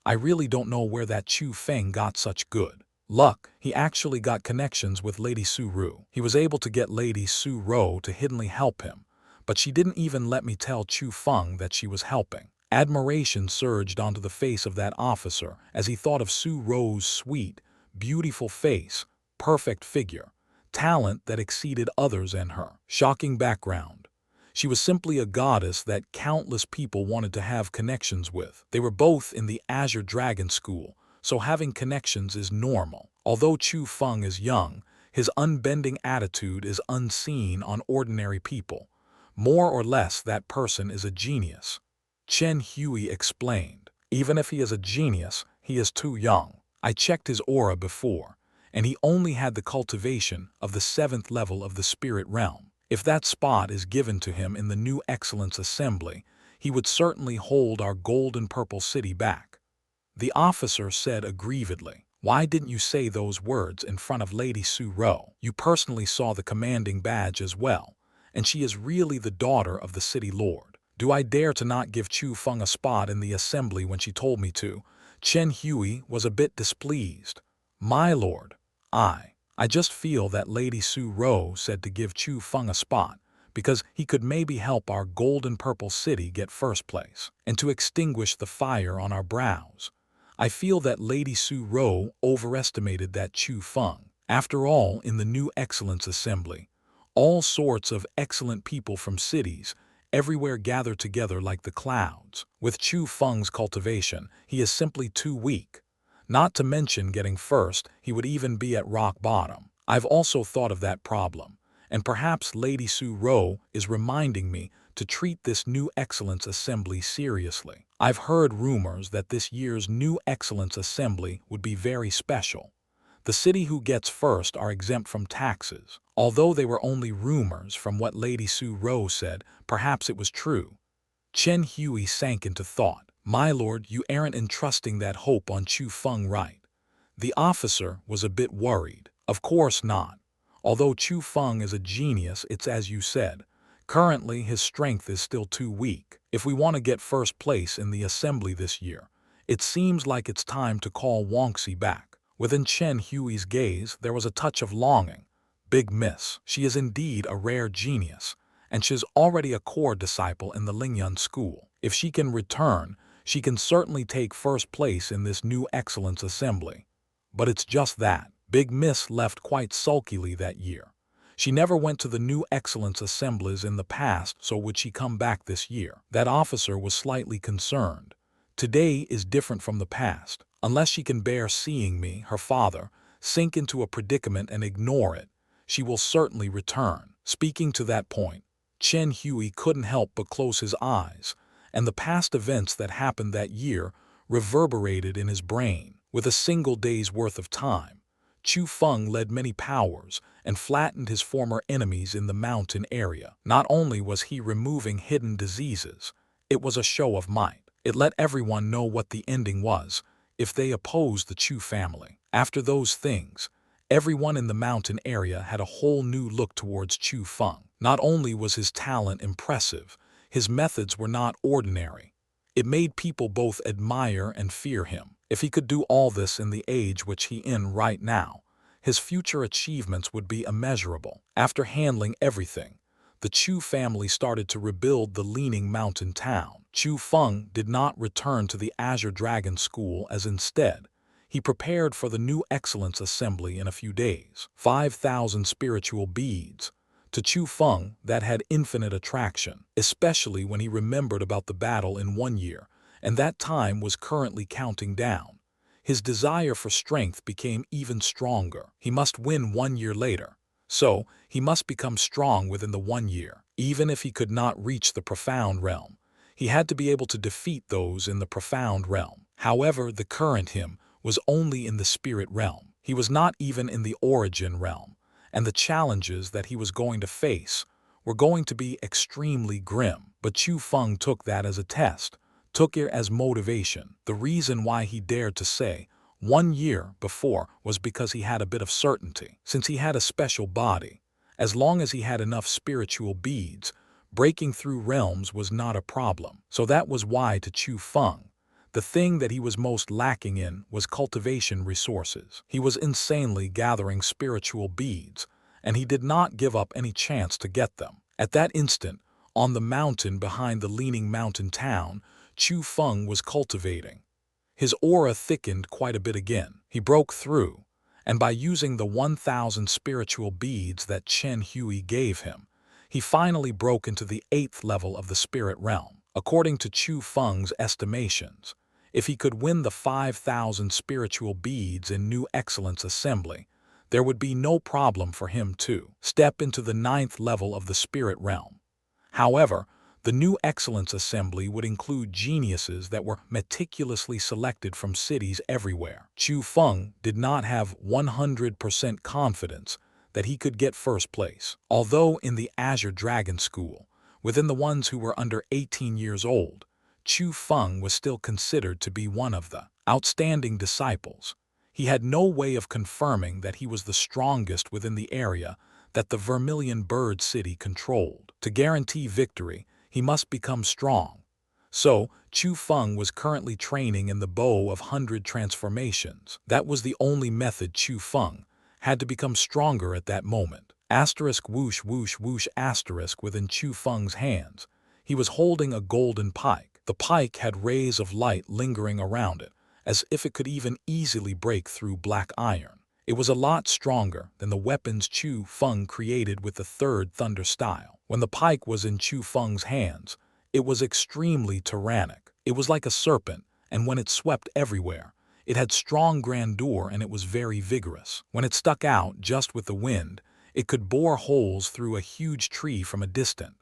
I really don't know where that Chu Feng got such good luck. He actually got connections with Lady Su Ru. He was able to get Lady Su Ro to hiddenly help him, but she didn't even let me tell Chu Feng that she was helping. Admiration surged onto the face of that officer as he thought of Su Ro's sweet, beautiful face, perfect figure, talent that exceeded others and her shocking background. She was simply a goddess that countless people wanted to have connections with. They were both in the Azure Dragon School, so having connections is normal. Although Chu Feng is young, his unbending attitude is unseen on ordinary people. More or less, that person is a genius. Chen Hui explained. Even if he is a genius, he is too young. I checked his aura before, and he only had the cultivation of the 7th level of the spirit realm. If that spot is given to him in the new Excellence Assembly, he would certainly hold our golden purple city back. The officer said aggrievedly, "Why didn't you say those words in front of Lady Su Ro? You personally saw the commanding badge as well, and she is really the daughter of the city lord. Do I dare to not give Chu Feng a spot in the assembly when she told me to?" Chen Hui was a bit displeased. "My lord, I just feel that Lady Su Ro said to give Chu Feng a spot because he could maybe help our golden purple city get first place, and to extinguish the fire on our brows. I feel that Lady Su Ro overestimated that Chu Feng. After all, in the new Excellence Assembly, all sorts of excellent people from cities everywhere gather together like the clouds. With Chu Feng's cultivation, he is simply too weak. Not to mention getting first, he would even be at rock bottom. I've also thought of that problem, and perhaps Lady Su Ro is reminding me to treat this new Excellence Assembly seriously. I've heard rumors that this year's new Excellence Assembly would be very special. The city who gets first are exempt from taxes. Although they were only rumors from what Lady Su Ro said, perhaps it was true. Chen Hui sank into thought. "My lord, you aren't entrusting that hope on Chu Feng, right?" The officer was a bit worried. "Of course not. Although Chu Feng is a genius, it's as you said. Currently, his strength is still too weak. If we want to get first place in the assembly this year, it seems like it's time to call Wangxi back." Within Chen Hui's gaze, there was a touch of longing. Big miss. She is indeed a rare genius, and she's already a core disciple in the Lingyun School. If she can return, she can certainly take first place in this new Excellence Assembly. But it's just that. Big Miss left quite sulkily that year. She never went to the new Excellence Assemblies in the past, so would she come back this year? That officer was slightly concerned. Today is different from the past. Unless she can bear seeing me, her father, sink into a predicament and ignore it, she will certainly return. Speaking to that point, Chen Hui couldn't help but close his eyes, and the past events that happened that year reverberated in his brain. With a single day's worth of time, Chu Feng led many powers and flattened his former enemies in the mountain area. Not only was he removing hidden diseases, it was a show of might. It let everyone know what the ending was if they opposed the Chu family. After those things, everyone in the mountain area had a whole new look towards Chu Feng. Not only was his talent impressive, his methods were not ordinary. It made people both admire and fear him. If he could do all this in the age which he in right now, his future achievements would be immeasurable. After handling everything, the Chu family started to rebuild the leaning mountain town. Chu Feng did not return to the Azure Dragon School, as instead, he prepared for the new Excellence Assembly in a few days. 5,000 spiritual beads. To Chu Feng, that had infinite attraction, especially when he remembered about the battle in 1 year, and that time was currently counting down. His desire for strength became even stronger. He must win 1 year later, so he must become strong within the 1 year. Even if he could not reach the profound realm, he had to be able to defeat those in the profound realm. However, the current him was only in the spirit realm. He was not even in the origin realm, and the challenges that he was going to face were going to be extremely grim. But Chu Feng took that as a test, took it as motivation. The reason why he dared to say 1 year before was because he had a bit of certainty. Since he had a special body, as long as he had enough spiritual beads, breaking through realms was not a problem. So that was why to Chu Feng, The thing that he was most lacking in was cultivation resources. He was insanely gathering spiritual beads, and he did not give up any chance to get them. At that instant, on the mountain behind the leaning mountain town, Chu Feng was cultivating. His aura thickened quite a bit again. He broke through, and by using the 1,000 spiritual beads that Chen Hui gave him, he finally broke into the 8th level of the spirit realm. According to Chu Feng's estimations, if he could win the 5,000 spiritual beads in New Excellence Assembly, there would be no problem for him to step into the 9th level of the spirit realm. However, the New Excellence Assembly would include geniuses that were meticulously selected from cities everywhere. Chu Feng did not have 100% confidence that he could get first place. Although in the Azure Dragon School, within the ones who were under 18 years old, Chu Feng was still considered to be one of the outstanding disciples. He had no way of confirming that he was the strongest within the area that the Vermilion Bird City controlled. To guarantee victory, he must become strong. So, Chu Feng was currently training in the bow of 100 transformations. That was the only method Chu Feng had to become stronger at that moment. Asterisk whoosh whoosh whoosh asterisk within Chu Feng's hands. He was holding a golden pike. The pike had rays of light lingering around it, as if it could even easily break through black iron. It was a lot stronger than the weapons Chu Feng created with the third thunder style. When the pike was in Chu Feng's hands, it was extremely tyrannic. It was like a serpent, and when it swept everywhere, it had strong grandeur and it was very vigorous. When it stuck out just with the wind, it could bore holes through a huge tree from a distance.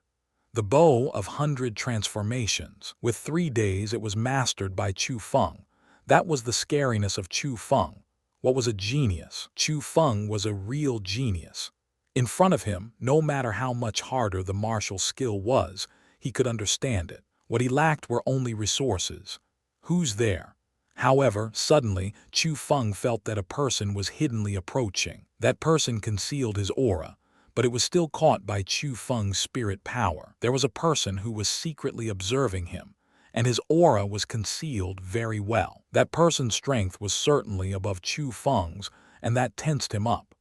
The bow of 100 transformations. With 3 days it was mastered by Chu Feng. That was the scariness of Chu Feng. What was a genius? Chu Feng was a real genius. In front of him, no matter how much harder the martial skill was, he could understand it. What he lacked were only resources. Who's there? However, suddenly, Chu Feng felt that a person was hiddenly approaching. That person concealed his aura, but it was still caught by Chu Feng's spirit power. There was a person who was secretly observing him, and his aura was concealed very well. That person's strength was certainly above Chu Feng's, and that tensed him up.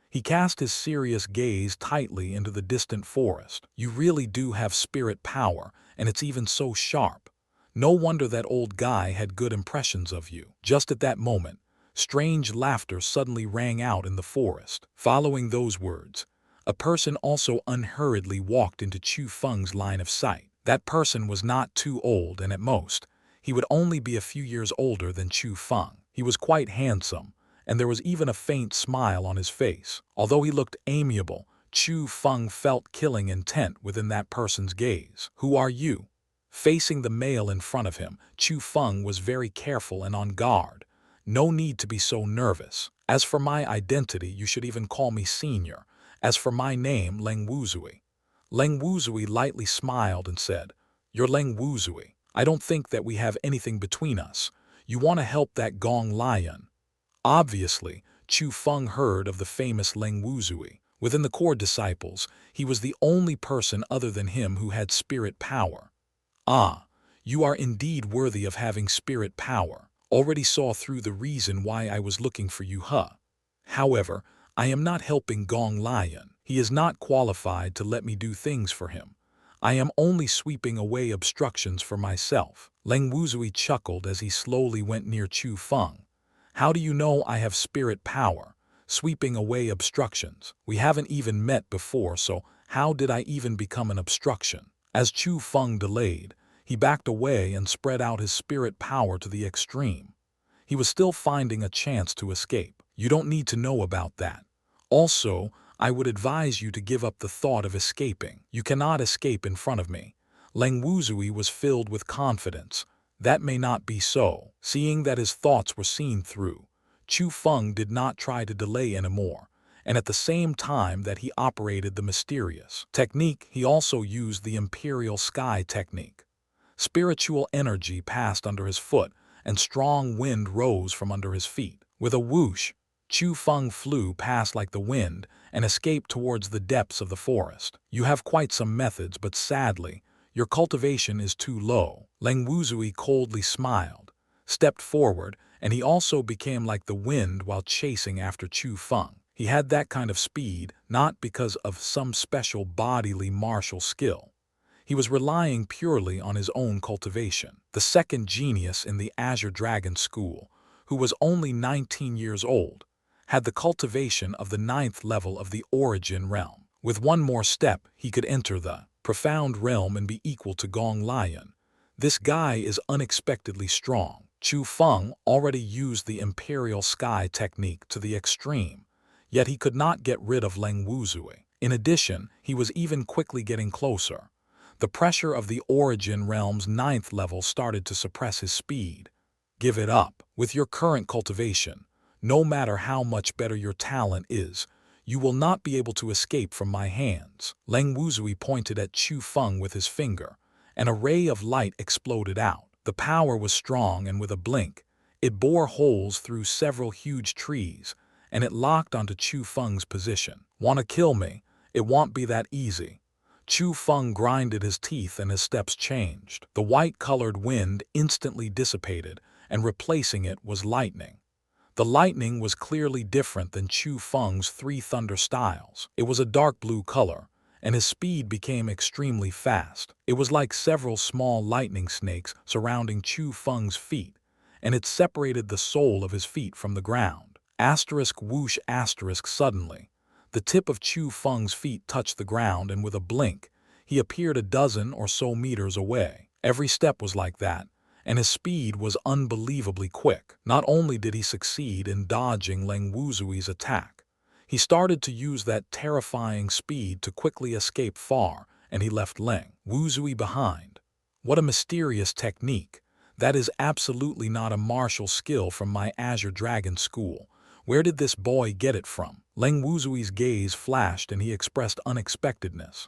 He cast his serious gaze tightly into the distant forest. You really do have spirit power, and it's even so sharp. No wonder that old guy had good impressions of you. Just at that moment, strange laughter suddenly rang out in the forest. Following those words, a person also unhurriedly walked into Chu Feng's line of sight. That person was not too old, and at most, he would only be a few years older than Chu Feng. He was quite handsome, and there was even a faint smile on his face. Although he looked amiable, Chu Feng felt killing intent within that person's gaze. Who are you? Facing the male in front of him, Chu Feng was very careful and on guard. No need to be so nervous. As for my identity, you should even call me senior. As for my name, Leng Wuzui. Leng Wuzui lightly smiled and said, You're Leng Wuzui. I don't think that we have anything between us. You want to help that Gong Lion. Obviously, Chu Feng heard of the famous Leng Wuzui. Within the core disciples, he was the only person other than him who had spirit power. Ah, you are indeed worthy of having spirit power. Already saw through the reason why I was looking for you, huh? However, I am not helping Gong Lion. He is not qualified to let me do things for him. I am only sweeping away obstructions for myself. Leng Wuzui chuckled as he slowly went near Chu Feng. How do you know I have spirit power? Sweeping away obstructions. We haven't even met before, so how did I even become an obstruction? As Chu Feng delayed, he backed away and spread out his spirit power to the extreme. He was still finding a chance to escape. You don't need to know about that. Also, I would advise you to give up the thought of escaping. You cannot escape in front of me. Leng Wuzui was filled with confidence. That may not be so. Seeing that his thoughts were seen through, Chu Feng did not try to delay anymore, and at the same time that he operated the mysterious technique, he also used the Imperial Sky technique. Spiritual energy passed under his foot, and strong wind rose from under his feet. With a whoosh, Chu Feng flew past like the wind and escaped towards the depths of the forest. You have quite some methods, but sadly, your cultivation is too low. Leng Wuzui coldly smiled. stepped forward, and he also became like the wind while chasing after Chu Feng. He had that kind of speed, not because of some special bodily martial skill. He was relying purely on his own cultivation. The second genius in the Azure Dragon School, who was only 19 years old, had the cultivation of the 9th level of the origin realm. With one more step, he could enter the profound realm and be equal to Gong Lion. This guy is unexpectedly strong. Chu Feng already used the Imperial Sky technique to the extreme, yet he could not get rid of Leng Wuzui. In addition, he was even quickly getting closer. The pressure of the origin realm's 9th level started to suppress his speed. Give it up. With your current cultivation, no matter how much better your talent is, you will not be able to escape from my hands. Leng Wuzui pointed at Chu Feng with his finger, and a ray of light exploded out. The power was strong, and with a blink, it bore holes through several huge trees, and it locked onto Chu Feng's position. "Want to kill me? It won't be that easy." Chu Feng grinded his teeth and his steps changed. The white-colored wind instantly dissipated, and replacing it was lightning. The lightning was clearly different than Chu Feng's 3 thunder styles. It was a dark blue color, and his speed became extremely fast. It was like several small lightning snakes surrounding Chu Feng's feet, and it separated the sole of his feet from the ground. Asterisk whoosh asterisk suddenly. The tip of Chu Feng's feet touched the ground, and with a blink, he appeared a dozen or so meters away. Every step was like that, and his speed was unbelievably quick. Not only did he succeed in dodging Leng Wuzui's attack, he started to use that terrifying speed to quickly escape far, and he left Leng Wuzui behind. What a mysterious technique. That is absolutely not a martial skill from my Azure Dragon School. Where did this boy get it from? Leng Wuzui's gaze flashed, and he expressed unexpectedness.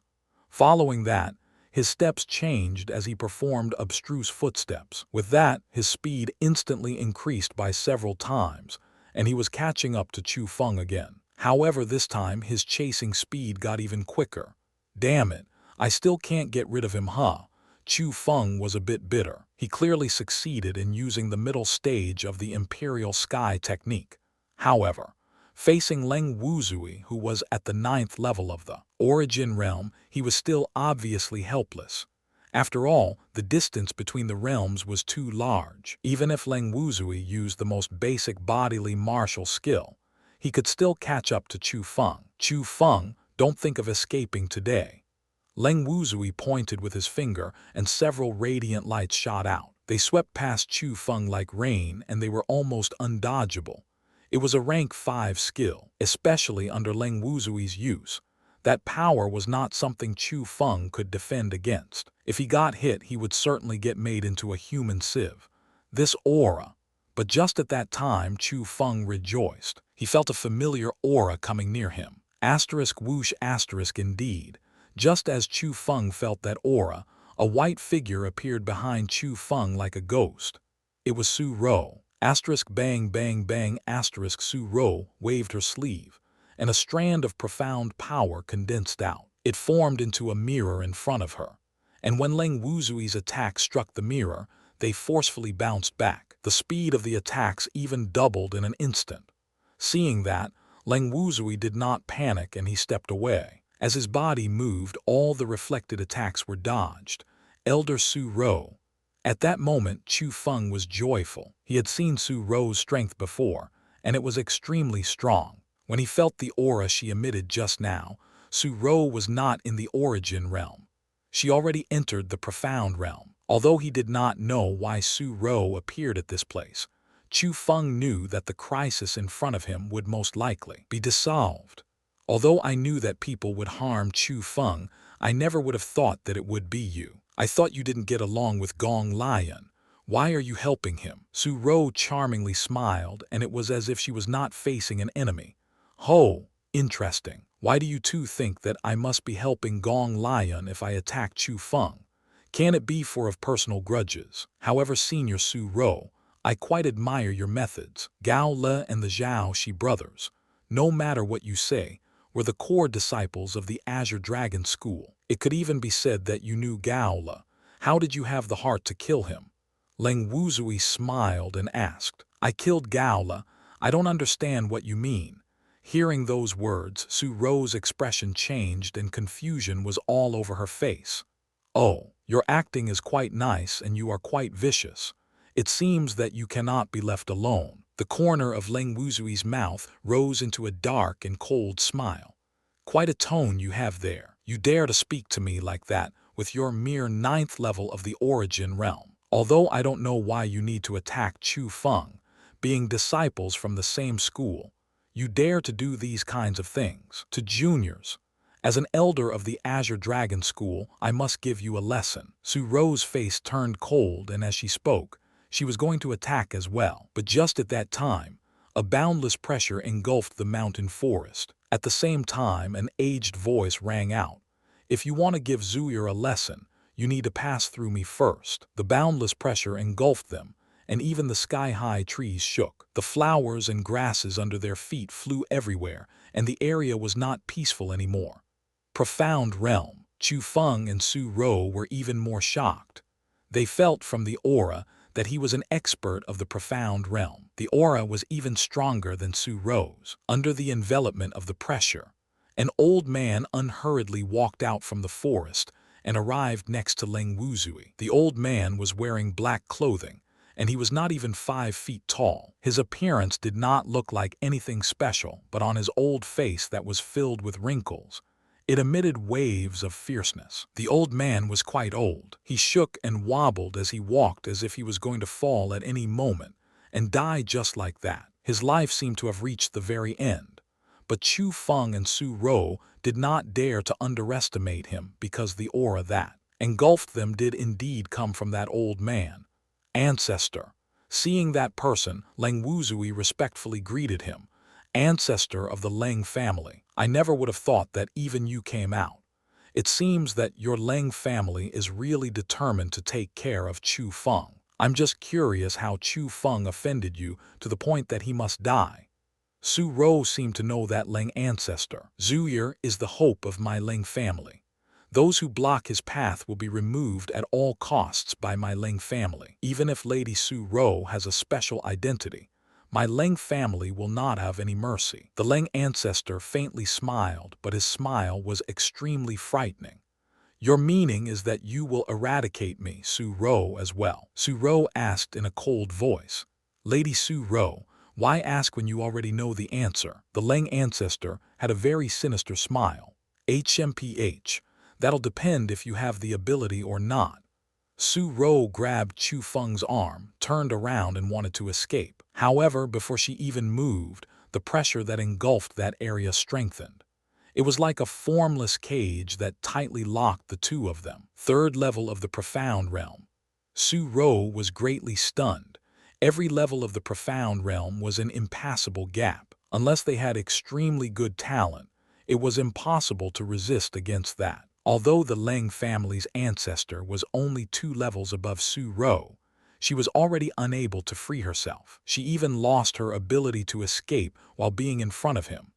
Following that, his steps changed as he performed abstruse footsteps. With that, his speed instantly increased by several times, and he was catching up to Chu Feng again. However, this time his chasing speed got even quicker. "Damn it, I still can't get rid of him, huh?" Chu Feng was a bit bitter. He clearly succeeded in using the middle stage of the Imperial Sky technique. However, facing Leng Wuzui, who was at the 9th level of the origin realm, he was still obviously helpless. After all, the distance between the realms was too large. Even if Leng Wuzui used the most basic bodily martial skill, he could still catch up to Chu Feng. "Chu Feng, don't think of escaping today." Leng Wuzui pointed with his finger, and several radiant lights shot out. They swept past Chu Feng like rain, and they were almost undodgeable. It was a rank 5 skill, especially under Leng Wuzui's use. That power was not something Chu Feng could defend against. If he got hit, he would certainly get made into a human sieve. This aura. But just at that time, Chu Feng rejoiced. He felt a familiar aura coming near him. Asterisk whoosh asterisk indeed. Just as Chu Feng felt that aura, a white figure appeared behind Chu Feng like a ghost. It was Su Ro. Asterisk bang bang bang asterisk Su Ro waved her sleeve, and a strand of profound power condensed out. It formed into a mirror in front of her, and when Leng Wuzui's attack struck the mirror, they forcefully bounced back. The speed of the attacks even doubled in an instant. Seeing that, Leng Wuzui did not panic, and he stepped away. As his body moved, all the reflected attacks were dodged. Elder Su Ro. At that moment, Chu Feng was joyful. He had seen Su Ro's strength before, and it was extremely strong. When he felt the aura she emitted just now, Su Ro was not in the origin realm. She already entered the profound realm. Although he did not know why Su Ro appeared at this place, Chu Feng knew that the crisis in front of him would most likely be dissolved. "Although I knew that people would harm Chu Feng, I never would have thought that it would be you. I thought you didn't get along with Gong Lion. Why are you helping him?" Su Ro charmingly smiled, and it was as if she was not facing an enemy. "Ho, interesting. Why do you two think that I must be helping Gong Lion if I attack Chu Feng? Can it be for of personal grudges? However, Senior Su Ro, I quite admire your methods. Gao Le and the Zhao Shi brothers, no matter what you say, were the core disciples of the Azure Dragon School. It could even be said that you knew Gao Le. How did you have the heart to kill him?" Leng Wuzui smiled and asked, I killed Gaola. I don't understand what you mean. Hearing those words, Su Ro's expression changed and confusion was all over her face. Oh, your acting is quite nice and you are quite vicious. It seems that you cannot be left alone. The corner of Leng Wuzui's mouth rose into a dark and cold smile. Quite a tone you have there. You dare to speak to me like that with your mere 9th level of the origin realm. Although I don't know why you need to attack Chu Feng, being disciples from the same school, you dare to do these kinds of things to juniors. As an elder of the Azure Dragon School, I must give you a lesson. Su Ro's face turned cold, and as she spoke, she was going to attack as well. But just at that time, a boundless pressure engulfed the mountain forest. At the same time, an aged voice rang out. If you want to give Zuir a lesson, you need to pass through me first. The boundless pressure engulfed them, and even the sky-high trees shook. The flowers and grasses under their feet flew everywhere, and the area was not peaceful anymore. Profound realm. Chu Feng and Su Ro were even more shocked. They felt from the aura that he was an expert of the profound realm. The aura was even stronger than Su Ro's. Under the envelopment of the pressure, an old man unhurriedly walked out from the forest and arrived next to Leng Wuzui. The old man was wearing black clothing, and he was not even 5 feet tall. His appearance did not look like anything special, but on his old face that was filled with wrinkles, it emitted waves of fierceness. The old man was quite old. He shook and wobbled as he walked as if he was going to fall at any moment and die just like that. His life seemed to have reached the very end. But Chu Feng and Su Ro did not dare to underestimate him because the aura that engulfed them did indeed come from that old man. Ancestor. Seeing that person, Leng Wuzui respectfully greeted him. Ancestor of the Leng family. I never would have thought that even you came out. It seems that your Leng family is really determined to take care of Chu Feng. I'm just curious how Chu Feng offended you to the point that he must die. Su Ro seemed to know that Leng ancestor. Zuir is the hope of my Leng family. Those who block his path will be removed at all costs by my Leng family. Even if Lady Su Ro has a special identity, my Leng family will not have any mercy. The Leng ancestor faintly smiled, but his smile was extremely frightening. Your meaning is that you will eradicate me, Su Ro, as well? Su Ro asked in a cold voice. Lady Su Ro, why ask when you already know the answer? The Leng ancestor had a very sinister smile. HMPH. That'll depend if you have the ability or not. Su Ro grabbed Chu Feng's arm, turned around and wanted to escape. However, before she even moved, the pressure that engulfed that area strengthened. It was like a formless cage that tightly locked the two of them. 3rd level of the profound realm. Su Ro was greatly stunned. Every level of the profound realm was an impassable gap. Unless they had extremely good talent, it was impossible to resist against that. Although the Leng family's ancestor was only 2 levels above Su Ro, she was already unable to free herself. She even lost her ability to escape while being in front of him.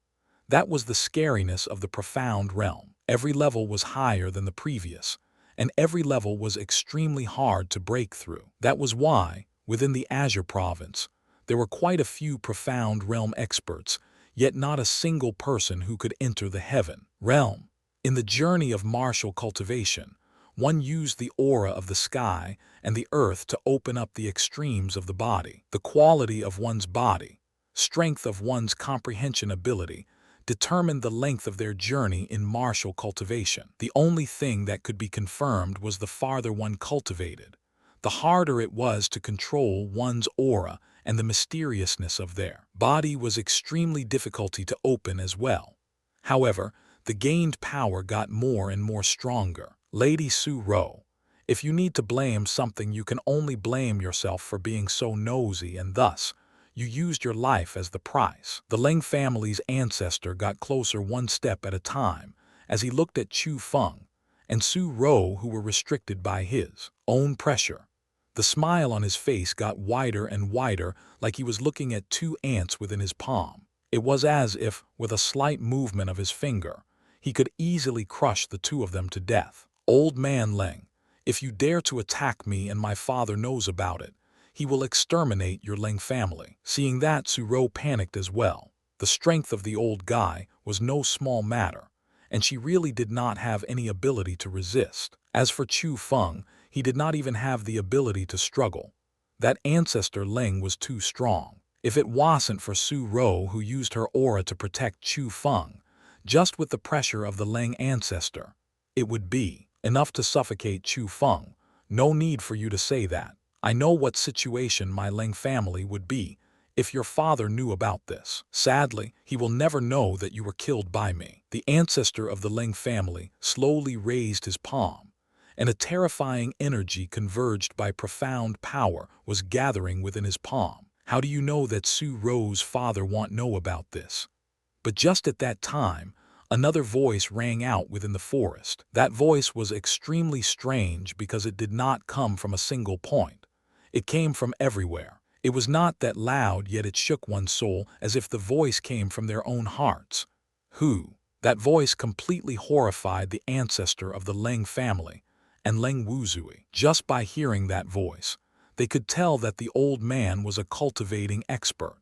That was the scariness of the profound realm. Every level was higher than the previous, and every level was extremely hard to break through. That was why, within the Azure province, there were quite a few profound realm experts, yet not a single person who could enter the heaven realm. In the journey of martial cultivation, one used the aura of the sky and the earth to open up the extremes of the body. The quality of one's body, strength of one's comprehension ability, determined the length of their journey in martial cultivation. The only thing that could be confirmed was the farther one cultivated, the harder it was to control one's aura, and the mysteriousness of their body was extremely difficult to open as well. However, the gained power got more and more stronger. Lady Su Ro, if you need to blame something, you can only blame yourself for being so nosy, and thus, you used your life as the price. The Leng family's ancestor got closer one step at a time as he looked at Chu Feng and Su Ro, who were restricted by his own pressure. The smile on his face got wider and wider, like he was looking at 2 ants within his palm. It was as if, with a slight movement of his finger, he could easily crush the 2 of them to death. Old man Leng, If you dare to attack me and my father knows about it, he will exterminate your Leng family." Seeing that, Suro panicked as well. The strength of the old guy was no small matter, and she really did not have any ability to resist. As for Chu Feng, he did not even have the ability to struggle. That ancestor Leng was too strong. If it wasn't for Su Ro, who used her aura to protect Chu Feng, just with the pressure of the Leng ancestor, it would be enough to suffocate Chu Feng. No need for you to say that. I know what situation my Leng family would be if your father knew about this. Sadly, he will never know that you were killed by me. The ancestor of the Leng family slowly raised his palm, and a terrifying energy converged by profound power was gathering within his palm. How do you know that Su Ro's father won't know about this? But just at that time, another voice rang out within the forest. That voice was extremely strange because it did not come from a single point. It came from everywhere. It was not that loud, yet it shook one's soul as if the voice came from their own hearts. Who? That voice completely horrified the ancestor of the Leng family and Leng Wuzui. Just by hearing that voice, they could tell that the old man was a cultivating expert.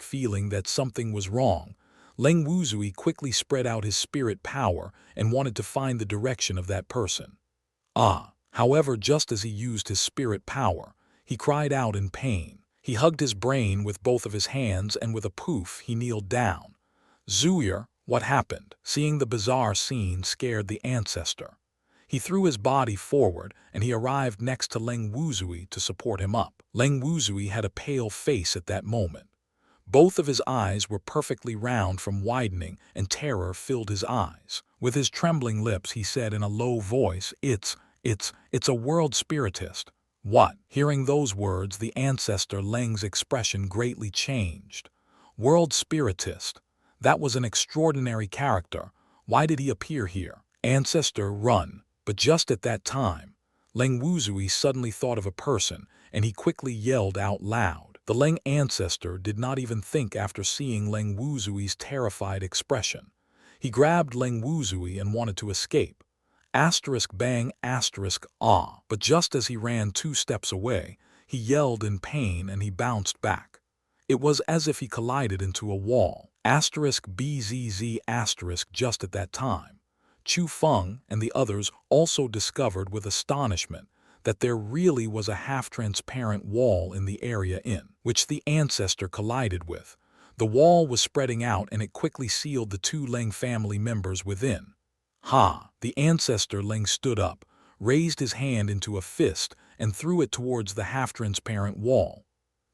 Feeling that something was wrong, Leng Wuzui quickly spread out his spirit power and wanted to find the direction of that person. However, just as he used his spirit power, he cried out in pain. He hugged his brain with both of his hands, and with a poof he kneeled down. Zuyer, what happened? Seeing the bizarre scene scared the ancestor. He threw his body forward and he arrived next to Leng Wuzui to support him up. Leng Wuzui had a pale face at that moment. Both of his eyes were perfectly round from widening, and terror filled his eyes. With his trembling lips he said in a low voice, It's a world spiritist." What? Hearing those words, the ancestor Leng's expression greatly changed. World spiritist? That was an extraordinary character. Why did he appear here? Ancestor, run. But just at that time, Leng Wuzui suddenly thought of a person, and he quickly yelled out loud. The Leng ancestor did not even think after seeing Leng Wuzui's terrified expression. He grabbed Leng Wuzui and wanted to escape. Bang, but just as he ran 2 steps away, he yelled in pain and he bounced back. It was as if he collided into a wall. BZZ just at that time, Chu Feng and the others also discovered with astonishment that there really was a half-transparent wall in the area in which the ancestor collided with. The wall was spreading out and it quickly sealed the 2 Leng family members within. The ancestor Leng stood up, raised his hand into a fist, and threw it towards the half-transparent wall.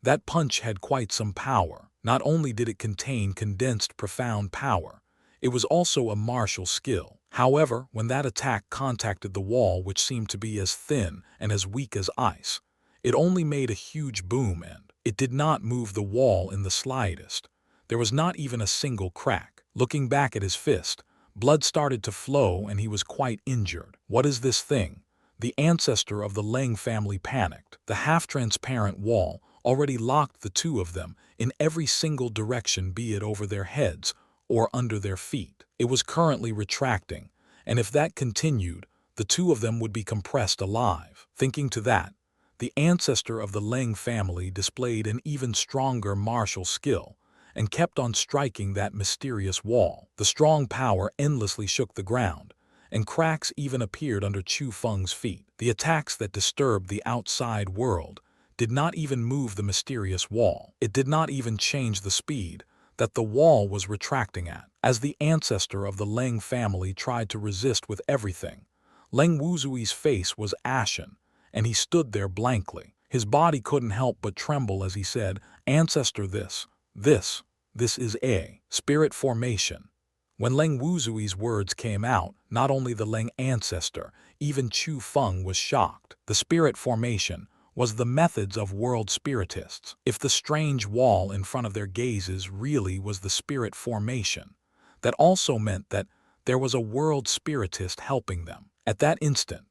That punch had quite some power. Not only did it contain condensed profound power, it was also a martial skill. However, when that attack contacted the wall, which seemed to be as thin and as weak as ice, it only made a huge boom and it did not move the wall in the slightest. There was not even a single crack. Looking back at his fist, blood started to flow and he was quite injured. What is this thing? The ancestor of the Leng family panicked. The half-transparent wall already locked the 2 of them in every single direction, be it over their heads or under their feet. It was currently retracting, and if that continued, the 2 of them would be compressed alive. Thinking to that, the ancestor of the Leng family displayed an even stronger martial skill and kept on striking that mysterious wall. The strong power endlessly shook the ground, and cracks even appeared under Chu Feng's feet. The attacks that disturbed the outside world did not even move the mysterious wall. It did not even change the speed that the wall was retracting at. As the ancestor of the Leng family tried to resist with everything, Leng Wuzui's face was ashen, and he stood there blankly. His body couldn't help but tremble as he said, "Ancestor, this is a spirit formation." When Leng Wuzui's words came out, not only the Leng ancestor, even Chu Feng was shocked. The spirit formation was the methods of world spiritists. If the strange wall in front of their gazes really was the spirit formation, that also meant that there was a world spiritist helping them. At that instant,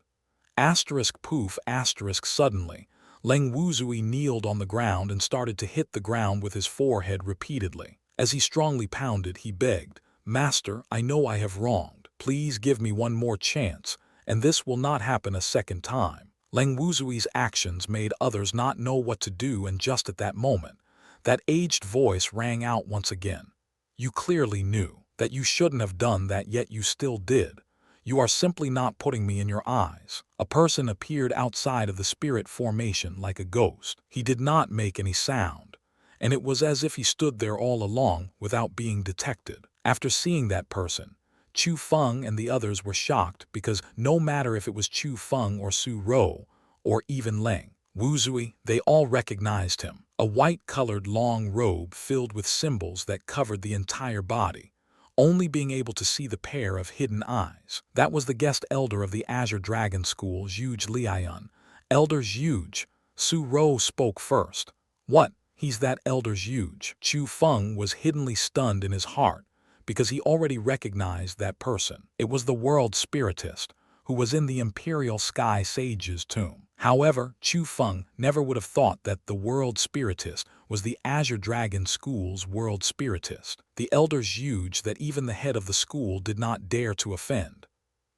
suddenly, Leng Wuzui kneeled on the ground and started to hit the ground with his forehead repeatedly. As he strongly pounded, he begged, "Master, I know I have wronged. Please give me one more chance, and this will not happen a second time. Leng Wuzui's actions made others not know what to do, and just at that moment, that aged voice rang out once again. You clearly knew that you shouldn't have done that, yet you still did. You are simply not putting me in your eyes. A person appeared outside of the spirit formation like a ghost. He did not make any sound, and it was as if he stood there all along without being detected. After seeing that person, Chu Feng and the others were shocked, because no matter if it was Chu Feng or Su Rou, or even Leng Wuzui, they all recognized him. A white-colored long robe filled with symbols that covered the entire body, only being able to see the pair of hidden eyes. That was the guest elder of the Azure Dragon School, Zhuge Liayan. Elder Zhuge. Su Rou spoke first. What? He's that Elder Zhuge. Chu Feng was hiddenly stunned in his heart, because he already recognized that person. It was the world spiritist, who was in the Imperial Sky Sage's tomb. However, Chu Feng never would have thought that the world spiritist was the Azure Dragon School's world spiritist, the elder Zhuge that even the head of the school did not dare to offend.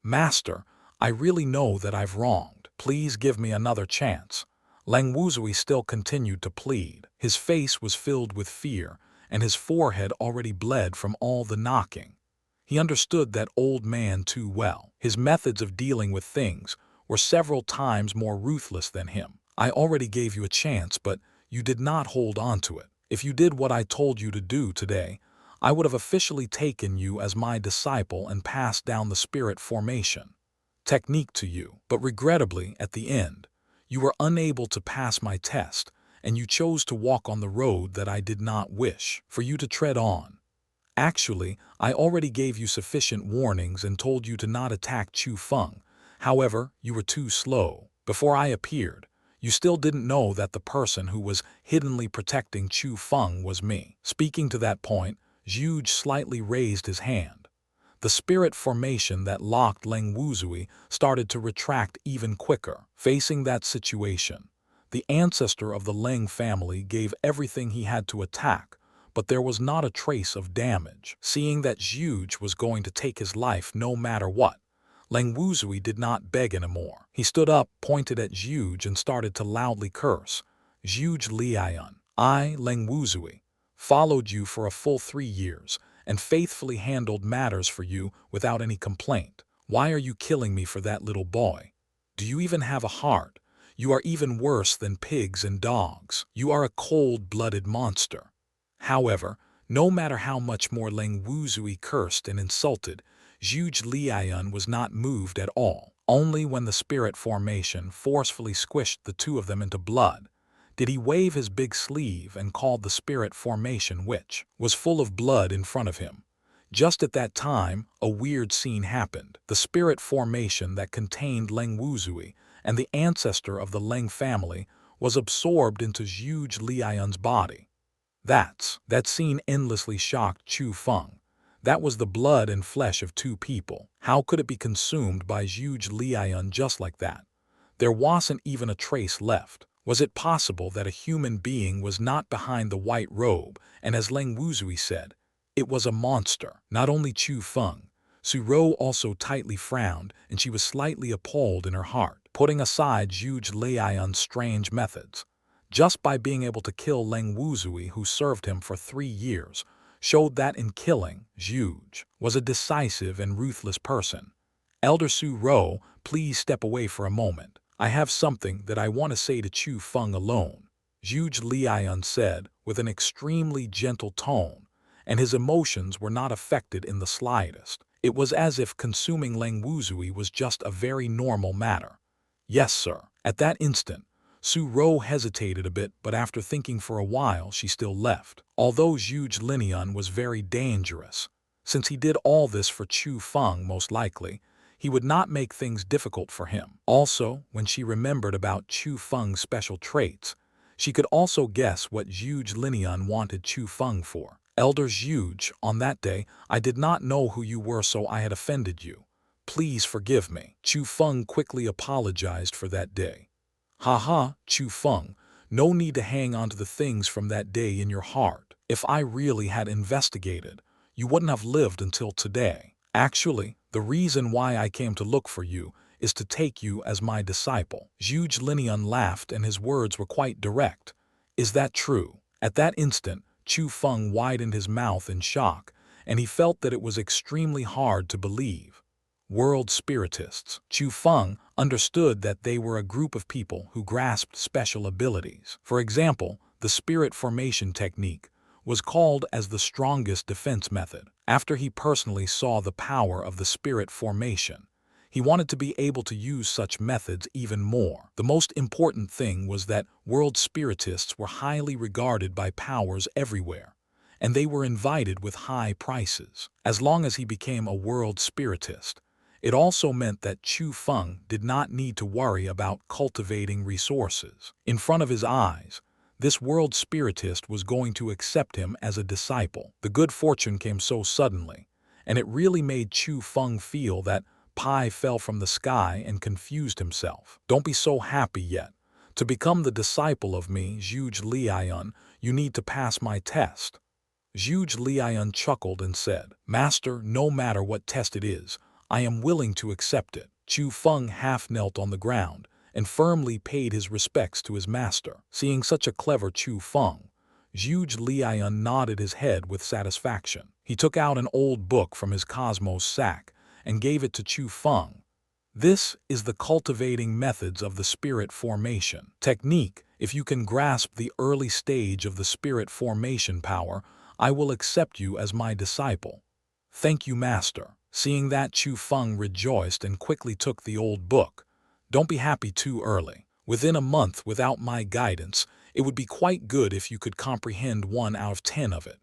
Master, I really know that I've wronged. Please give me another chance. Leng Wuzui still continued to plead. His face was filled with fear, and his forehead already bled from all the knocking. He understood that old man too well. His methods of dealing with things were several times more ruthless than him. I already gave you a chance, but you did not hold on to it. If you did what I told you to do today, I would have officially taken you as my disciple and passed down the spirit formation technique to you. But regrettably, at the end, you were unable to pass my test, and you chose to walk on the road that I did not wish for you to tread on. Actually, I already gave you sufficient warnings and told you to not attack Chu Feng. However, you were too slow. Before I appeared, you still didn't know that the person who was hiddenly protecting Chu Feng was me. Speaking to that point, Zhuge slightly raised his hand. The spirit formation that locked Leng Wuzui started to retract even quicker. Facing that situation, the ancestor of the Leng family gave everything he had to attack, but there was not a trace of damage. Seeing that Zhuge was going to take his life no matter what, Leng Wuzui did not beg anymore. He stood up, pointed at Zhuge, and started to loudly curse. Zhuge Liayan, I, Leng Wuzui, followed you for a full 3 years and faithfully handled matters for you without any complaint. Why are you killing me for that little boy? Do you even have a heart? You are even worse than pigs and dogs. You are a cold-blooded monster. However, no matter how much more Leng Wuzui cursed and insulted, Zhuge Liayan was not moved at all. Only when the spirit formation forcefully squished the two of them into blood did he wave his big sleeve and called the spirit formation, which was full of blood, in front of him. Just at that time, a weird scene happened. The spirit formation that contained Leng Wuzui and the ancestor of the Leng family was absorbed into Zhuge Liayan's body. That scene endlessly shocked Chu Feng. That was the blood and flesh of two people. How could it be consumed by Zhuge Liayan just like that? There wasn't even a trace left. Was it possible that a human being was not behind the white robe, and as Leng Wuzui said, it was a monster? Not only Chu Feng, Su Rou also tightly frowned, and she was slightly appalled in her heart. Putting aside Zhuge Liayan's strange methods, just by being able to kill Leng Wuzui, who served him for 3 years, showed that in killing, Zhuge was a decisive and ruthless person. Elder Su Rou, please step away for a moment. I have something that I want to say to Chu Feng alone, Zhuge Liayan said with an extremely gentle tone, and his emotions were not affected in the slightest. It was as if consuming Leng Wuzui was just a very normal matter. Yes, sir. At that instant, Su Rou hesitated a bit, but after thinking for a while, she still left. Although Zhuge Liayan was very dangerous, since he did all this for Chu Feng, most likely, he would not make things difficult for him. Also, when she remembered about Chu Feng's special traits, she could also guess what Zhuge Liayan wanted Chu Feng for. Elder Zhuge, on that day, I did not know who you were, so I had offended you. Please forgive me. Chu Feng quickly apologized for that day. Haha, Chu Feng, no need to hang on to the things from that day in your heart. If I really had investigated, you wouldn't have lived until today. Actually, the reason why I came to look for you is to take you as my disciple." Zhuge Liang laughed, and his words were quite direct. "Is that true?" At that instant, Chu Feng widened his mouth in shock, and he felt that it was extremely hard to believe. World spiritists. Chu Feng understood that they were a group of people who grasped special abilities. For example, the spirit formation technique was called as the strongest defense method. After he personally saw the power of the spirit formation, he wanted to be able to use such methods even more. The most important thing was that world spiritists were highly regarded by powers everywhere, and they were invited with high prices. As long as he became a world spiritist, it also meant that Chu Feng did not need to worry about cultivating resources. In front of his eyes, this world spiritist was going to accept him as a disciple. The good fortune came so suddenly, and it really made Chu Feng feel that pie fell from the sky and confused himself. "Don't be so happy yet. To become the disciple of me, Zhuge Liang, you need to pass my test." Zhuge Liang chuckled and said, "Master, no matter what test it is, I am willing to accept it." Chu Feng half knelt on the ground and firmly paid his respects to his master. Seeing such a clever Chu Feng, Zhuge Liang nodded his head with satisfaction. He took out an old book from his cosmos sack and gave it to Chu Feng. "This is the cultivating methods of the spirit formation technique. If you can grasp the early stage of the spirit formation power, I will accept you as my disciple." "Thank you, master." Seeing that, Chu Feng rejoiced and quickly took the old book. "Don't be happy too early. Within a month, without my guidance, it would be quite good if you could comprehend 1 out of 10 of it.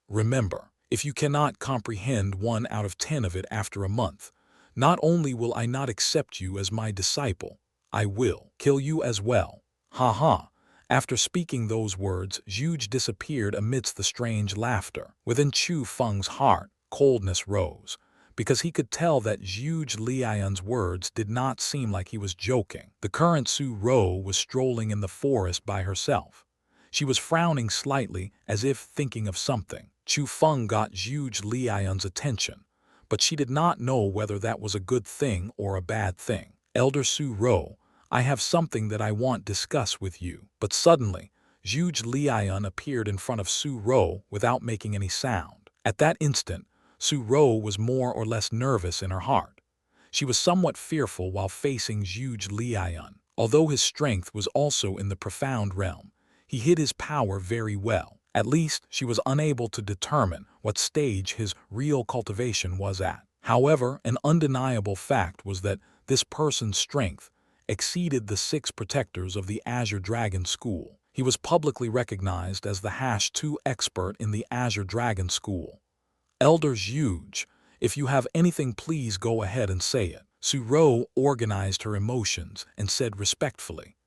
Remember, if you cannot comprehend 1 out of 10 of it after a month, not only will I not accept you as my disciple, I will kill you as well." "Ha ha." After speaking those words, Zhuge disappeared amidst the strange laughter. Within Chu Feng's heart, coldness rose, because he could tell that Zhuge Liang's words did not seem like he was joking. The current Su Ro was strolling in the forest by herself. She was frowning slightly, as if thinking of something. Chu Feng got Zhuge Liang's attention, but she did not know whether that was a good thing or a bad thing. "Elder Su Ro, I have something that I want to discuss with you." But suddenly, Zhuge Liang appeared in front of Su Ro without making any sound. At that instant, Su Ro was more or less nervous in her heart. She was somewhat fearful while facing Zhuge Liang. Although his strength was also in the profound realm, he hid his power very well. At least, she was unable to determine what stage his real cultivation was at. However, an undeniable fact was that this person's strength exceeded the 6 protectors of the Azure Dragon School. He was publicly recognized as the #2 expert in the Azure Dragon School. "Elder Zhuge, if you have anything, please go ahead and say it." Su Ro organized her emotions and said respectfully,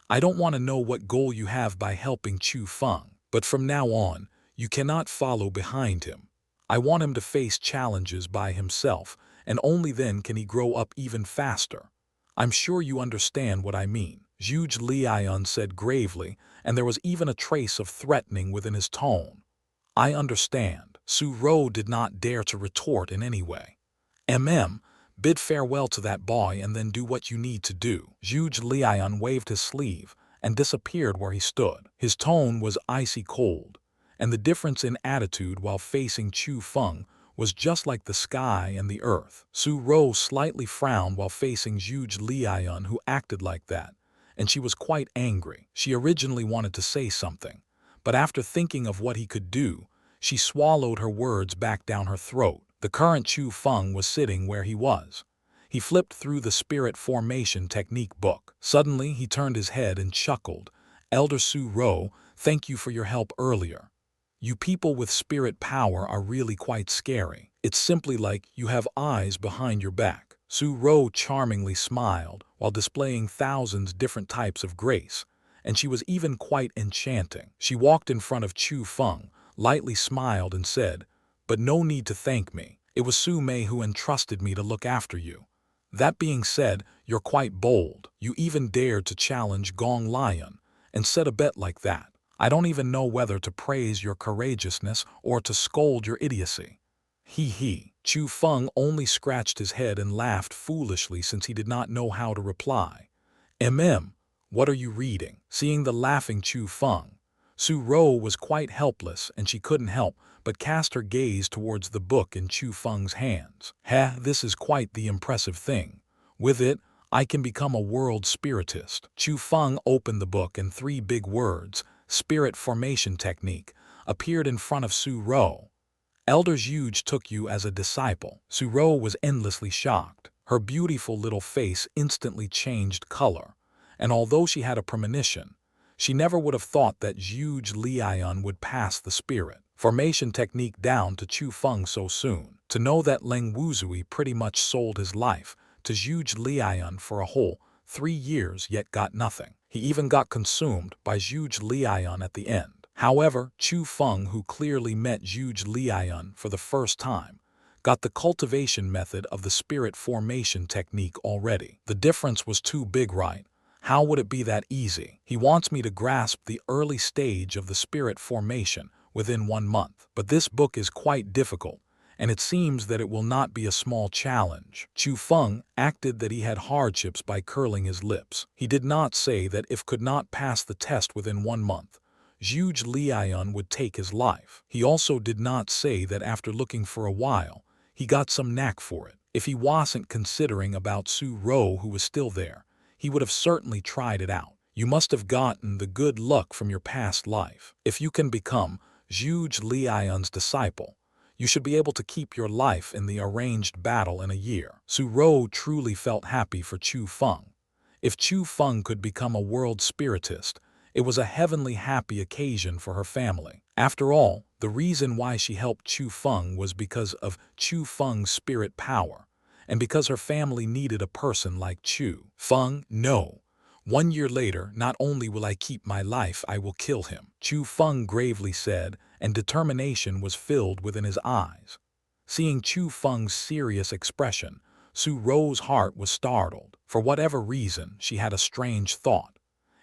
"I don't want to know what goal you have by helping Chu Feng, but from now on, you cannot follow behind him. I want him to face challenges by himself, and only then can he grow up even faster. I'm sure you understand what I mean." Zhuge Liang said gravely, and there was even a trace of threatening within his tone. "I understand." Su Ro did not dare to retort in any way. Bid farewell to that boy and then do what you need to do." Zhuge Liang waved his sleeve and disappeared where he stood. His tone was icy cold, and the difference in attitude while facing Chu Feng was just like the sky and the earth. Su Ro slightly frowned while facing Zhuge Liang, who acted like that, and she was quite angry. She originally wanted to say something, but after thinking of what he could do, she swallowed her words back down her throat. The current Chu Feng was sitting where he was. He flipped through the spirit formation technique book. Suddenly, he turned his head and chuckled. "Elder Su Ro, thank you for your help earlier. You people with spirit power are really quite scary. It's simply like you have eyes behind your back." Su Ro charmingly smiled while displaying thousands different types of grace, and she was even quite enchanting. She walked in front of Chu Feng, lightly smiled and said, "But no need to thank me. It was Su Mei who entrusted me to look after you. That being said, you're quite bold. You even dared to challenge Gong Lion and set a bet like that. I don't even know whether to praise your courageousness or to scold your idiocy." He. Chu Feng only scratched his head and laughed foolishly since he did not know how to reply. What are you reading? Seeing the laughing Chu Feng, Su Rou was quite helpless and she couldn't help but cast her gaze towards the book in Chu Feng's hands. This is quite the impressive thing. With it, I can become a world spiritist. Chu Feng opened the book and 3 big words, Spirit Formation Technique, appeared in front of Su Rou. Elders Yuge took you as a disciple. Su Rou was endlessly shocked. Her beautiful little face instantly changed color, and although she had a premonition, she never would have thought that Yuge Lian would pass the spirit formation technique down to Chu Feng so soon. To know that Leng Wuzui pretty much sold his life to Yuge Lian for a whole 3 years yet got nothing. He even got consumed by Yuge Lian at the end. However, Chu Feng, who clearly met Yuge Lian for the first time, got the cultivation method of the spirit formation technique already. The difference was too big, right? How would it be that easy? He wants me to grasp the early stage of the spirit formation within 1 month. But this book is quite difficult, and it seems that it will not be a small challenge. Chu Feng acted that he had hardships by curling his lips. He did not say that if could not pass the test within 1 month, Yuge Lian would take his life. He also did not say that after looking for a while, he got some knack for it. If he wasn't considering about Su Rou who was still there, he would have certainly tried it out. You must have gotten the good luck from your past life. If you can become Yuge Lian's disciple, you should be able to keep your life in the arranged battle in a year. Su Rou truly felt happy for Chu Feng. If Chu Feng could become a world spiritist, it was a heavenly happy occasion for her family. After all, the reason why she helped Chu Feng was because of Chu Feng's spirit power, and because her family needed a person like Chu Feng. No. 1 year later, not only will I keep my life, I will kill him, Chu Feng gravely said, and determination was filled within his eyes. Seeing Chu Feng's serious expression, Su Rou's heart was startled. For whatever reason, she had a strange thought.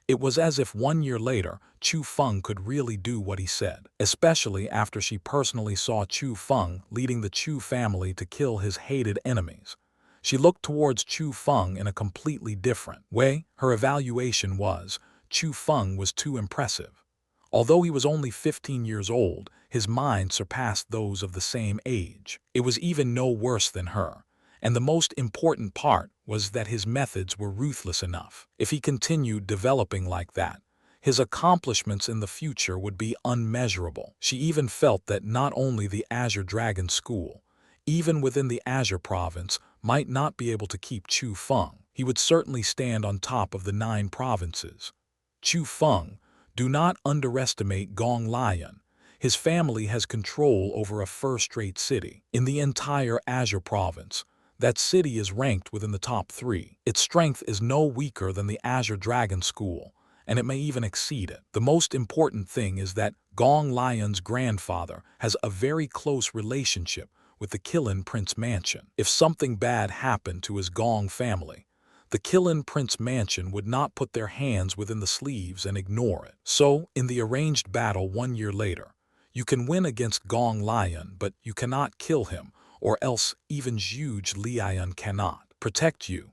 It was as if 1 year later, Chu Feng could really do what he said, especially after she personally saw Chu Feng leading the Chu family to kill his hated enemies. She looked towards Chu Feng in a completely different way. Her evaluation was, Chu Feng was too impressive. Although he was only 15 years old, his mind surpassed those of the same age. It was even no worse than her. And the most important part was that his methods were ruthless enough. If he continued developing like that, his accomplishments in the future would be unmeasurable. She even felt that not only the Azure Dragon School, even within the Azure province, might not be able to keep Chu Feng. He would certainly stand on top of the 9 provinces. Chu Feng, do not underestimate Gong Lion. His family has control over a first-rate city in the entire Azure province. That city is ranked within the top 3. Its strength is no weaker than the Azure Dragon School, and it may even exceed it. The most important thing is that Gong Lion's grandfather has a very close relationship with the Qilin Prince Mansion. If something bad happened to his Gong family, the Qilin Prince Mansion would not put their hands within the sleeves and ignore it. So, in the arranged battle 1 year later, you can win against Gong Lion, but you cannot kill him, or else even Yuge Lian cannot protect you.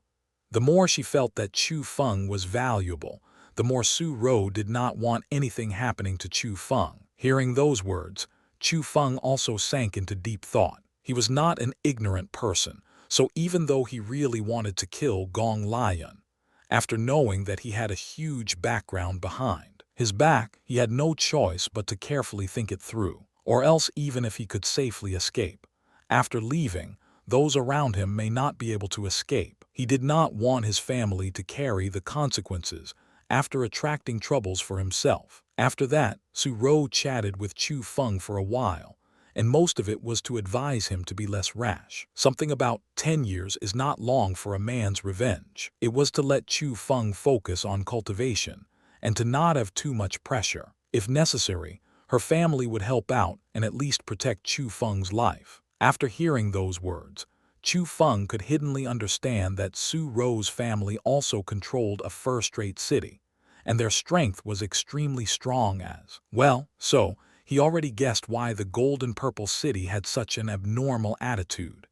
The more she felt that Chu Feng was valuable, the more Su Rou did not want anything happening to Chu Feng. Hearing those words, Chu Feng also sank into deep thought. He was not an ignorant person, so even though he really wanted to kill Gong Lion, after knowing that he had a huge background behind his back, he had no choice but to carefully think it through, or else even if he could safely escape, after leaving, those around him may not be able to escape. He did not want his family to carry the consequences after attracting troubles for himself. After that, Su Rou chatted with Chu Feng for a while, and most of it was to advise him to be less rash. Something about 10 years is not long for a man's revenge. It was to let Chu Feng focus on cultivation, and to not have too much pressure. If necessary, her family would help out and at least protect Chu Feng's life. After hearing those words, Chu Feng could hiddenly understand that Su Rou's family also controlled a first-rate city, and their strength was extremely strong as well. So, He already guessed why the golden purple city had such an abnormal attitude.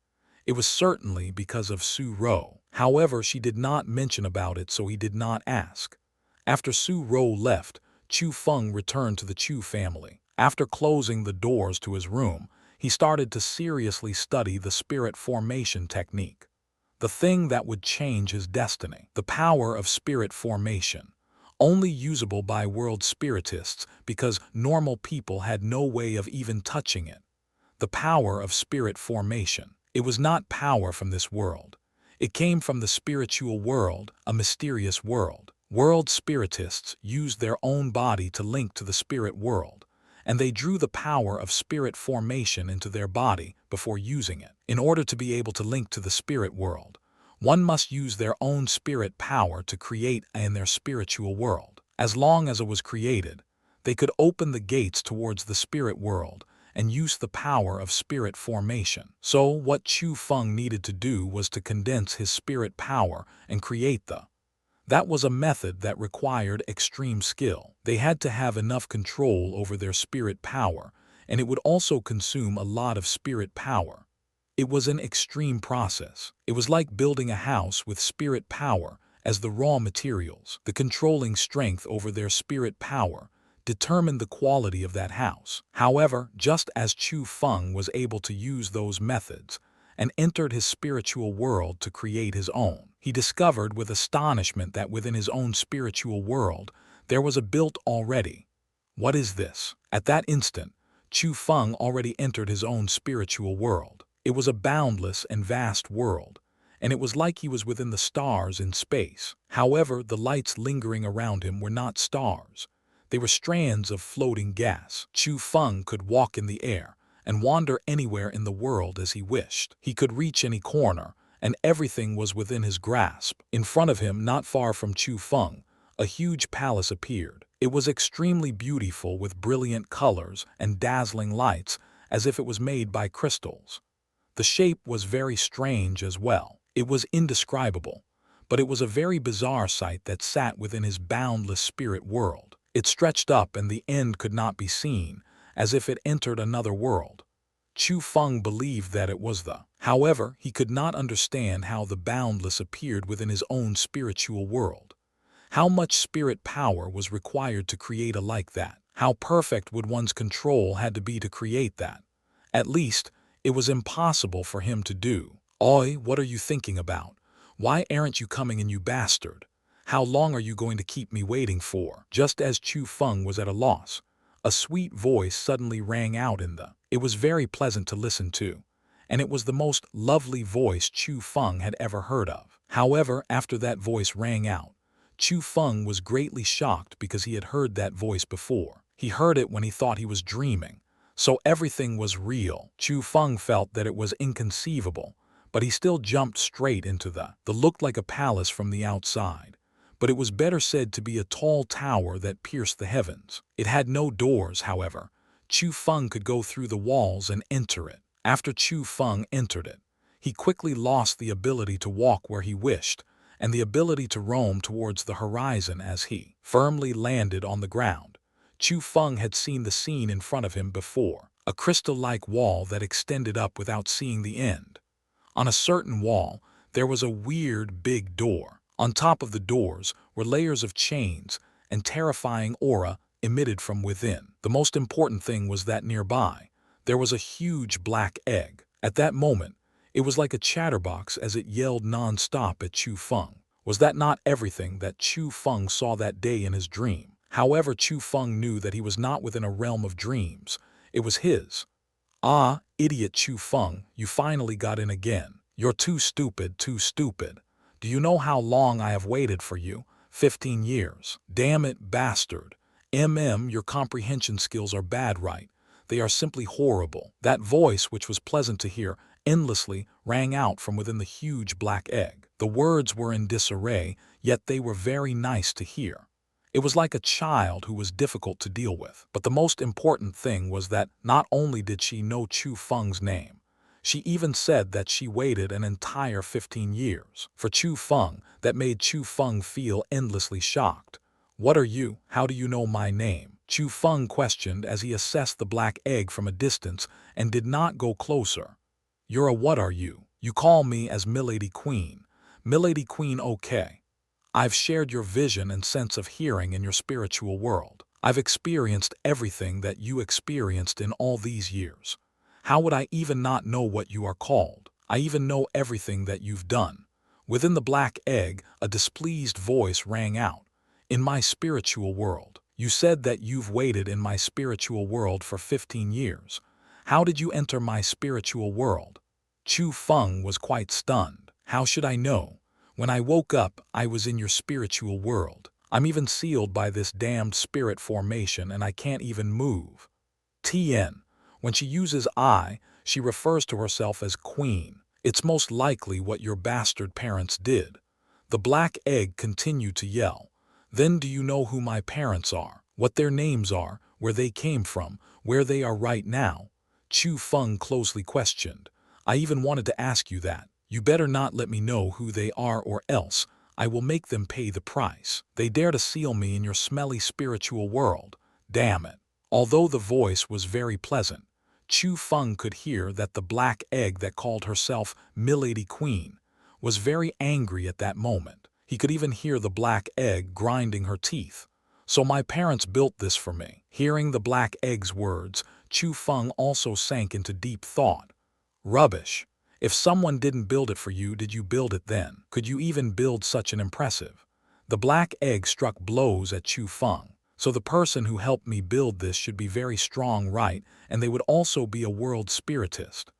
It was certainly because of Su Ro. However, she did not mention about it, so he did not ask. After Su Ro left, Chu Feng returned to the Chu family. After closing the doors to his room, he started to seriously study the spirit formation technique. The thing that would change his destiny. The power of spirit formation. Only usable by world spiritists because normal people had no way of even touching it. The power of spirit formation. It was not power from this world. It came from the spiritual world, a mysterious world. World spiritists used their own body to link to the spirit world, and they drew the power of spirit formation into their body before using it. In order to be able to link to the spirit world, one must use their own spirit power to create in their spiritual world. As long as it was created, they could open the gates towards the spirit world and use the power of spirit formation. So what Chu Feng needed to do was to condense his spirit power and create That was a method that required extreme skill. They had to have enough control over their spirit power, and it would also consume a lot of spirit power. It was an extreme process. It was like building a house with spirit power as the raw materials. The controlling strength over their spirit power determined the quality of that house. However, just as Chu Feng was able to use those methods and entered his spiritual world to create his own, he discovered with astonishment that within his own spiritual world there was a built already. What is this? At that instant, Chu Feng already entered his own spiritual world. It was a boundless and vast world, and it was like he was within the stars in space. However, the lights lingering around him were not stars. They were strands of floating gas. Chu Feng could walk in the air and wander anywhere in the world as he wished. He could reach any corner, and everything was within his grasp. In front of him, not far from Chu Feng, a huge palace appeared. It was extremely beautiful with brilliant colors and dazzling lights, as if it was made by crystals. The shape was very strange as well. It was indescribable, but it was a very bizarre sight that sat within his boundless spirit world. It stretched up and the end could not be seen, as if it entered another world. Chu Feng believed that it was the. However, he could not understand how the boundless appeared within his own spiritual world. How much spirit power was required to create a like that? How perfect would one's control had to be to create that? At least, it was impossible for him to do. Oi, what are you thinking about? Why aren't you coming in, you bastard? How long are you going to keep me waiting for? Just as Chu Feng was at a loss, a sweet voice suddenly rang out in the. It was very pleasant to listen to, and it was the most lovely voice Chu Feng had ever heard of. However, after that voice rang out, Chu Feng was greatly shocked because he had heard that voice before. He heard it when he thought he was dreaming, so everything was real. Chu Feng felt that it was inconceivable, but he still jumped straight into the looked like a palace from the outside. But it was better said to be a tall tower that pierced the heavens. It had no doors, however. Chu Feng could go through the walls and enter it. After Chu Feng entered it, he quickly lost the ability to walk where he wished, and the ability to roam towards the horizon as he firmly landed on the ground. Chu Feng had seen the scene in front of him before, a crystal-like wall that extended up without seeing the end. On a certain wall, there was a weird big door. On top of the doors were layers of chains and terrifying aura emitted from within. The most important thing was that nearby, there was a huge black egg. At that moment, it was like a chatterbox as it yelled non-stop at Chu Feng. Was that not everything that Chu Feng saw that day in his dream? However, Chu Feng knew that he was not within a realm of dreams. It was his. Ah, idiot Chu Feng, you finally got in again. You're too stupid, too stupid. Do you know how long I have waited for you? 15 years. Damn it, bastard. Your comprehension skills are bad, right? They are simply horrible. That voice, which was pleasant to hear, endlessly rang out from within the huge black egg. The words were in disarray, yet they were very nice to hear. It was like a child who was difficult to deal with. But the most important thing was that not only did she know Chu Feng's name, she even said that she waited an entire 15 years for Chu Feng. That made Chu Feng feel endlessly shocked. What are you? How do you know my name? Chu Feng questioned as he assessed the black egg from a distance and did not go closer. You're a what are you? You call me as Milady Queen. Milady Queen, okay. I've shared your vision and sense of hearing in your spiritual world. I've experienced everything that you experienced in all these years. How would I even not know what you are called? I even know everything that you've done. Within the black egg, a displeased voice rang out. In my spiritual world. You said that you've waited in my spiritual world for 15 years. How did you enter my spiritual world? Chu Feng was quite stunned. How should I know? When I woke up, I was in your spiritual world. I'm even sealed by this damned spirit formation and I can't even move. Tien. When she uses I, she refers to herself as Queen. It's most likely what your bastard parents did. The black egg continued to yell. Then do you know who my parents are, what their names are, where they came from, where they are right now? Chu Feng closely questioned. I even wanted to ask you that. You better not let me know who they are or else I will make them pay the price. They dare to seal me in your smelly spiritual world. Damn it. Although the voice was very pleasant, Chu Feng could hear that the black egg that called herself Milady Queen was very angry at that moment. He could even hear the black egg grinding her teeth. So my parents built this for me. Hearing the black egg's words, Chu Feng also sank into deep thought. Rubbish. If someone didn't build it for you, did you build it then? Could you even build such an impressive? The black egg struck blows at Chu Feng. So the person who helped me build this should be very strong, right? And they would also be a world spiritist.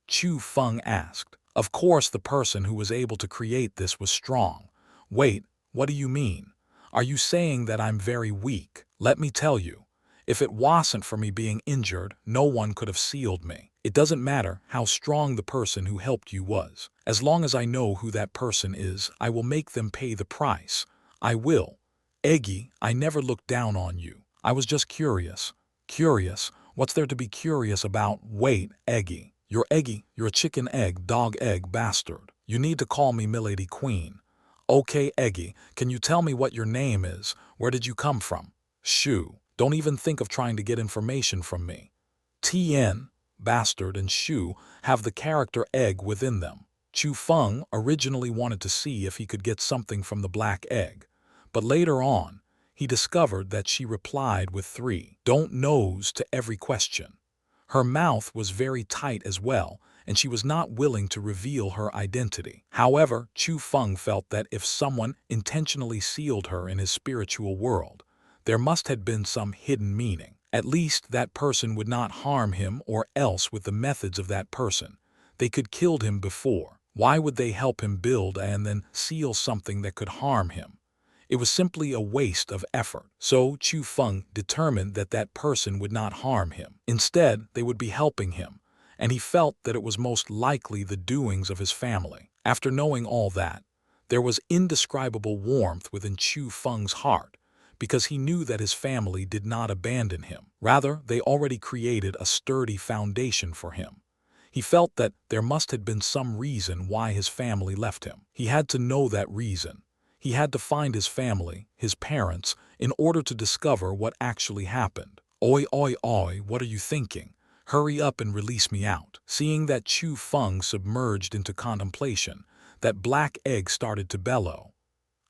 Chu Feng asked. Of course the person who was able to create this was strong. Wait, what do you mean? Are you saying that I'm very weak? Let me tell you. If it wasn't for me being injured, no one could have sealed me. It doesn't matter how strong the person who helped you was. As long as I know who that person is, I will make them pay the price. I will. Eggy, I never looked down on you. I was just curious. Curious? What's there to be curious about? Wait, Eggy. You're Eggy. You're a chicken egg, dog egg bastard. You need to call me Milady Queen. Okay, Eggy, can you tell me what your name is? Where did you come from? Shu. Don't even think of trying to get information from me. Tien, bastard, and Shu have the character egg within them. Chu Feng originally wanted to see if he could get something from the black egg, but later on, he discovered that she replied with 3 don't knows to every question. Her mouth was very tight as well, and she was not willing to reveal her identity. However, Chu Feng felt that if someone intentionally sealed her in his spiritual world, there must have been some hidden meaning. At least that person would not harm him, or else with the methods of that person, they could killed him before. Why would they help him build and then seal something that could harm him? It was simply a waste of effort. So Chu Feng determined that that person would not harm him. Instead, they would be helping him, and he felt that it was most likely the doings of his family. After knowing all that, there was indescribable warmth within Chu Feng's heart, because he knew that his family did not abandon him. Rather, they already created a sturdy foundation for him. He felt that there must have been some reason why his family left him. He had to know that reason. He had to find his family, his parents, in order to discover what actually happened. Oi, oi, oi, what are you thinking? Hurry up and release me out. Seeing that Chu Feng submerged into contemplation, that black egg started to bellow.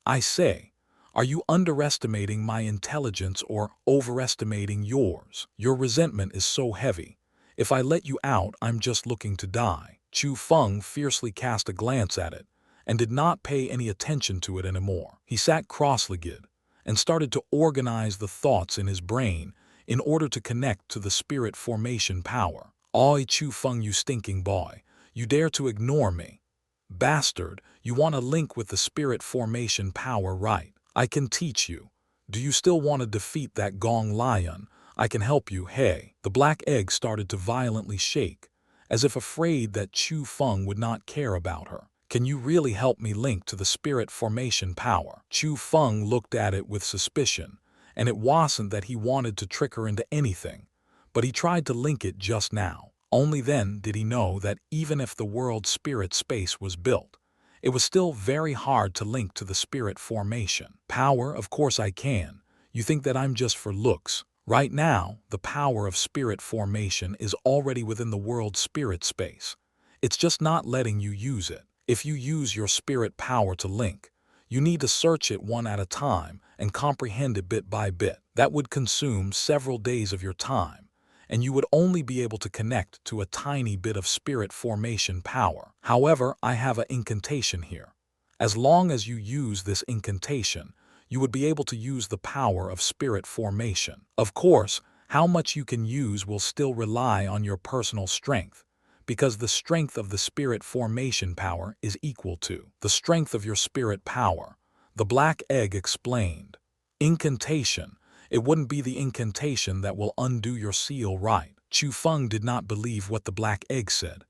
I say, are you underestimating my intelligence or overestimating yours? Your resentment is so heavy. If I let you out, I'm just looking to die. Chu Feng fiercely cast a glance at it, and did not pay any attention to it anymore. He sat cross-legged and started to organize the thoughts in his brain in order to connect to the spirit formation power. Oi, Chu Feng, you stinking boy, you dare to ignore me. Bastard, you want to link with the spirit formation power, right? I can teach you. Do you still want to defeat that Gong Lion? I can help you, hey. The black egg started to violently shake, as if afraid that Chu Feng would not care about her. Can you really help me link to the spirit formation power? Chu Feng looked at it with suspicion, and it wasn't that he wanted to trick her into anything, but he tried to link it just now. Only then did he know that even if the world spirit space was built, it was still very hard to link to the spirit formation. Power, of course I can. You think that I'm just for looks, Right now, the power of spirit formation is already within the world's spirit space. It's just not letting you use it. If you use your spirit power to link, you need to search it one at a time and comprehend it bit by bit. That would consume several days of your time, and you would only be able to connect to a tiny bit of spirit formation power. However, I have an incantation here. As long as you use this incantation, you would be able to use the power of spirit formation. Of course, how much you can use will still rely on your personal strength, because the strength of the spirit formation power is equal to the strength of your spirit power. The black egg explained. Incantation. It wouldn't be the incantation that will undo your seal, right? Chu Feng did not believe what the black egg said.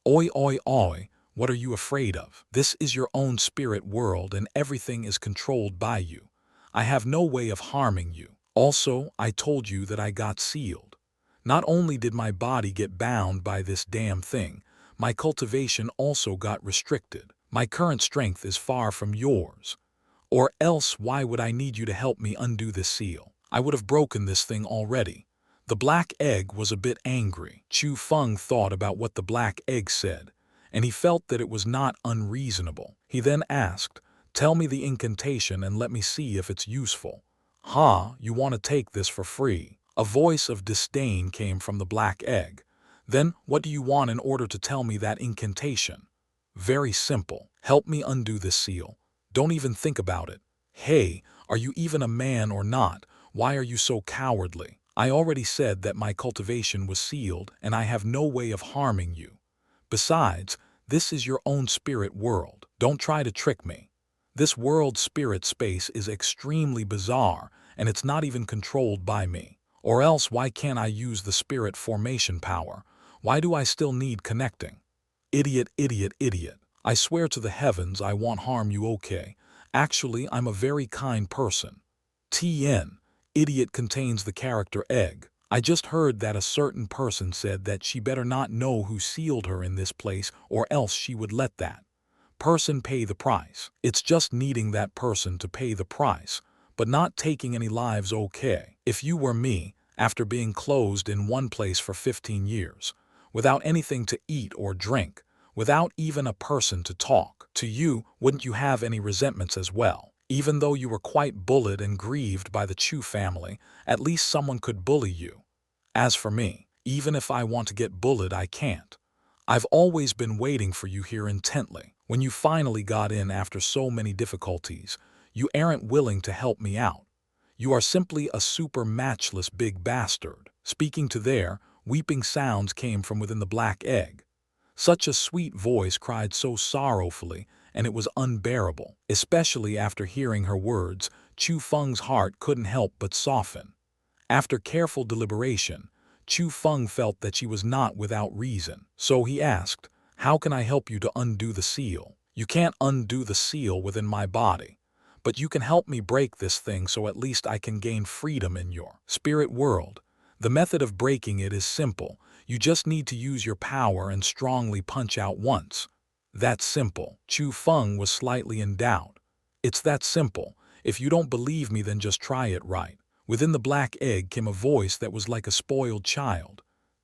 Oi, oi, oi, what are you afraid of? This is your own spirit world and everything is controlled by you. I have no way of harming you. Also, I told you that I got sealed. Not only did my body get bound by this damn thing, my cultivation also got restricted. My current strength is far from yours. Or else why would I need you to help me undo this seal? I would have broken this thing already. The black egg was a bit angry. Chu Feng thought about what the black egg said, and he felt that it was not unreasonable. He then asked, "Tell me the incantation and let me see if it's useful." "Ha, you want to take this for free?" A voice of disdain came from the black egg. "Then what do you want in order to tell me that incantation?" "Very simple. Help me undo this seal. Don't even think about it." "Hey, are you even a man or not? Why are you so cowardly? I already said that my cultivation was sealed and I have no way of harming you. Besides, this is your own spirit world. Don't try to trick me. This world spirit space is extremely bizarre and it's not even controlled by me. Or else why can't I use the spirit formation power? Why do I still need connecting?" "Idiot, idiot, idiot. I swear to the heavens I won't harm you, okay? Actually, I'm a very kind person." TN. Idiot contains the character egg. I just heard that a certain person said that she better not know who sealed her in this place or else she would let that person pay the price. It's just needing that person to pay the price, but not taking any lives, okay? If you were me, after being closed in one place for 15 years, without anything to eat or drink, without even a person to talk to you, wouldn't you have any resentments as well? Even though you were quite bullied and grieved by the Chu family, at least someone could bully you. As for me, even if I want to get bullied, I can't. I've always been waiting for you here intently. When you finally got in after so many difficulties, you aren't willing to help me out. You are simply a super matchless big bastard. Speaking to there, weeping sounds came from within the black egg. Such a sweet voice cried so sorrowfully, and it was unbearable. Especially after hearing her words, Chu Feng's heart couldn't help but soften. After careful deliberation, Chu Feng felt that she was not without reason. So he asked, "How can I help you to undo the seal?" "You can't undo the seal within my body, but you can help me break this thing so at least I can gain freedom in your spirit world. The method of breaking it is simple. You just need to use your power and strongly punch out once." "That's simple." Chu Feng was slightly in doubt. "It's that simple. If you don't believe me, then just try it, right?" Within the black egg came a voice that was like a spoiled child.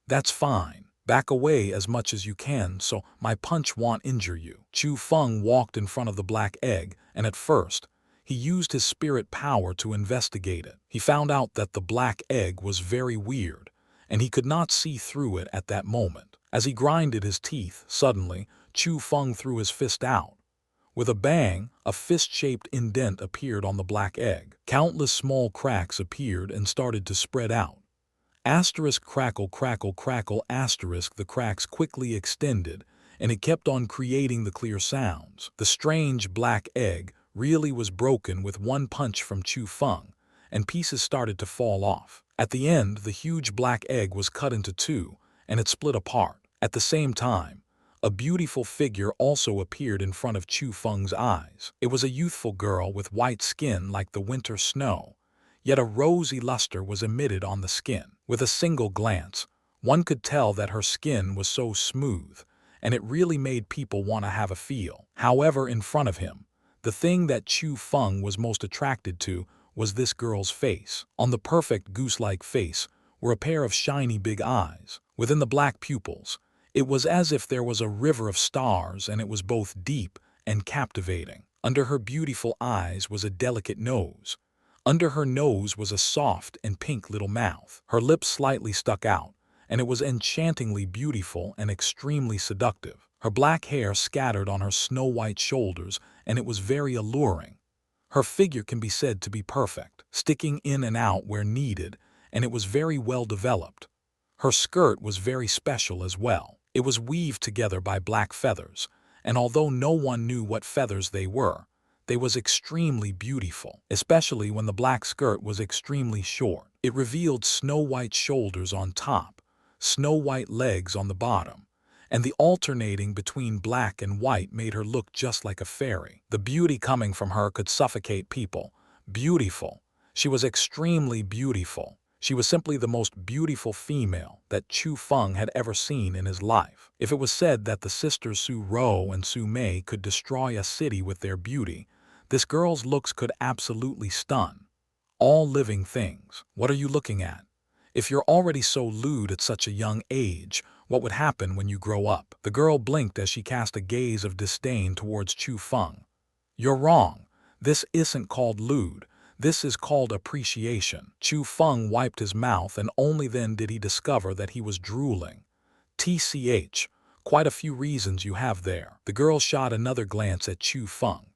"That's fine. Back away as much as you can so my punch won't injure you." Chu Feng walked in front of the black egg, and at first, he used his spirit power to investigate it. He found out that the black egg was very weird, and he could not see through it at that moment. As he grinded his teeth, suddenly, Chu Feng threw his fist out. With a bang, a fist-shaped indent appeared on the black egg. Countless small cracks appeared and started to spread out. Asterisk crackle crackle crackle asterisk. The cracks quickly extended, and it kept on creating the clear sounds. The strange black egg really was broken with one punch from Chu Feng, and pieces started to fall off. At the end, the huge black egg was cut into two, and it split apart. At the same time, a beautiful figure also appeared in front of Chu Feng's eyes. It was a youthful girl with white skin like the winter snow, yet a rosy luster was emitted on the skin. With a single glance, one could tell that her skin was so smooth, and it really made people want to have a feel. However, in front of him, the thing that Chu Feng was most attracted to was this girl's face. On the perfect goose-like face were a pair of shiny big eyes. Within the black pupils, it was as if there was a river of stars, and it was both deep and captivating. Under her beautiful eyes was a delicate nose. Under her nose was a soft and pink little mouth. Her lips slightly stuck out, and it was enchantingly beautiful and extremely seductive. Her black hair scattered on her snow-white shoulders, and it was very alluring. Her figure can be said to be perfect, sticking in and out where needed, and it was very well developed. Her skirt was very special as well. It was weaved together by black feathers, and although no one knew what feathers they were, they was extremely beautiful, especially when the black skirt was extremely short. It revealed snow-white shoulders on top, snow-white legs on the bottom, and the alternating between black and white made her look just like a fairy. The beauty coming from her could suffocate people. Beautiful. She was extremely beautiful. She was simply the most beautiful female that Chu Feng had ever seen in his life. If it was said that the sisters Su Ro and Su Mei could destroy a city with their beauty, this girl's looks could absolutely stun all living things. What are you looking at? If you're already so lewd at such a young age, what would happen when you grow up? The girl blinked as she cast a gaze of disdain towards Chu Feng. You're wrong. This isn't called lewd. This is called appreciation. Chu Feng wiped his mouth, and only then did he discover that he was drooling. TCH, quite a few reasons you have there. The girl shot another glance at Chu Feng.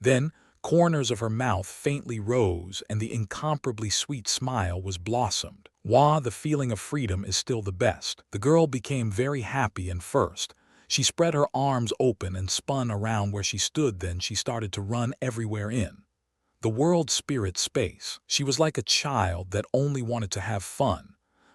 Then, corners of her mouth faintly rose, and the incomparably sweet smile was blossomed. Wah, the feeling of freedom is still the best. The girl became very happy, and first, she spread her arms open and spun around where she stood. Then she started to run everywhere in the world spirit space. She was like a child that only wanted to have fun,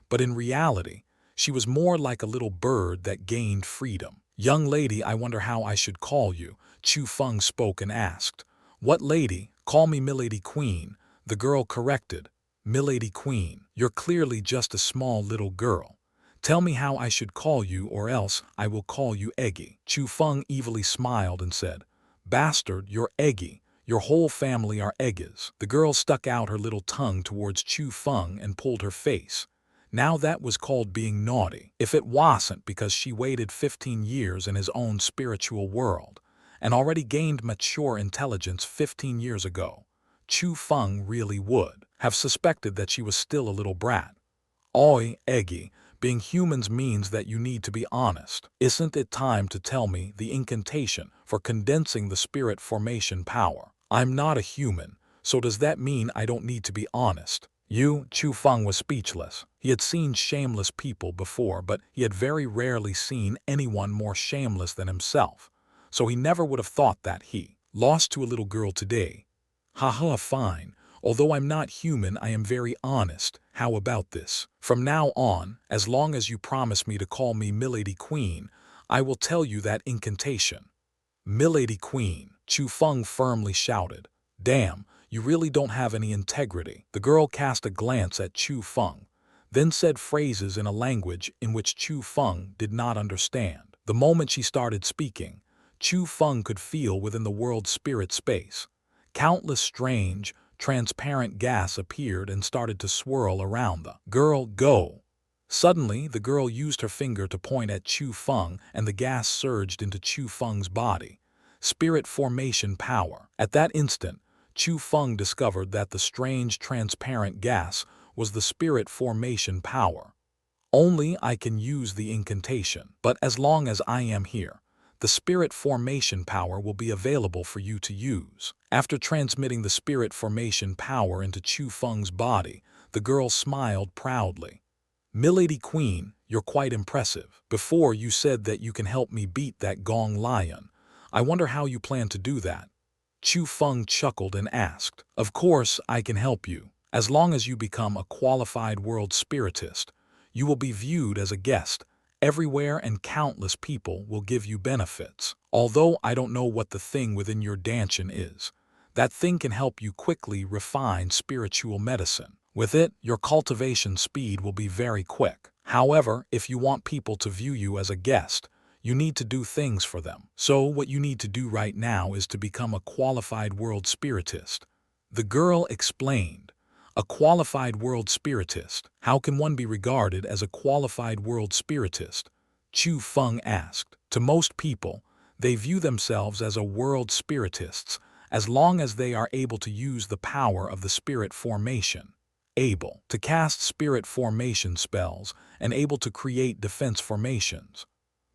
but in reality, she was more like a little bird that gained freedom. Young lady, I wonder how I should call you. Chu Feng spoke and asked. What lady? Call me Milady Queen, the girl corrected. Milady Queen, you're clearly just a small little girl. Tell me how I should call you, or else I will call you Eggy. Chu Feng evilly smiled and said, Bastard, you're Eggy. Your whole family are Egges. The girl stuck out her little tongue towards Chu Feng and pulled her face. Now that was called being naughty. If it wasn't because she waited 15 years in his own spiritual world, and already gained mature intelligence 15 years ago, Chu Feng really would have suspected that she was still a little brat. Oi, Eggy, being humans means that you need to be honest. Isn't it time to tell me the incantation for condensing the spirit formation power? I'm not a human, so does that mean I don't need to be honest? Chu Feng was speechless. He had seen shameless people before, but he had very rarely seen anyone more shameless than himself, so he never would have thought that he lost to a little girl today. Haha, fine. Although I'm not human, I am very honest. How about this? From now on, as long as you promise me to call me Milady Queen, I will tell you that incantation. Milady Queen, Chu Feng firmly shouted. Damn, you really don't have any integrity. The girl cast a glance at Chu Feng, then said phrases in a language in which Chu Feng did not understand. The moment she started speaking, Chu Feng could feel within the world spirit space. Countless strange, transparent gas appeared and started to swirl around the girl. Go! Suddenly, the girl used her finger to point at Chu Feng, and the gas surged into Chu Feng's body. Spirit formation power. At that instant, Chu Feng discovered that the strange, transparent gas was the spirit formation power. Only I can use the incantation, but as long as I am here, the spirit formation power will be available for you to use. After transmitting the spirit formation power into Chu Feng's body, the girl smiled proudly. Milady Queen, you're quite impressive. Before you said that you can help me beat that Gong Lion. I wonder how you plan to do that. Chu Feng chuckled and asked. Of course I can help you. As long as you become a qualified world spiritist, you will be viewed as a guest everywhere, and countless people will give you benefits. Although I don't know what the thing within your dantian is, that thing can help you quickly refine spiritual medicine. With it, your cultivation speed will be very quick. However, if you want people to view you as a guest, you need to do things for them. So what you need to do right now is to become a qualified world spiritist. The girl explained. A qualified world spiritist. How can one be regarded as a qualified world spiritist? Chu Feng asked. To most people, they view themselves as a world spiritists, as long as they are able to use the power of the spirit formation, able to cast spirit formation spells, and able to create defense formations.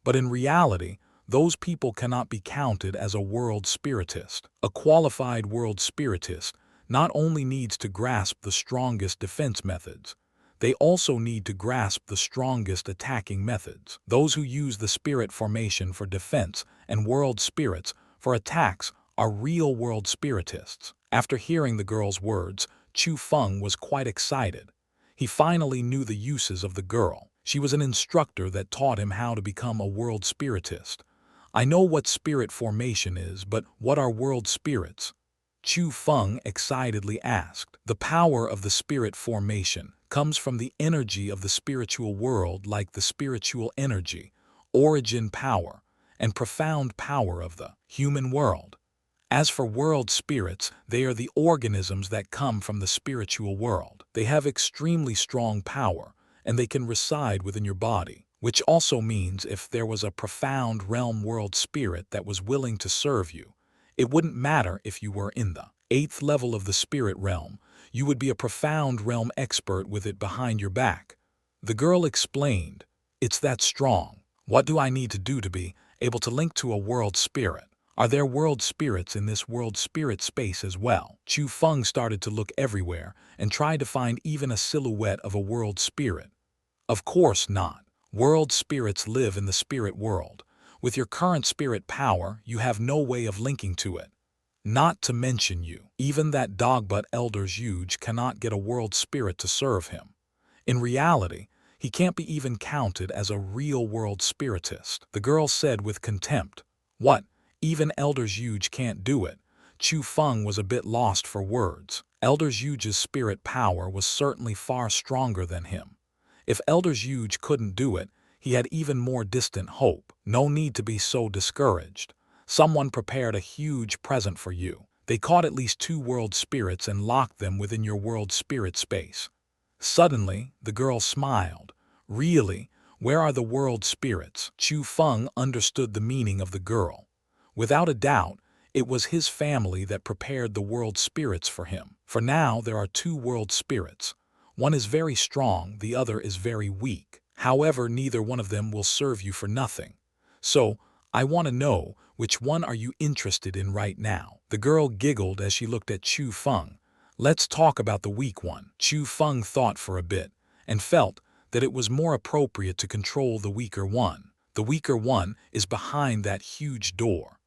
But in reality, those people cannot be counted as a world spiritist. A qualified world spiritist not only needs to grasp the strongest defense methods, they also need to grasp the strongest attacking methods. Those who use the spirit formation for defense and world spirits for attacks are real world spiritists. After hearing the girl's words, Chu Feng was quite excited. He finally knew the uses of the girl. She was an instructor that taught him how to become a world spiritist. I know what spirit formation is, but what are world spirits? Chu Feng excitedly asked. The power of the spirit formation comes from the energy of the spiritual world, like the spiritual energy, origin power, and profound power of the human world. As for world spirits, they are the organisms that come from the spiritual world. They have extremely strong power, and they can reside within your body, which also means if there was a profound realm world spirit that was willing to serve you, it wouldn't matter if you were in the 8th level of the spirit realm, you would be a profound realm expert with it behind your back. The girl explained, it's that strong. What do I need to do to be able to link to a world spirit? Are there world spirits in this world spirit space as well? Chu Feng started to look everywhere and tried to find even a silhouette of a world spirit. Of course not. World spirits live in the spirit world. With your current spirit power, you have no way of linking to it. Not to mention you. Even that dogbutt Elder Huge cannot get a world spirit to serve him. In reality, he can't be even counted as a real world spiritist. The girl said with contempt. What? Even Elder Huge can't do it. Chu Feng was a bit lost for words. Elder Huge's spirit power was certainly far stronger than him. If Elder Huge couldn't do it, he had even more distant hope. No need to be so discouraged. Someone prepared a huge present for you. They caught at least 2 world spirits and locked them within your world spirit space. Suddenly, the girl smiled. Really? Where are the world spirits? Chu Feng understood the meaning of the girl. Without a doubt, it was his family that prepared the world spirits for him. For now, there are 2 world spirits. One is very strong, the other is very weak. However, neither one of them will serve you for nothing. So, I want to know, which one are you interested in right now? The girl giggled as she looked at Chu Feng. Let's talk about the weak one. Chu Feng thought for a bit and felt that it was more appropriate to control the weaker one. The weaker one is behind that huge door.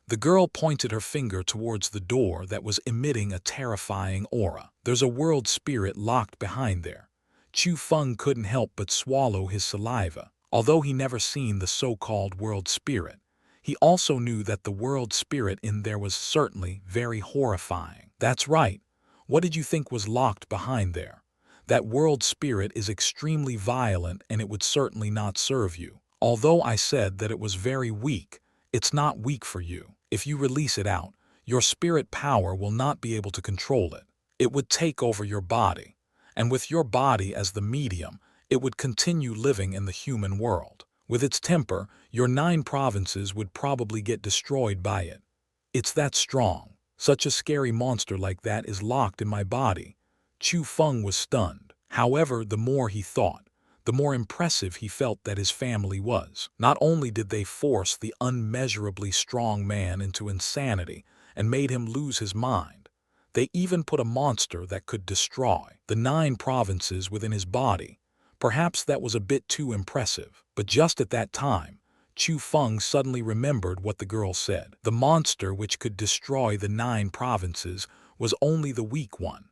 The girl pointed her finger towards the door that was emitting a terrifying aura. There's a world spirit locked behind there. Chu Feng couldn't help but swallow his saliva. Although he never seen the so-called world spirit, he also knew that the world spirit in there was certainly very horrifying. That's right. What did you think was locked behind there? That world spirit is extremely violent and it would certainly not serve you. Although I said that it was very weak, it's not weak for you. If you release it out, your spirit power will not be able to control it. It would take over your body. And with your body as the medium, it would continue living in the human world. With its temper, your 9 provinces would probably get destroyed by it. It's that strong. Such a scary monster like that is locked in my body. Chu Feng was stunned. However, the more he thought, the more impressive he felt that his family was. Not only did they force the unmeasurably strong man into insanity and made him lose his mind, they even put a monster that could destroy the 9 provinces within his body. Perhaps that was a bit too impressive, but just at that time, Chu Feng suddenly remembered what the girl said. The monster which could destroy the 9 provinces was only the weak one.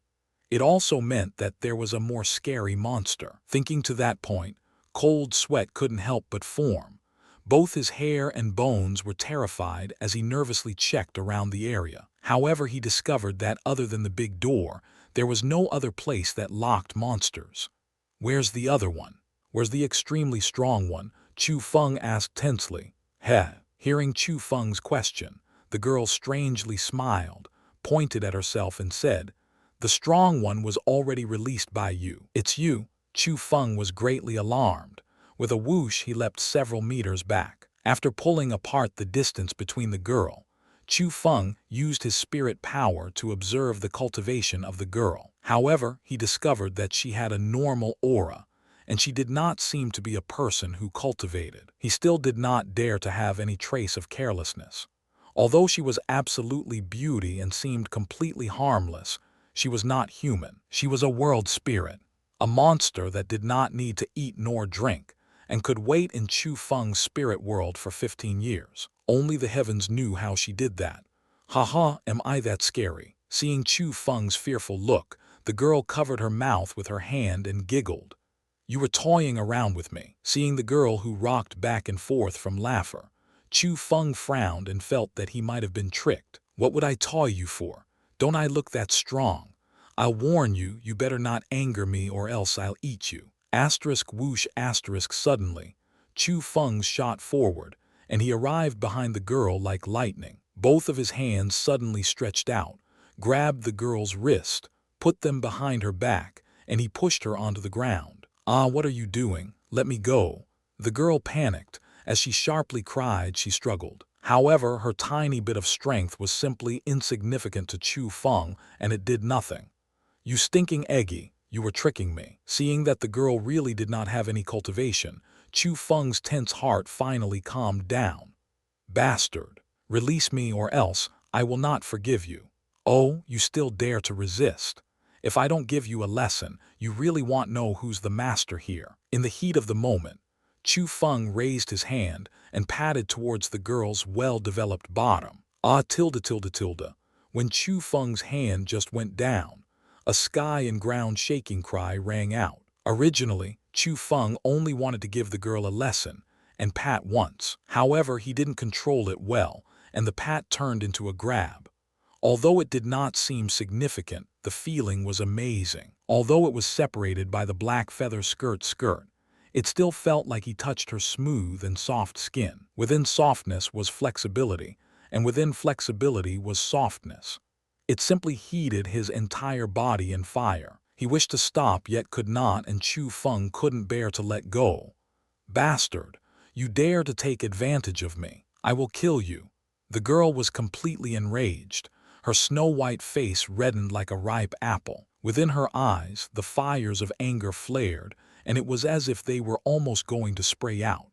It also meant that there was a more scary monster. Thinking to that point, cold sweat couldn't help but form. Both his hair and bones were terrified as he nervously checked around the area. However, he discovered that other than the big door, there was no other place that locked monsters. Where's the other one? Where's the extremely strong one? Chu Feng asked tensely. Heh. Hearing Chu Feng's question, the girl strangely smiled, pointed at herself and said, "The strong one was already released by you." "It's you." Chu Feng was greatly alarmed. With a whoosh, he leapt several meters back. After pulling apart the distance between the girl, Chu Feng used his spirit power to observe the cultivation of the girl. However, he discovered that she had a normal aura, and she did not seem to be a person who cultivated. He still did not dare to have any trace of carelessness. Although she was absolutely beauty and seemed completely harmless, she was not human. She was a world spirit, a monster that did not need to eat nor drink, and could wait in Chu Feng's spirit world for 15 years. Only the heavens knew how she did that. "Haha, am I that scary?" Seeing Chu Feng's fearful look, the girl covered her mouth with her hand and giggled. "You were toying around with me." Seeing the girl who rocked back and forth from laughter, Chu Feng frowned and felt that he might have been tricked. "What would I toy you for? Don't I look that strong? I'll warn you, you better not anger me or else I'll eat you." Asterisk whoosh asterisk suddenly, Chu Feng shot forward, and he arrived behind the girl like lightning. Both of his hands suddenly stretched out, grabbed the girl's wrist, put them behind her back, and he pushed her onto the ground. "Ah, what are you doing? Let me go." The girl panicked. As she sharply cried, she struggled. However, her tiny bit of strength was simply insignificant to Chu Feng, and it did nothing. "You stinking eggy, you were tricking me." Seeing that the girl really did not have any cultivation, Chu Feng's tense heart finally calmed down. "Bastard! Release me or else I will not forgive you." "Oh, you still dare to resist? If I don't give you a lesson, you really want to know who's the master here." In the heat of the moment, Chu Feng raised his hand and patted towards the girl's well-developed bottom. Ah tilde tilde tilde. When Chu Feng's hand just went down, a sky and ground shaking cry rang out. Originally, Chu Feng only wanted to give the girl a lesson and pat once. However, he didn't control it well, and the pat turned into a grab. Although it did not seem significant, the feeling was amazing. Although it was separated by the black feather skirt, it still felt like he touched her smooth and soft skin. Within softness was flexibility, and within flexibility was softness. It simply heated his entire body in fire. He wished to stop yet could not, and Chu Feng couldn't bear to let go. "Bastard! You dare to take advantage of me. I will kill you." The girl was completely enraged. Her snow-white face reddened like a ripe apple. Within her eyes, the fires of anger flared, and it was as if they were almost going to spray out.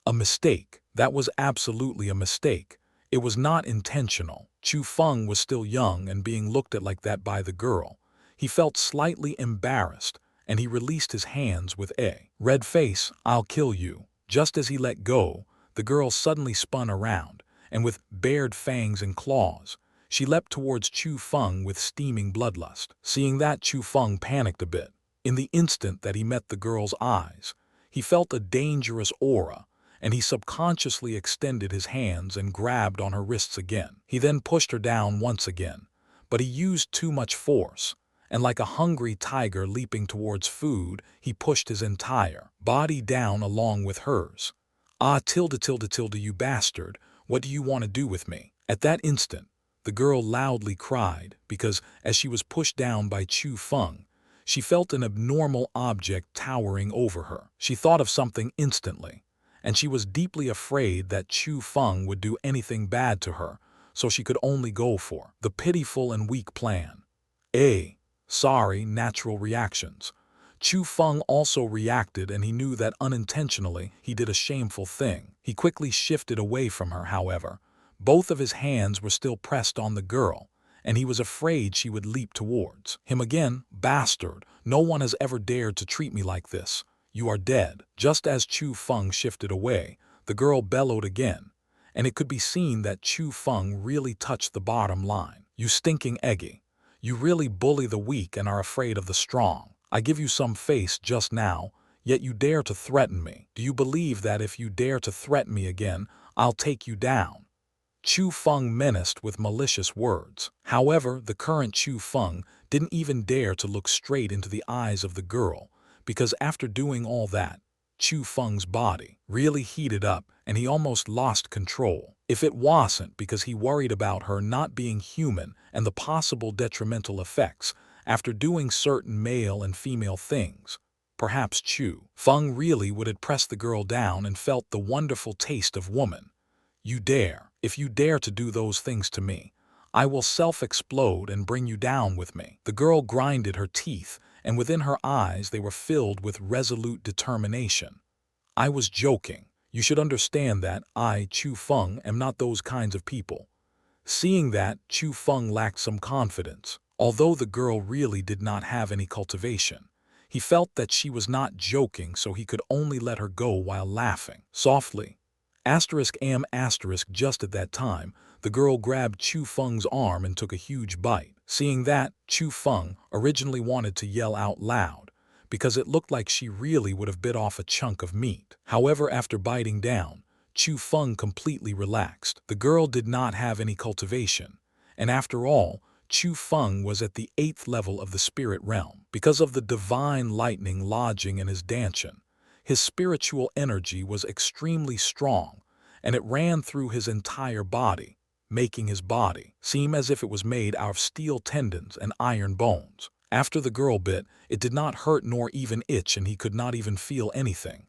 A mistake. That was absolutely a mistake. It was not intentional. Chu Feng was still young and being looked at like that by the girl. He felt slightly embarrassed, and he released his hands with a red face. "I'll kill you." Just as he let go, the girl suddenly spun around, and with bared fangs and claws, she leapt towards Chu Feng with steaming bloodlust. Seeing that, Chu Feng panicked a bit. In the instant that he met the girl's eyes, he felt a dangerous aura, and he subconsciously extended his hands and grabbed on her wrists again. He then pushed her down once again, but he used too much force, and like a hungry tiger leaping towards food, he pushed his entire body down along with hers. "Ah tilde tilde tilde, you bastard, what do you want to do with me?" At that instant, the girl loudly cried because, as she was pushed down by Chu Feng, she felt an abnormal object towering over her. She thought of something instantly, and she was deeply afraid that Chu Feng would do anything bad to her, so she could only go for the pitiful and weak plan. Sorry, natural reactions. Chu Feng also reacted, and he knew that unintentionally he did a shameful thing. He quickly shifted away from her, however. Both of his hands were still pressed on the girl, and he was afraid she would leap towards him again. "Bastard! No one has ever dared to treat me like this. You are dead." Just as Chu Feng shifted away, the girl bellowed again, and it could be seen that Chu Feng really touched the bottom line. "You stinking eggy. You really bully the weak and are afraid of the strong. I give you some face just now, yet you dare to threaten me. Do you believe that if you dare to threaten me again, I'll take you down?" Chu Feng menaced with malicious words. However, the current Chu Feng didn't even dare to look straight into the eyes of the girl, because after doing all that, Chu Feng's body really heated up and he almost lost control. If it wasn't because he worried about her not being human and the possible detrimental effects after doing certain male and female things, perhaps Chu Feng really would have pressed the girl down and felt the wonderful taste of woman. You dare, if you dare to do those things to me, I will self-explode and bring you down with me. The girl grinded her teeth, and within her eyes they were filled with resolute determination. I was joking. You should understand that I, Chu Feng, am not those kinds of people. Seeing that, Chu Feng lacked some confidence. Although the girl really did not have any cultivation, he felt that she was not joking, so he could only let her go while laughing. Softly. Just at that time, the girl grabbed Chu Feng's arm and took a huge bite. Seeing that, Chu Feng originally wanted to yell out loud, because it looked like she really would have bit off a chunk of meat. However, after biting down, Chu Feng completely relaxed. The girl did not have any cultivation, and after all, Chu Feng was at the 8th level of the spirit realm. Because of the divine lightning lodging in his dantian, his spiritual energy was extremely strong, and it ran through his entire body, making his body seem as if it was made out of steel tendons and iron bones. After the girl bit, it did not hurt nor even itch, and he could not even feel anything.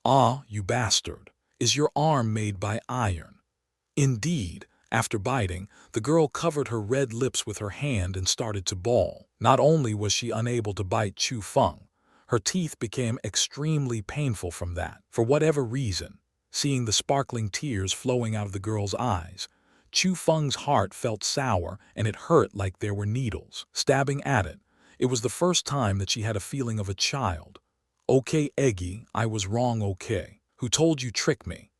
Ah, you bastard! Is your arm made by iron? Indeed. After biting, the girl covered her red lips with her hand and started to bawl. Not only was she unable to bite Chu Feng, her teeth became extremely painful from that. For whatever reason, seeing the sparkling tears flowing out of the girl's eyes, Chu Feng's heart felt sour and it hurt like there were needles stabbing at it. It was the first time that she had a feeling of a child. Okay, Eggy, I was wrong, okay. Who told you trick me?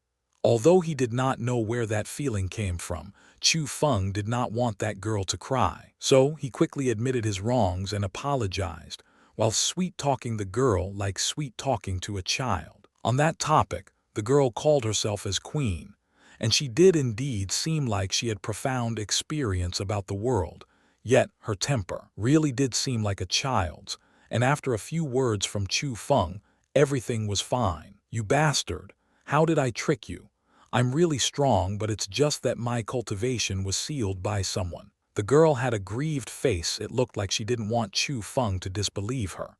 Although he did not know where that feeling came from, Chu Feng did not want that girl to cry. So he quickly admitted his wrongs and apologized, while sweet-talking the girl like sweet-talking to a child. On that topic, the girl called herself as queen, and she did indeed seem like she had profound experience about the world, yet her temper really did seem like a child's, and after a few words from Chu Feng, everything was fine. You bastard! How did I trick you? I'm really strong, but it's just that my cultivation was sealed by someone. The girl had a grieved face. It looked like she didn't want Chu Feng to disbelieve her.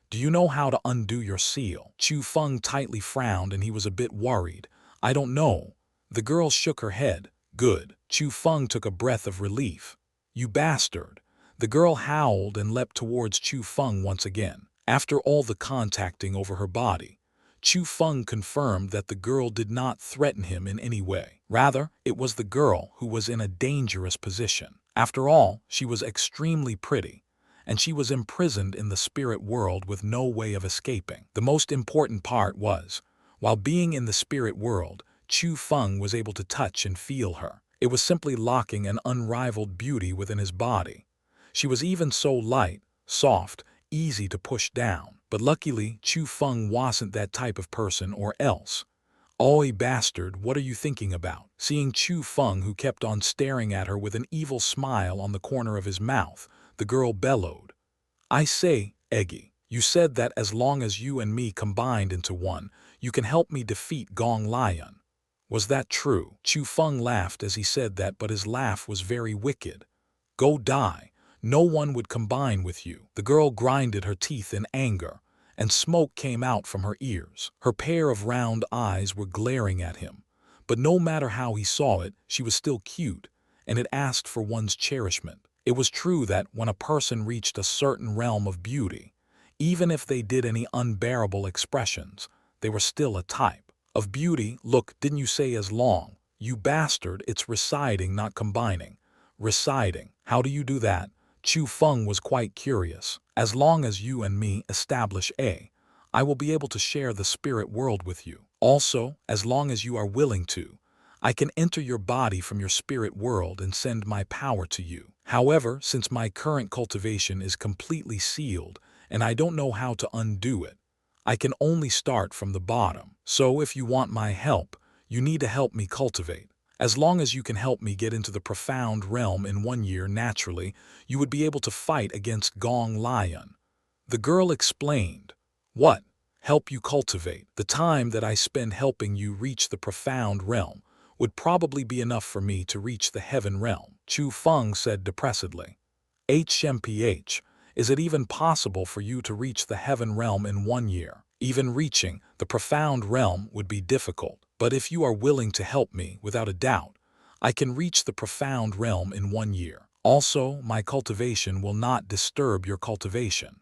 Do you know how to undo your seal? Chu Feng tightly frowned and he was a bit worried. I don't know. The girl shook her head. Good. Chu Feng took a breath of relief. You bastard. The girl howled and leapt towards Chu Feng once again. After all the contacting over her body, Chu Feng confirmed that the girl did not threaten him in any way. Rather, it was the girl who was in a dangerous position. After all, she was extremely pretty, and she was imprisoned in the spirit world with no way of escaping. The most important part was, while being in the spirit world, Chu Feng was able to touch and feel her. It was simply locking an unrivaled beauty within his body. She was even so light, soft, easy to push down. But luckily, Chu Feng wasn't that type of person, or else. Oi, bastard, what are you thinking about? Seeing Chu Feng, who kept on staring at her with an evil smile on the corner of his mouth, the girl bellowed. I say, Eggy, you said that as long as you and me combined into one, you can help me defeat Gong Lion. Was that true? Chu Feng laughed as he said that, but his laugh was very wicked. Go die. No one would combine with you. The girl grinded her teeth in anger, and smoke came out from her ears. Her pair of round eyes were glaring at him, but no matter how he saw it, she was still cute, and it asked for one's cherishment. It was true that when a person reached a certain realm of beauty, even if they did any unbearable expressions, they were still a type of beauty. Look, didn't you say as long? You bastard, it's reciting, not combining. Reciting. How do you do that? Chu Feng was quite curious. As long as you and me establish I will be able to share the spirit world with you. Also, as long as you are willing to, I can enter your body from your spirit world and send my power to you. However, since my current cultivation is completely sealed and I don't know how to undo it, I can only start from the bottom. So if you want my help, you need to help me cultivate. As long as you can help me get into the profound realm in 1 year naturally, you would be able to fight against Gong Lion. The girl explained. What? help you cultivate. The time that I spend helping you reach the profound realm would probably be enough for me to reach the heaven realm, Chu Feng said depressedly. HMPH, is it even possible for you to reach the heaven realm in 1 year? Even reaching the profound realm would be difficult, but if you are willing to help me, without a doubt, I can reach the profound realm in 1 year. Also, my cultivation will not disturb your cultivation.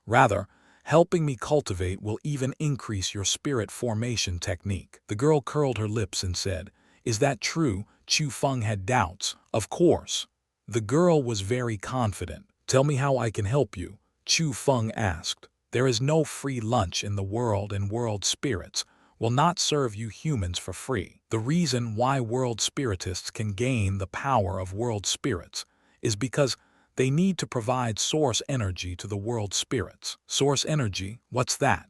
Rather, helping me cultivate will even increase your spirit formation technique. The girl curled her lips and said, "Is that true?" Chu Feng had doubts. Of course. The girl was very confident. "Tell me how I can help you," Chu Feng asked. "There is no free lunch in the world, and world spirits will not serve you humans for free. The reason why world spiritists can gain the power of world spirits is because they need to provide source energy to the world spirits." Source energy? What's that?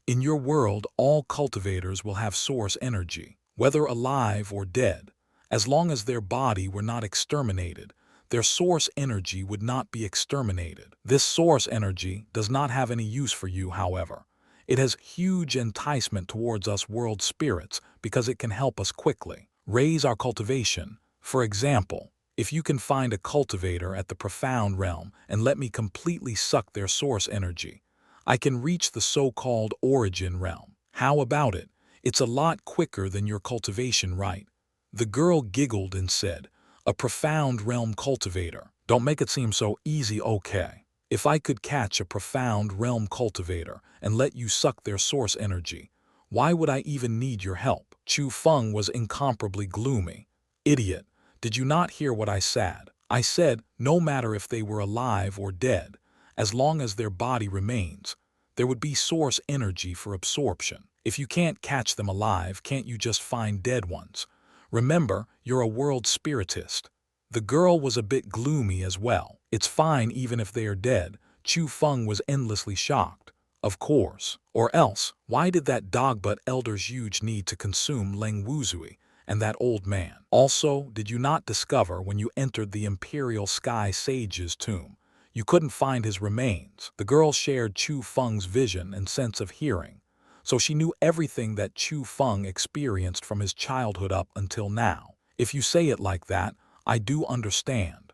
In your world, all cultivators will have source energy, whether alive or dead. As long as their body were not exterminated, their source energy would not be exterminated. This source energy does not have any use for you, however. It has huge enticement towards us world spirits because it can help us quickly raise our cultivation. For example, if you can find a cultivator at the profound realm and let me completely suck their source energy, I can reach the so-called origin realm. How about it? It's a lot quicker than your cultivation, right? The girl giggled and said, "A profound realm cultivator. Don't make it seem so easy, okay? If I could catch a profound realm cultivator and let you suck their source energy, why would I even need your help?" Chu Feng was incomparably gloomy. "Idiot, did you not hear what I said? I said, no matter if they were alive or dead, as long as their body remains, there would be source energy for absorption. If you can't catch them alive, can't you just find dead ones? Remember, you're a world spiritist." The girl was a bit gloomy as well. "It's fine even if they are dead." Chu Feng was endlessly shocked. "Of course. Or else, why did that dogbutt Elder Huge need to consume Leng Wuzui and that old man? Also, did you not discover when you entered the Imperial Sky Sage's tomb, you couldn't find his remains?" The girl shared Chu Feng's vision and sense of hearing, so she knew everything that Chu Feng experienced from his childhood up until now. "If you say it like that, I do understand.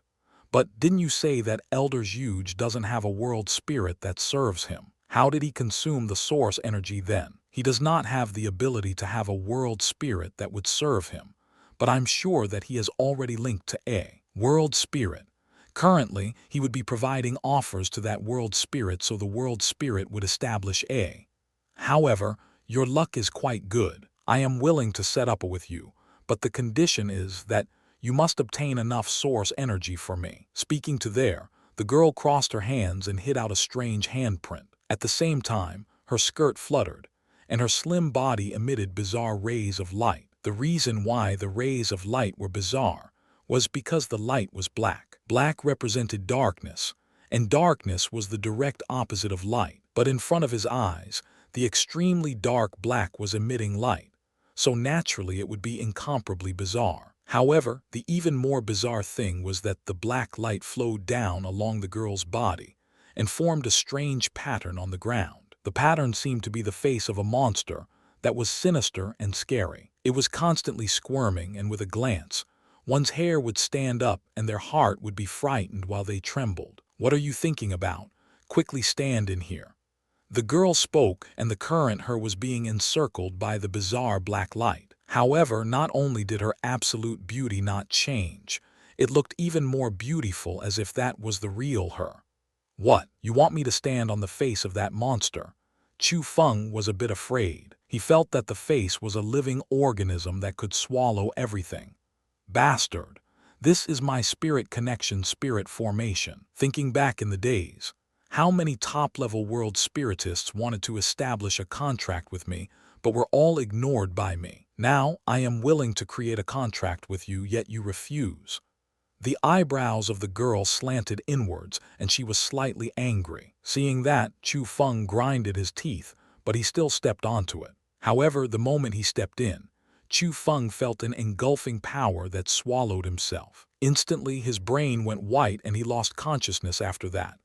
But didn't you say that Elder Huge doesn't have a world spirit that serves him? How did he consume the source energy then? He does not have the ability to have a world spirit that would serve him, but I'm sure that he is already linked to a world spirit. Currently, he would be providing offers to that world spirit so the world spirit would establish a. However, your luck is quite good. I am willing to set up with you, but the condition is that you must obtain enough source energy for me." Speaking to there, the girl crossed her hands and hit out a strange handprint. At the same time, her skirt fluttered, and her slim body emitted bizarre rays of light. The reason why the rays of light were bizarre was because the light was black. Black represented darkness, and darkness was the direct opposite of light. But in front of his eyes, the extremely dark black was emitting light, so naturally it would be incomparably bizarre. However, the even more bizarre thing was that the black light flowed down along the girl's body and formed a strange pattern on the ground. The pattern seemed to be the face of a monster that was sinister and scary. It was constantly squirming, and with a glance, one's hair would stand up and their heart would be frightened while they trembled. "What are you thinking about? Quickly stand in here." The girl spoke, and the current her was being encircled by the bizarre black light. However, not only did her absolute beauty not change, it looked even more beautiful, as if that was the real her. "What, you want me to stand on the face of that monster?" Chu Feng was a bit afraid. He felt that the face was a living organism that could swallow everything. "Bastard! This is my spirit connection, spirit formation." Thinking back in the days, how many top-level world spiritists wanted to establish a contract with me, but were all ignored by me. Now I am willing to create a contract with you, yet you refuse. The eyebrows of the girl slanted inwards, and she was slightly angry. Seeing that, Chu Feng grinded his teeth, but he still stepped onto it. However, the moment he stepped in, Chu Feng felt an engulfing power that swallowed himself. Instantly, his brain went white and he lost consciousness after that.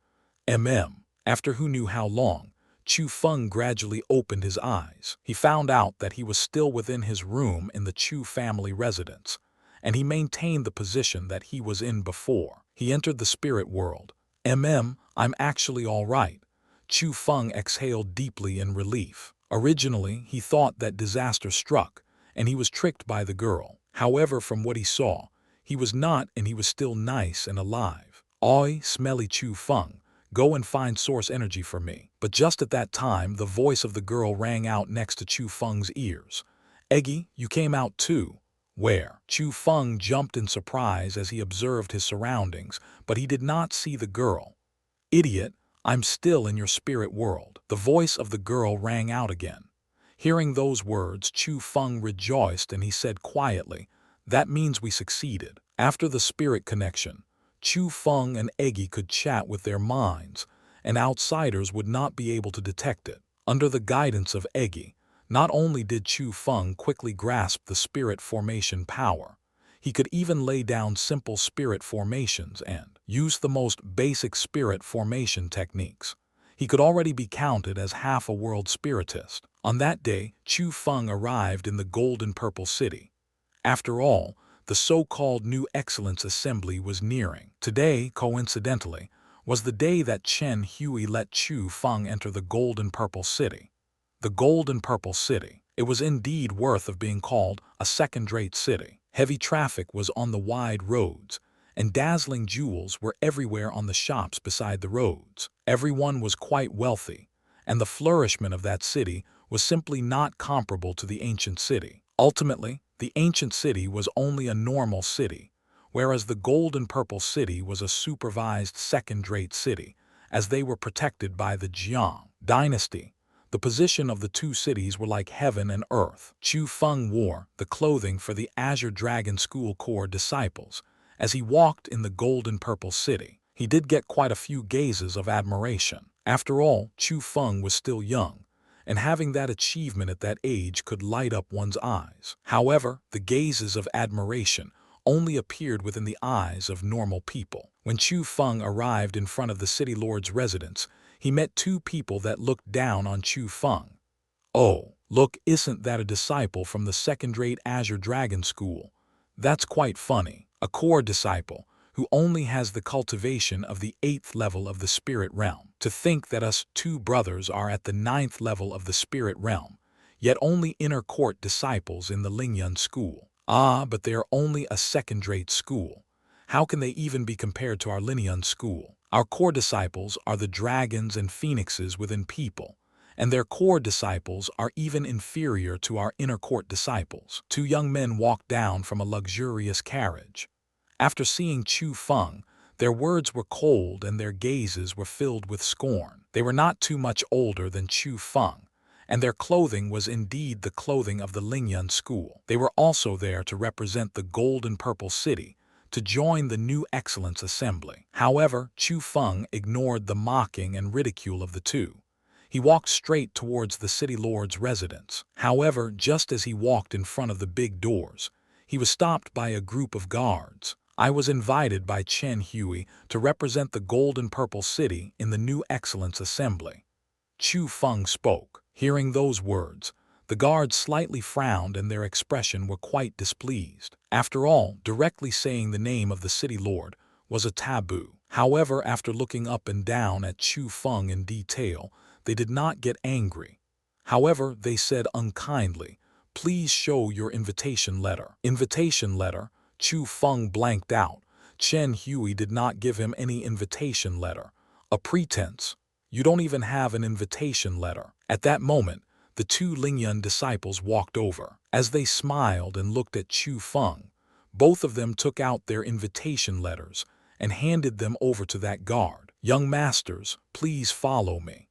After who knew how long, Chu Feng gradually opened his eyes. He found out that he was still within his room in the Chu family residence, and he maintained the position that he was in before. He entered the spirit world. I'm actually all right. Chu Feng exhaled deeply in relief. Originally, he thought that disaster struck, and he was tricked by the girl. However, from what he saw, he was not, and he was still nice and alive. Oi, smelly Chu Feng, go and find source energy for me. But just at that time, the voice of the girl rang out next to Chu Feng's ears. Eggy, you came out too. Where? Chu Feng jumped in surprise as he observed his surroundings, but he did not see the girl. Idiot, I'm still in your spirit world. The voice of the girl rang out again. Hearing those words, Chu Feng rejoiced and he said quietly, that means we succeeded. After the spirit connection, Chu Feng and Eggy could chat with their minds, and outsiders would not be able to detect it. Under the guidance of Eggy, not only did Chu Feng quickly grasp the spirit formation power, he could even lay down simple spirit formations and use the most basic spirit formation techniques. He could already be counted as half a world spiritist. On that day, Chu Feng arrived in the Golden Purple City. After all, the so-called New Excellence Assembly was nearing. Today, coincidentally, was the day that Chen Hui let Chu Feng enter the Golden Purple City. The Golden Purple City. It was indeed worth of being called a second-rate city. Heavy traffic was on the wide roads, and dazzling jewels were everywhere on the shops beside the roads. Everyone was quite wealthy, and the flourishment of that city was simply not comparable to the ancient city. Ultimately, the ancient city was only a normal city, whereas the Golden Purple City was a supervised second-rate city, as they were protected by the Jiang dynasty. The position of the two cities were like heaven and earth. Chu Feng wore the clothing for the Azure Dragon School core disciples. As he walked in the Golden Purple City, he did get quite a few gazes of admiration. After all, Chu Feng was still young, and having that achievement at that age could light up one's eyes. However, the gazes of admiration only appeared within the eyes of normal people. When Chu Feng arrived in front of the city lord's residence, he met two people that looked down on Chu Feng. Oh, look, isn't that a disciple from the second-rate Azure Dragon School? That's quite funny. A core disciple who only has the cultivation of the 8th level of the spirit realm. To think that us two brothers are at the 9th level of the spirit realm, yet only inner court disciples in the Lingyun school. Ah, but they are only a second-rate school. How can they even be compared to our Lingyun school? Our core disciples are the dragons and phoenixes within people, and their core disciples are even inferior to our inner court disciples. Two young men walked down from a luxurious carriage. After seeing Chu Feng, their words were cold and their gazes were filled with scorn. They were not too much older than Chu Feng, and their clothing was indeed the clothing of the Lingyun school. They were also there to represent the Golden Purple City, to join the New Excellence Assembly. However, Chu Feng ignored the mocking and ridicule of the two. He walked straight towards the city lord's residence. However, just as he walked in front of the big doors, he was stopped by a group of guards. I was invited by Chen Hui to represent the Golden Purple City in the New Excellence Assembly. Chu Feng spoke. Hearing those words, the guards slightly frowned and their expression were quite displeased. After all, directly saying the name of the city lord was a taboo. However, after looking up and down at Chu Feng in detail, they did not get angry. However, they said unkindly, "Please show your invitation letter." Invitation letter? Chu Feng blanked out. Chen Hui did not give him any invitation letter. A pretense. You don't even have an invitation letter. At that moment, the two Lingyun disciples walked over. As they smiled and looked at Chu Feng, both of them took out their invitation letters and handed them over to that guard. "Young masters, please follow me."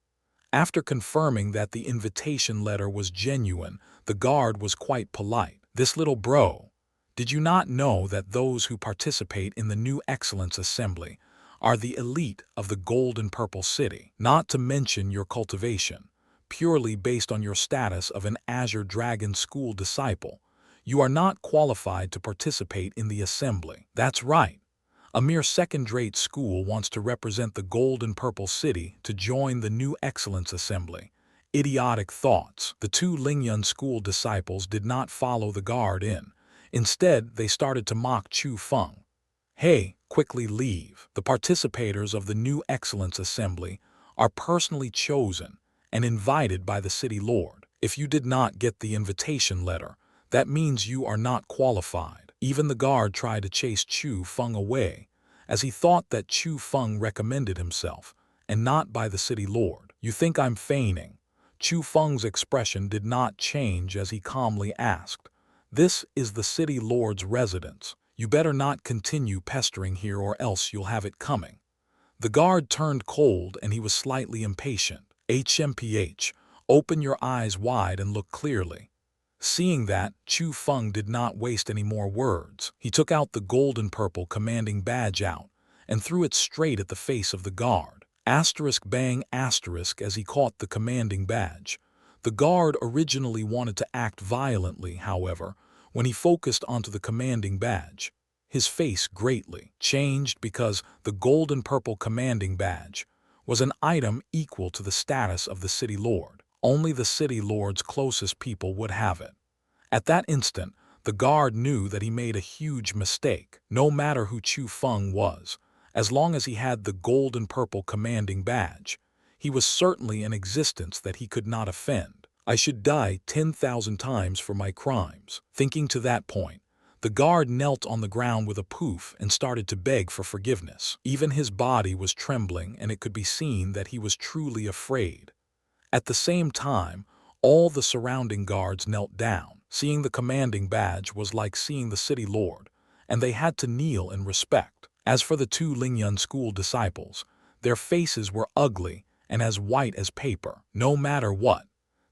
After confirming that the invitation letter was genuine, the guard was quite polite. "This little bro, did you not know that those who participate in the New Excellence Assembly are the elite of the Golden Purple City? Not to mention your cultivation, purely based on your status of an Azure Dragon School disciple, you are not qualified to participate in the assembly." "That's right. A mere second-rate school wants to represent the gold and purple city to join the new excellence assembly. Idiotic thoughts. The two Lingyun school disciples did not follow the guard in. Instead, they started to mock Chu Feng. Hey, quickly leave. The participators of the new excellence assembly are personally chosen and invited by the city lord. If you did not get the invitation letter, that means you are not qualified. Even the guard tried to chase Chu Feng away, as he thought that Chu Feng recommended himself, and not by the city lord. You think I'm feigning? Chu Feng's expression did not change as he calmly asked, "This is the city lord's residence. You better not continue pestering here or else you'll have it coming." The guard turned cold and he was slightly impatient. HMPH, open your eyes wide and look clearly. Seeing that, Chu Feng did not waste any more words. He took out the gold and purple commanding badge out and threw it straight at the face of the guard. Asterisk bang asterisk as he caught the commanding badge. The guard originally wanted to act violently, however, when he focused onto the commanding badge. His face greatly changed because the gold and purple commanding badge was an item equal to the status of the city lord. Only the city lord's closest people would have it. At that instant, the guard knew that he made a huge mistake. No matter who Chu Feng was, as long as he had the gold and purple commanding badge, he was certainly an existence that he could not offend. I should die 10,000 times for my crimes. Thinking to that point, the guard knelt on the ground with a poof and started to beg for forgiveness. Even his body was trembling, and it could be seen that he was truly afraid. At the same time, all the surrounding guards knelt down. Seeing the commanding badge was like seeing the city lord, and they had to kneel in respect. As for the two Lingyun school disciples, their faces were ugly and as white as paper. No matter what,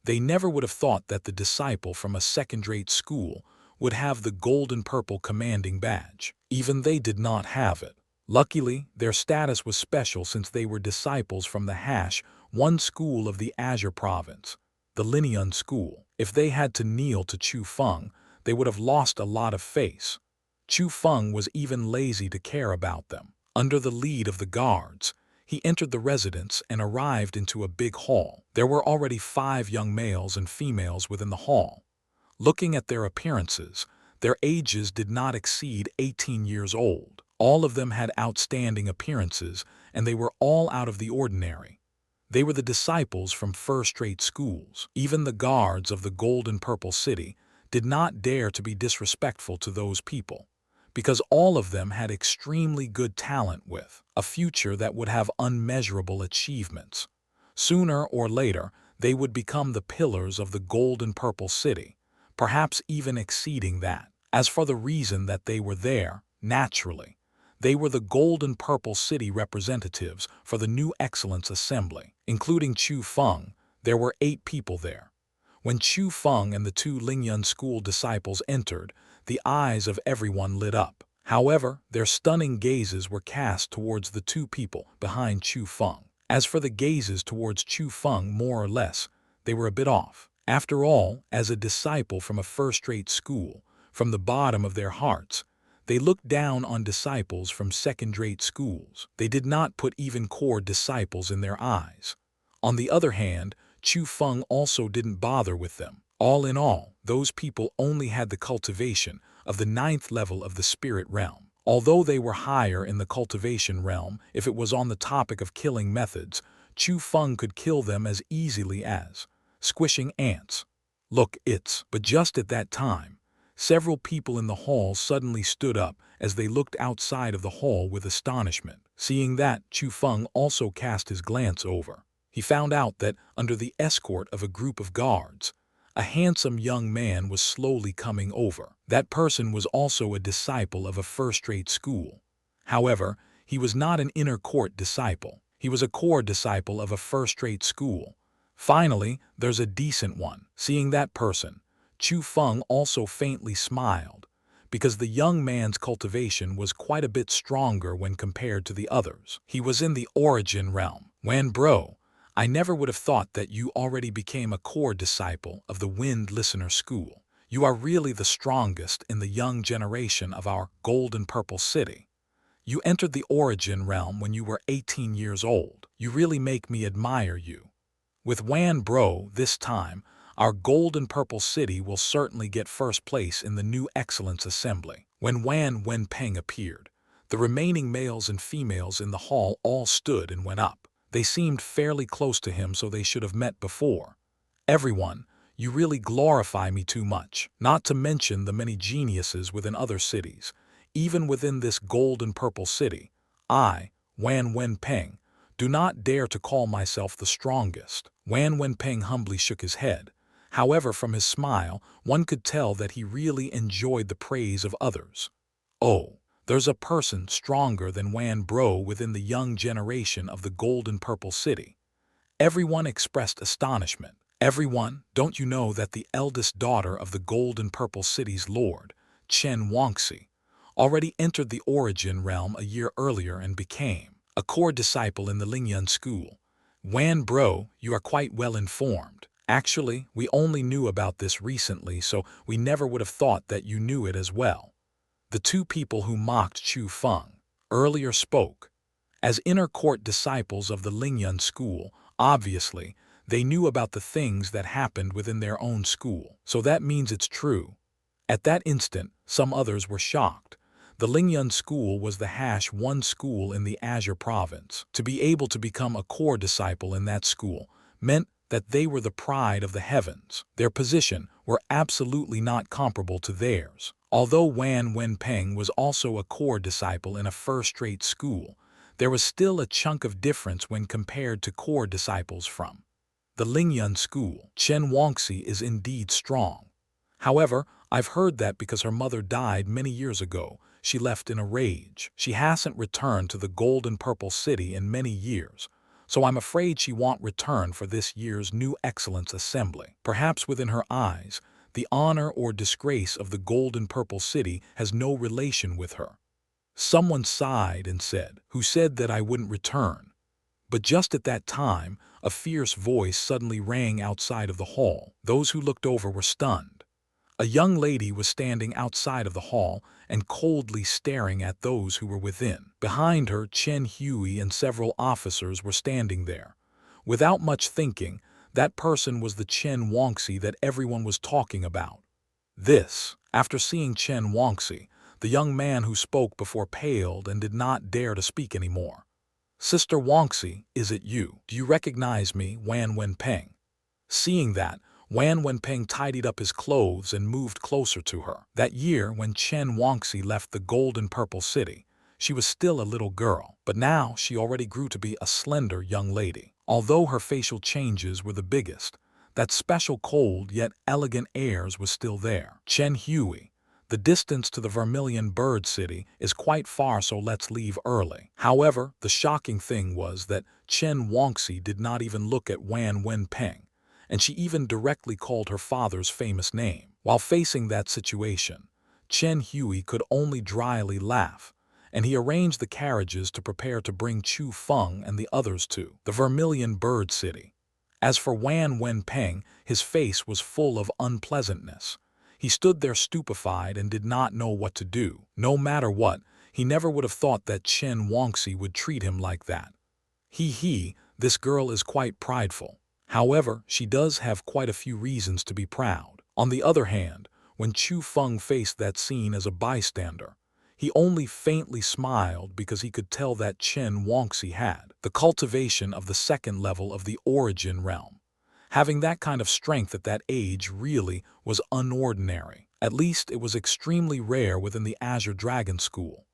they never would have thought that the disciple from a second-rate school would have the gold and purple commanding badge. Even they did not have it. Luckily, their status was special since they were disciples from the one school of the Azure province, the Lingyun school. If they had to kneel to Chu Feng, they would have lost a lot of face. Chu Feng was even lazy to care about them. Under the lead of the guards, he entered the residence and arrived into a big hall. There were already 5 young males and females within the hall. Looking at their appearances, their ages did not exceed 18 years old. All of them had outstanding appearances, and they were all out of the ordinary. They were the disciples from first-rate schools. Even the guards of the gold and purple city did not dare to be disrespectful to those people, because all of them had extremely good talent with a future that would have unmeasurable achievements. Sooner or later, they would become the pillars of the gold and purple city, perhaps even exceeding that. As for the reason that they were there, naturally, they were the gold and purple city representatives for the new excellence assembly. Including Chu Feng, there were 8 people there. When Chu Feng and the two Lingyun school disciples entered, the eyes of everyone lit up. However, their stunning gazes were cast towards the 2 people behind Chu Feng. As for the gazes towards Chu Feng, more or less, they were a bit off. After all, as a disciple from a first-rate school, from the bottom of their hearts, they looked down on disciples from second-rate schools. They did not put even core disciples in their eyes. On the other hand, Chu Feng also didn't bother with them. All in all, those people only had the cultivation of the 9th level of the spirit realm. Although they were higher in the cultivation realm, if it was on the topic of killing methods, Chu Feng could kill them as easily as squishing ants. Look, but just at that time, several people in the hall suddenly stood up as they looked outside of the hall with astonishment. Seeing that, Chu Feng also cast his glance over. He found out that, under the escort of a group of guards, a handsome young man was slowly coming over. That person was also a disciple of a first-rate school. However, he was not an inner court disciple. He was a core disciple of a first-rate school. Finally, there's a decent one. Seeing that person, Chu Feng also faintly smiled, because the young man's cultivation was quite a bit stronger when compared to the others. He was in the origin realm. Bro, I never would have thought that you already became a core disciple of the Wind Listener School. You are really the strongest in the young generation of our gold and purple city. You entered the origin realm when you were 18 years old. You really make me admire you. With Wan Bro this time, our gold and purple city will certainly get first place in the new Excellence Assembly. When Wan Wenpeng appeared, the remaining males and females in the hall all stood and went up. They seemed fairly close to him, so they should have met before. Everyone, you really glorify me too much, not to mention the many geniuses within other cities. Even within this gold and purple city, I, Wan Wenpeng, do not dare to call myself the strongest. Wan Wenpeng humbly shook his head. However, from his smile, one could tell that he really enjoyed the praise of others. Oh, there's a person stronger than Wan Bro within the young generation of the gold and purple city. Everyone expressed astonishment. Everyone, don't you know that the eldest daughter of the gold and purple city's lord, xianxia, already entered the origin realm a year earlier and became a core disciple in the Lingyun School? Wan Bro, you are quite well informed. Actually, we only knew about this recently, so we never would have thought that you knew it as well. The two people who mocked Chu Feng earlier spoke. As inner court disciples of the Lingyun School, obviously, they knew about the things that happened within their own school. So that means it's true. At that instant, some others were shocked. The Lingyun School was the #1 school in the Azure province. To be able to become a core disciple in that school meant that they were the pride of the heavens. Their position were absolutely not comparable to theirs. Although Wan Wenpeng was also a core disciple in a first-rate school, there was still a chunk of difference when compared to core disciples from the Lingyun School. Xianxia is indeed strong. However, I've heard that because her mother died many years ago, she left in a rage. She hasn't returned to the gold and purple city in many years, so I'm afraid she won't return for this year's new Excellence Assembly. Perhaps within her eyes, the honor or disgrace of the gold and purple city has no relation with her. Someone sighed and said, "Who said that I wouldn't return?" But just at that time, a fierce voice suddenly rang outside of the hall. Those who looked over were stunned. A young lady was standing outside of the hall and coldly staring at those who were within. Behind her, Chen Hui and several officers were standing there. Without much thinking, that person was the xianxia that everyone was talking about. After seeing xianxia, the young man who spoke before paled and did not dare to speak anymore. "Sister Wangxi, is it you? Do you recognize me, Wan Wenpeng?" Seeing that, Wan Wenpeng tidied up his clothes and moved closer to her. That year, when xianxia left the gold and purple city, she was still a little girl, but now she already grew to be a slender young lady. Although her facial changes were the biggest, that special cold yet elegant airs was still there. Chen Hui, the distance to the Vermilion Bird City is quite far, so let's leave early. However, the shocking thing was that xianxia did not even look at Wan Wenpeng, and she even directly called her father's famous name. While facing that situation, Chen Hui could only dryly laugh, and he arranged the carriages to prepare to bring Chu Feng and the others to the Vermilion Bird City. As for Wan Wenpeng, his face was full of unpleasantness. He stood there stupefied and did not know what to do. No matter what, he never would have thought that xianxia would treat him like that. This girl is quite prideful. However, she does have quite a few reasons to be proud. On the other hand, when Chu Feng faced that scene as a bystander, he only faintly smiled because he could tell that xianxia had the cultivation of the second level of the origin realm. Having that kind of strength at that age really was unordinary. At least it was extremely rare within the Azure Dragon School.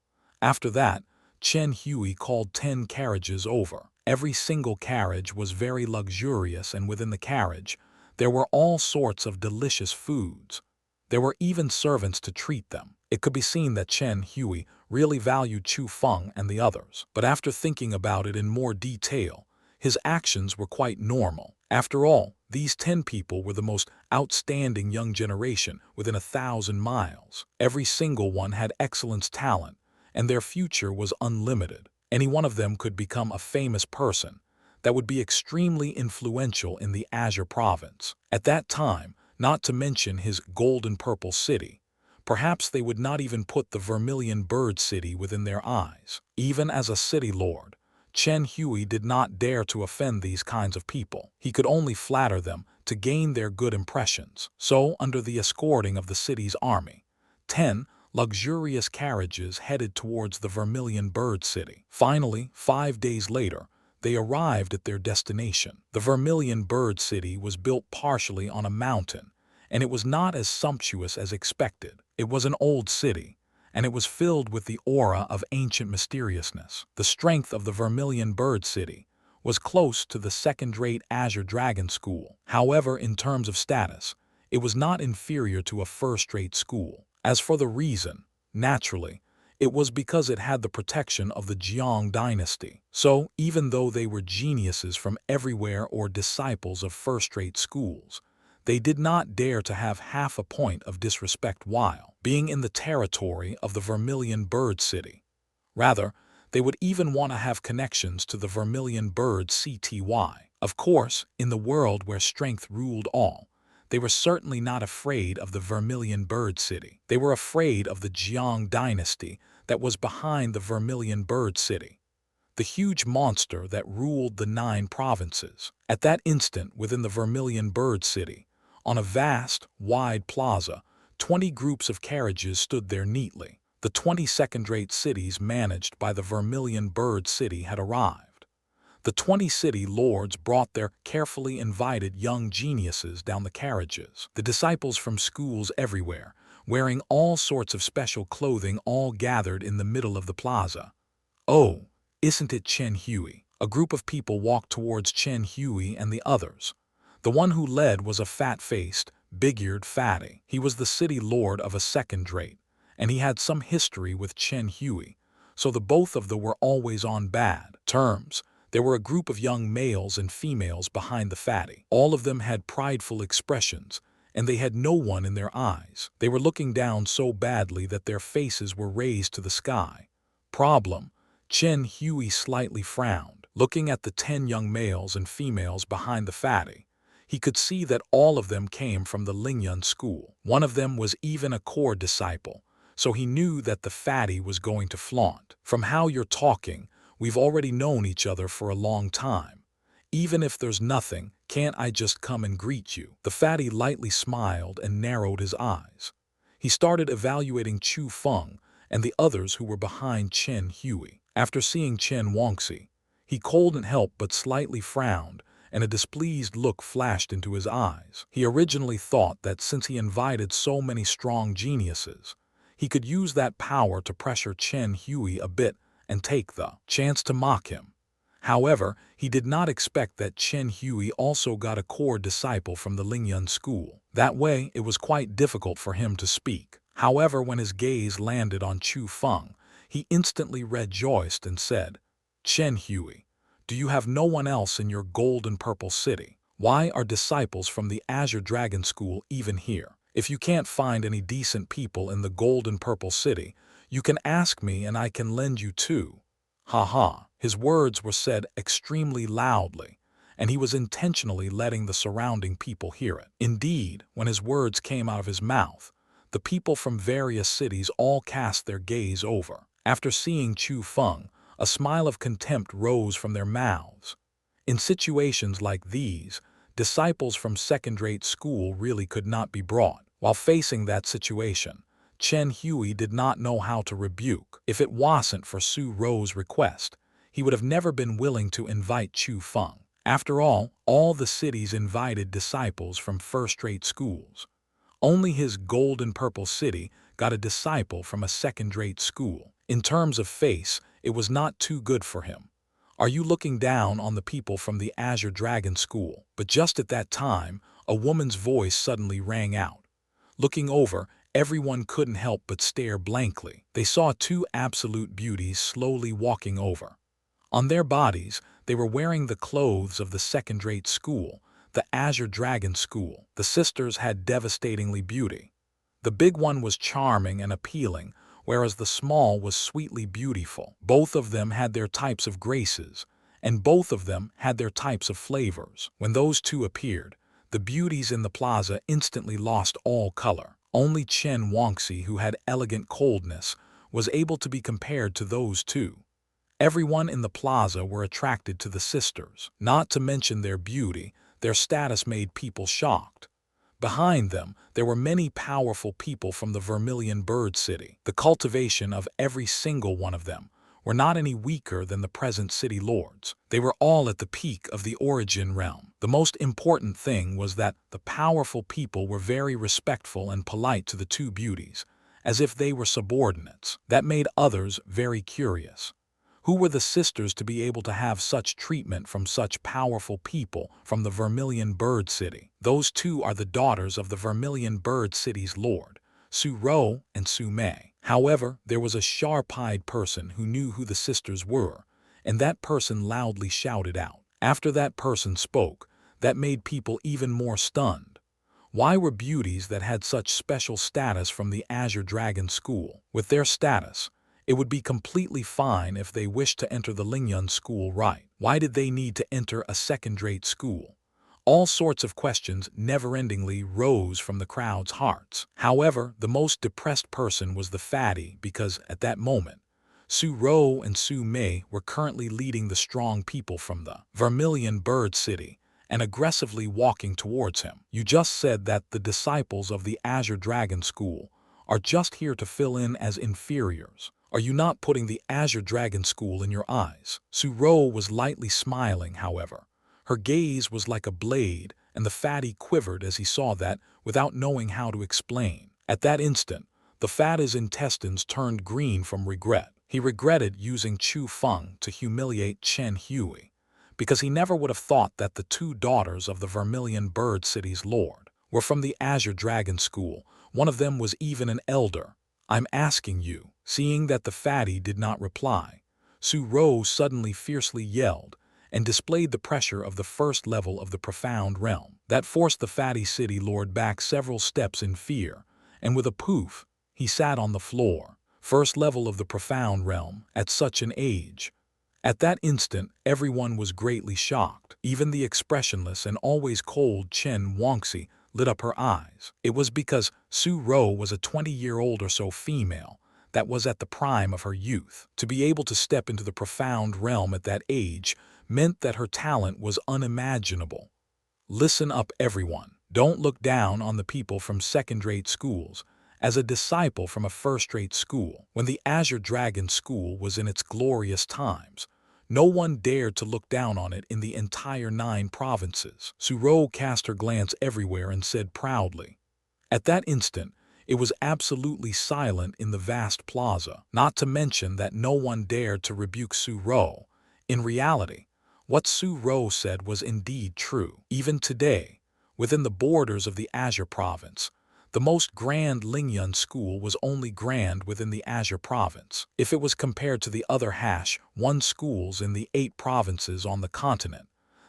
After that, Chen Hui called 10 carriages over. Every single carriage was very luxurious, and within the carriage, there were all sorts of delicious foods. There were even servants to treat them. It could be seen that Chen Hui really valued Chu Feng and the others. But after thinking about it in more detail, his actions were quite normal. After all, these 10 people were the most outstanding young generation within 1,000 miles. Every single one had excellent talent, and their future was unlimited. Any one of them could become a famous person that would be extremely influential in the Azure province. At that time, not to mention his gold and purple city, Perhaps they would not even put the Vermilion Bird City within their eyes. Even as a city lord, Chen Hui did not dare to offend these kinds of people. He could only flatter them to gain their good impressions. So, under the escorting of the city's army, 10 luxurious carriages headed towards the Vermilion Bird City. Finally, 5 days later, they arrived at their destination. The Vermilion Bird City was built partially on a mountain, and it was not as sumptuous as expected. It was an old city, and it was filled with the aura of ancient mysteriousness. The strength of the Vermilion Bird City was close to the second-rate Azure Dragon School. However, in terms of status, it was not inferior to a first-rate school. As for the reason, naturally, it was because it had the protection of the Jiang dynasty. So, even though they were geniuses from everywhere or disciples of first-rate schools, they did not dare to have half a point of disrespect while being in the territory of the Vermilion Bird City. Rather, they would even want to have connections to the Vermilion Bird Cty. Of course, in the world where strength ruled all, they were certainly not afraid of the Vermilion Bird City. They were afraid of the Jiang dynasty that was behind the Vermilion Bird City, the huge monster that ruled the 9 provinces. At that instant, within the Vermilion Bird City, on a vast, wide plaza, 20 groups of carriages stood there neatly. The 20 second-rate cities managed by the Vermilion Bird City had arrived. The 20 city lords brought their carefully invited young geniuses down the carriages. The disciples from schools everywhere, wearing all sorts of special clothing, all gathered in the middle of the plaza. "Oh, isn't it Chen Hui?" A group of people walked towards Chen Hui and the others. The one who led was a fat-faced, big-eared fatty. He was the city lord of a second-rate, and he had some history with Chen Hui, so the both of them were always on bad terms. There were a group of young males and females behind the fatty. All of them had prideful expressions, and they had no one in their eyes. They were looking down so badly that their faces were raised to the sky. Problem. Chen Hui slightly frowned. Looking at the 10 young males and females behind the fatty, he could see that all of them came from the Lingyun school. One of them was even a core disciple, so he knew that the fatty was going to flaunt. "From how you're talking, we've already known each other for a long time. Even if there's nothing, can't I just come and greet you?" The fatty lightly smiled and narrowed his eyes. He started evaluating Chu Feng and the others who were behind Chen Hui. After seeing Chen Wangxi, he couldn't help but slightly frowned, and a displeased look flashed into his eyes. He originally thought that since he invited so many strong geniuses, he could use that power to pressure Chen Hui a bit and take the chance to mock him. However, he did not expect that Chen Hui also got a core disciple from the Lingyun school. That way, it was quite difficult for him to speak. However, when his gaze landed on Chu Feng, he instantly rejoiced and said, "Chen Hui, do you have no one else in your gold and purple city? Why are disciples from the Azure Dragon School even here? If you can't find any decent people in the gold and purple city, you can ask me and I can lend you too." Ha ha. His words were said extremely loudly, and he was intentionally letting the surrounding people hear it. Indeed, when his words came out of his mouth, the people from various cities all cast their gaze over. After seeing Chu Feng, a smile of contempt rose from their mouths. In situations like these, disciples from second-rate school really could not be brought. While facing that situation, Chen Hui did not know how to rebuke. If it wasn't for Su Ro's request, he would have never been willing to invite Chu Feng. After all the cities invited disciples from first-rate schools. Only his gold and purple city got a disciple from a second-rate school. In terms of face, it was not too good for him. "Are you looking down on the people from the Azure Dragon School?" But just at that time, a woman's voice suddenly rang out. Looking over, everyone couldn't help but stare blankly. They saw 2 absolute beauties slowly walking over. On their bodies, they were wearing the clothes of the second-rate school, the Azure Dragon School. The sisters had devastatingly beauty. The big one was charming and appealing, whereas the small was sweetly beautiful. Both of them had their types of graces, and both of them had their types of flavors. When those 2 appeared, the beauties in the plaza instantly lost all color. Only xianxia, who had elegant coldness, was able to be compared to those two. Everyone in the plaza were attracted to the sisters. Not to mention their beauty, their status made people shocked. Behind them, there were many powerful people from the Vermilion Bird City. The cultivation of every single one of them were not any weaker than the present city lords. They were all at the peak of the origin realm. The most important thing was that the powerful people were very respectful and polite to the two beauties, as if they were subordinates. That made others very curious. Who were the sisters to be able to have such treatment from such powerful people from the Vermilion Bird City? Those two are the daughters of the Vermilion Bird City's lord, Su Ro and Su Mei. However, there was a sharp-eyed person who knew who the sisters were, and that person loudly shouted out. After that person spoke, that made people even more stunned. Why were beauties that had such special status from the Azure Dragon School? With their status, it would be completely fine if they wished to enter the Lingyun school, right? Why did they need to enter a second-rate school? All sorts of questions never-endingly rose from the crowd's hearts. However, the most depressed person was the fatty because, at that moment, Su Ro and Su Mei were currently leading the strong people from the Vermilion Bird City and aggressively walking towards him. You just said that the disciples of the Azure Dragon School are just here to fill in as inferiors. Are you not putting the Azure Dragon School in your eyes? Su Ro was lightly smiling, however. Her gaze was like a blade, and the fatty quivered as he saw that without knowing how to explain. At that instant, the fatty's intestines turned green from regret. He regretted using Chu Feng to humiliate Chen Hui, because he never would have thought that the two daughters of the Vermilion Bird City's lord were from the Azure Dragon School. One of them was even an elder. I'm asking you. Seeing that the fatty did not reply, Su Ro suddenly fiercely yelled and displayed the pressure of the first level of the profound realm. That forced the fatty city lord back several steps in fear, and with a poof, he sat on the floor. First level of the profound realm at such an age. At that instant, everyone was greatly shocked. Even the expressionless and always cold xianxia lit up her eyes. It was because Su Ro was a 20-year-old or so female that was at the prime of her youth. To be able to step into the profound realm at that age meant that her talent was unimaginable. Listen up, everyone. Don't look down on the people from second-rate schools. As a disciple from a first-rate school, when the Azure Dragon School was in its glorious times, no one dared to look down on it in the entire 9 provinces. Su Ro cast her glance everywhere and said proudly. At that instant, it was absolutely silent in the vast plaza, not to mention that no one dared to rebuke Su Ro. In reality, what Su Ro said was indeed true. Even today, within the borders of the Azure province, the most grand Lingyun school was only grand within the Azure province. If it was compared to the other #1 schools in the 8 provinces on the continent,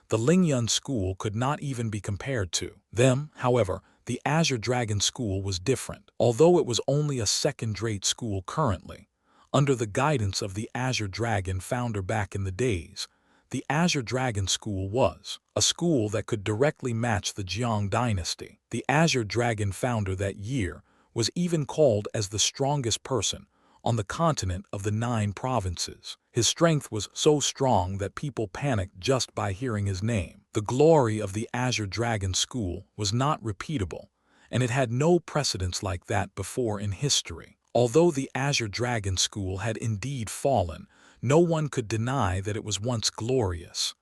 the Lingyun school could not even be compared to them. However, the Azure Dragon School was different. Although it was only a second-rate school currently, under the guidance of the Azure Dragon founder back in the days, the Azure Dragon School was a school that could directly match the Jiang dynasty. The Azure Dragon founder that year was even called as the strongest person on the continent of the 9 provinces. His strength was so strong that people panicked just by hearing his name. The glory of the Azure Dragon School was not repeatable, and it had no precedents like that before in history. Although the Azure Dragon School had indeed fallen, no one could deny that it was once glorious.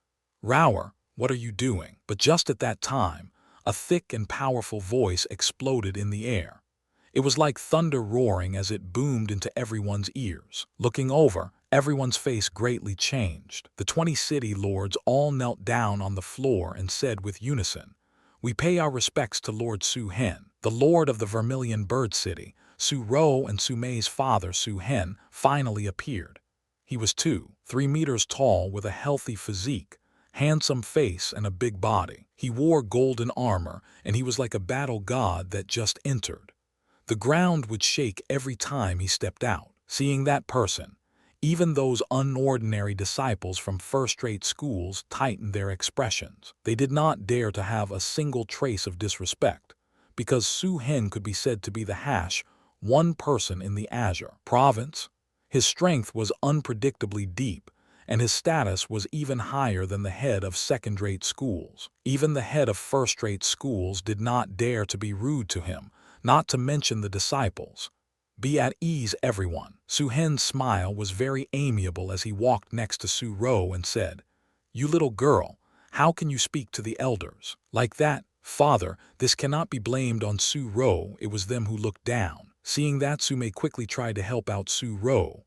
Rower, what are you doing? But just at that time, a thick and powerful voice exploded in the air. It was like thunder roaring as it boomed into everyone's ears. Looking over, everyone's face greatly changed. The 20 city lords all knelt down on the floor and said with unison, "We pay our respects to Lord Su Hen." The lord of the Vermilion Bird City, Su Ro and Su Mei's father Su Hen, finally appeared. He was 2-3 meters tall with a healthy physique, handsome face and a big body. He wore golden armor, and he was like a battle god that just entered. The ground would shake every time he stepped out. Seeing that person, even those unordinary disciples from first-rate schools tightened their expressions. They did not dare to have a single trace of disrespect, because Su Hen could be said to be the one person in the Azure province. His strength was unpredictably deep, and his status was even higher than the head of second-rate schools. Even the head of first-rate schools did not dare to be rude to him, not to mention the disciples. Be at ease, everyone. Su Hen's smile was very amiable as he walked next to Su Ro and said, "You little girl, how can you speak to the elders like that?" "Father, this cannot be blamed on Su Ro, it was them who looked down." Seeing that, Su Mei quickly tried to help out Su Ro.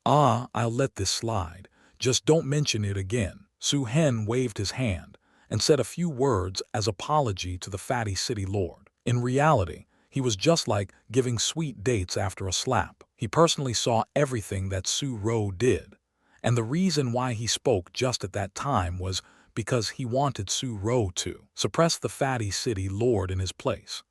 "Ah, I'll let this slide. Just don't mention it again." Su Hen waved his hand and said a few words as apology to the fatty city lord. In reality, he was just like giving sweet dates after a slap. He personally saw everything that Su Ro did, and the reason why he spoke just at that time was because he wanted Su Ro to suppress the fatty city lord in his place.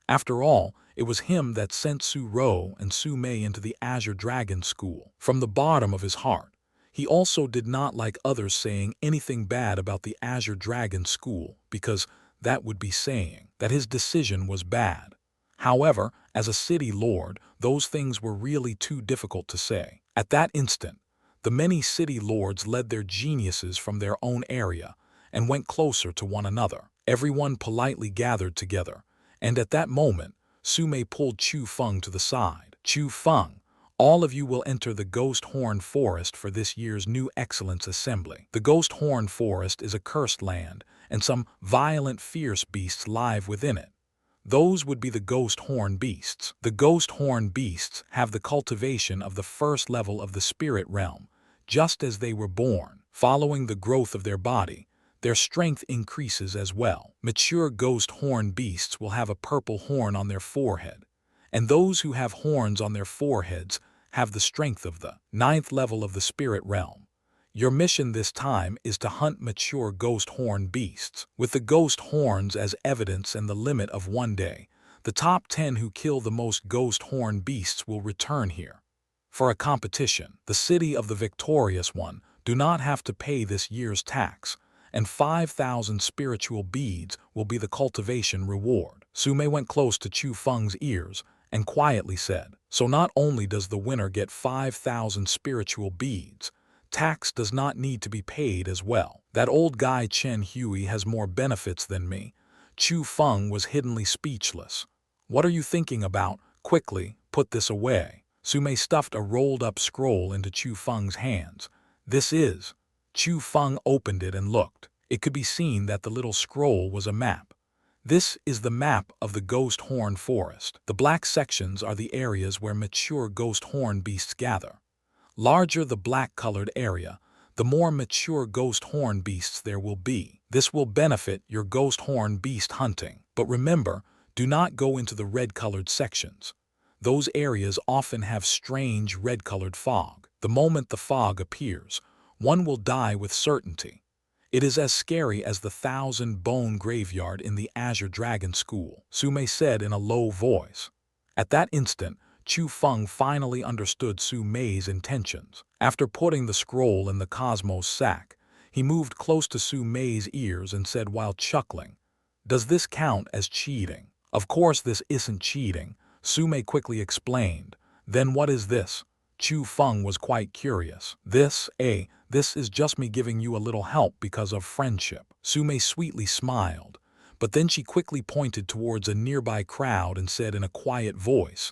After all, it was him that sent Su Ro and Su Mei into the Azure Dragon School. From the bottom of his heart, he also did not like others saying anything bad about the Azure Dragon School, because that would be saying that his decision was bad. However, as a city lord, those things were really too difficult to say. At that instant, the many city lords led their geniuses from their own area and went closer to one another. Everyone politely gathered together, and at that moment, Su Mei pulled Chu Feng to the side. "Chu Feng, all of you will enter the Ghost Horn Forest for this year's New Excellence Assembly. The Ghost Horn Forest is a cursed land, and some violent, fierce beasts live within it. Those would be the Ghost Horn Beasts. The Ghost Horn Beasts have the cultivation of the first level of the spirit realm, just as they were born. Following the growth of their body, their strength increases as well. Mature Ghost Horn Beasts will have a purple horn on their forehead, and those who have horns on their foreheads have the strength of the 9th level of the spirit realm. Your mission this time is to hunt mature Ghost Horn Beasts. With the Ghost Horns as evidence and the limit of 1 day, the top 10 who kill the most Ghost Horn Beasts will return here for a competition. The city of the victorious one do not have to pay this year's tax, and 5,000 spiritual beads will be the cultivation reward." Su Mei went close to Chu Feng's ears and quietly said, "So not only does the winner get 5,000 spiritual beads, tax does not need to be paid as well. That old guy Chen Hui has more benefits than me." Chu Feng was hiddenly speechless. "What are you thinking about? Quickly, put this away." Su Mei stuffed a rolled-up scroll into Chu Feng's hands. "This is..." Chu Feng opened it and looked. It could be seen that the little scroll was a map. "This is the map of the Ghost Horn Forest. The black sections are the areas where mature Ghost Horn Beasts gather. Larger the black-colored area, the more mature Ghost Horn Beasts there will be. This will benefit your Ghost Horn Beast hunting. But remember, do not go into the red-colored sections. Those areas often have strange red-colored fog. The moment the fog appears, one will die with certainty. It is as scary as the 1,000-bone graveyard in the Azure Dragon School," Su Mei said in a low voice. At that instant, Chu Feng finally understood Su Mei's intentions. After putting the scroll in the Cosmos sack, he moved close to Su Mei's ears and said while chuckling, "Does this count as cheating?" "Of course this isn't cheating," Su Mei quickly explained. "Then what is this?" Chu Feng was quite curious. This is just me giving you a little help because of friendship." Su Mei sweetly smiled, but then she quickly pointed towards a nearby crowd and said in a quiet voice,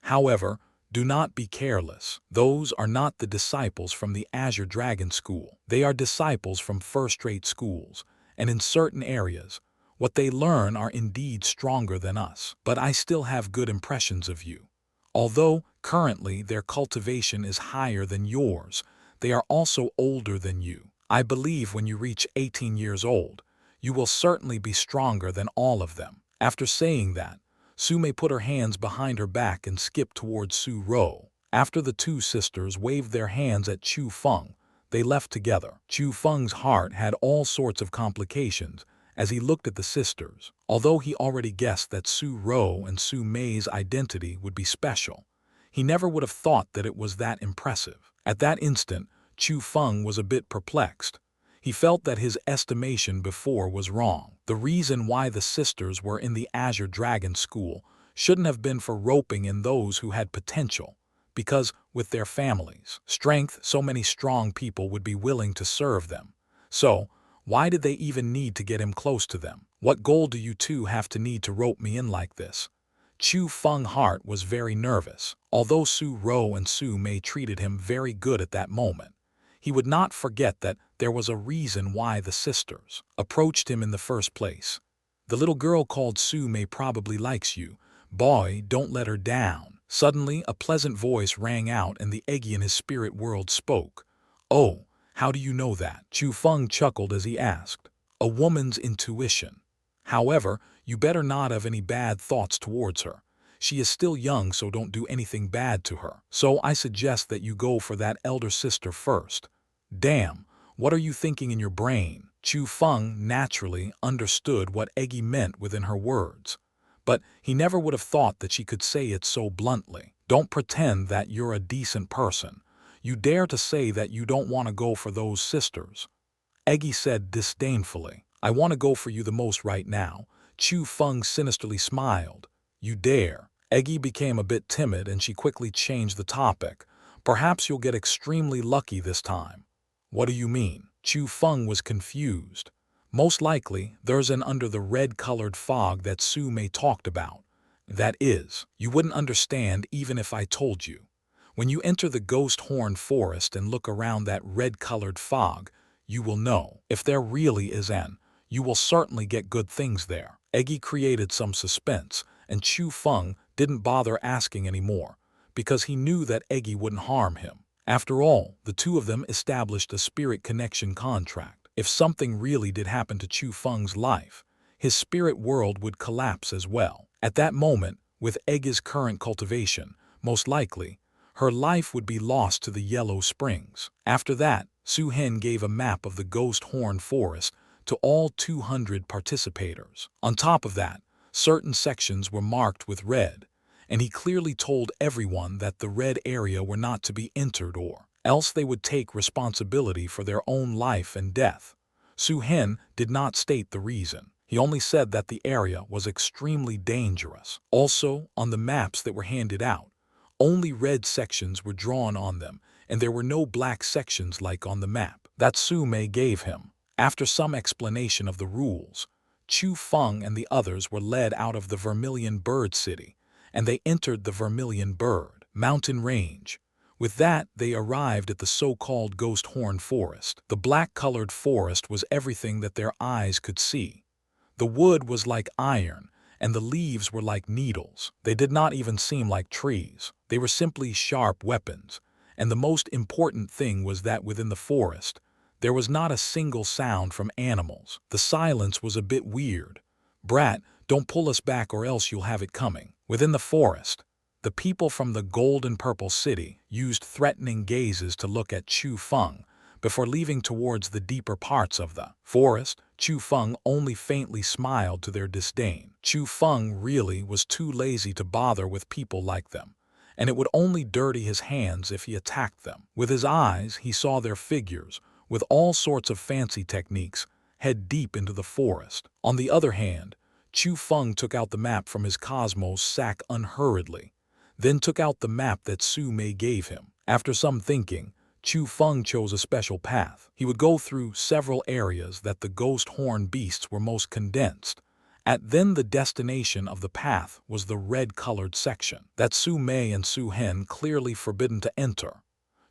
"However, do not be careless. Those are not the disciples from the Azure Dragon School. They are disciples from first-rate schools, and in certain areas, what they learn are indeed stronger than us. But I still have good impressions of you. Although currently their cultivation is higher than yours, they are also older than you. I believe when you reach 18 years old, you will certainly be stronger than all of them." After saying that, Su Mei put her hands behind her back and skipped towards Su Ro. After the two sisters waved their hands at Chu Feng, they left together. Chu Feng's heart had all sorts of complications as he looked at the sisters. Although he already guessed that Su Ro and Su Mei's identity would be special, he never would have thought that it was that impressive. At that instant, Chu Feng was a bit perplexed. He felt that his estimation before was wrong. The The reason why the sisters were in the Azure Dragon School shouldn't have been for roping in those who had potential, because with their families' strength, so many strong people would be willing to serve them. So, why did they even need to get him close to them? What goal do you two have to need to rope me in like this? Chu Feng's heart was very nervous. Although Su Ro and Su Mei treated him very good at that moment, he would not forget that there was a reason why the sisters approached him in the first place. The little girl called Su Mei probably likes you. Boy, don't let her down. Suddenly, a pleasant voice rang out and the Eggy in his spirit world spoke. Oh, how do you know that? Chu Feng chuckled as he asked. A woman's intuition. However, you better not have any bad thoughts towards her. She is still young, so don't do anything bad to her. So I suggest that you go for that elder sister first. Damn, what are you thinking in your brain? Chu Feng naturally understood what Eggy meant within her words, but he never would have thought that she could say it so bluntly. Don't pretend that you're a decent person. You dare to say that you don't want to go for those sisters. Eggy said disdainfully. I want to go for you the most right now. Chu Feng sinisterly smiled. You dare? Eggy became a bit timid and she quickly changed the topic. Perhaps you'll get extremely lucky this time. What do you mean? Chu Feng was confused. Most likely, there's an under the red-colored fog that Su Mei talked about. That is, you wouldn't understand even if I told you. When you enter the Ghost Horn Forest and look around that red-colored fog, you will know. If there really is an, you will certainly get good things there. Eggy created some suspense, and Chu Feng didn't bother asking anymore, because he knew that Eggy wouldn't harm him. After all, the two of them established a spirit connection contract. If something really did happen to Chu Feng's life, his spirit world would collapse as well. At that moment, with Eggy's current cultivation, most likely, her life would be lost to the Yellow Springs. After that, Su Hen gave a map of the Ghost Horn Forest to all 200 participators. On top of that, certain sections were marked with red, and he clearly told everyone that the red area were not to be entered or else they would take responsibility for their own life and death. Su Hen did not state the reason. He only said that the area was extremely dangerous. Also, on the maps that were handed out, only red sections were drawn on them, and there were no black sections like on the map that Su Mei gave him. After some explanation of the rules, Chu Feng and the others were led out of the Vermilion Bird City, and they entered the Vermilion Bird mountain range. With that, they arrived at the so-called Ghost Horn Forest. The black-colored forest was everything that their eyes could see. The wood was like iron, and the leaves were like needles. They did not even seem like trees. They were simply sharp weapons. And the most important thing was that within the forest, there was not a single sound from animals. The silence was a bit weird. Brat, don't pull us back or else you'll have it coming. Within the forest, the people from the Gold and Purple City used threatening gazes to look at Chu Feng before leaving towards the deeper parts of the forest. Chu Feng only faintly smiled to their disdain. Chu Feng really was too lazy to bother with people like them, and it would only dirty his hands if he attacked them. With his eyes, he saw their figures, with all sorts of fancy techniques, head deep into the forest. On the other hand, Chu Feng took out the map from his Cosmos sack unhurriedly, then took out the map that Su Mei gave him. After some thinking, Chu Feng chose a special path. He would go through several areas that the ghost horn beasts were most condensed. Then the destination of the path was the red-colored section that Su Mei and Su Hen clearly forbidden to enter.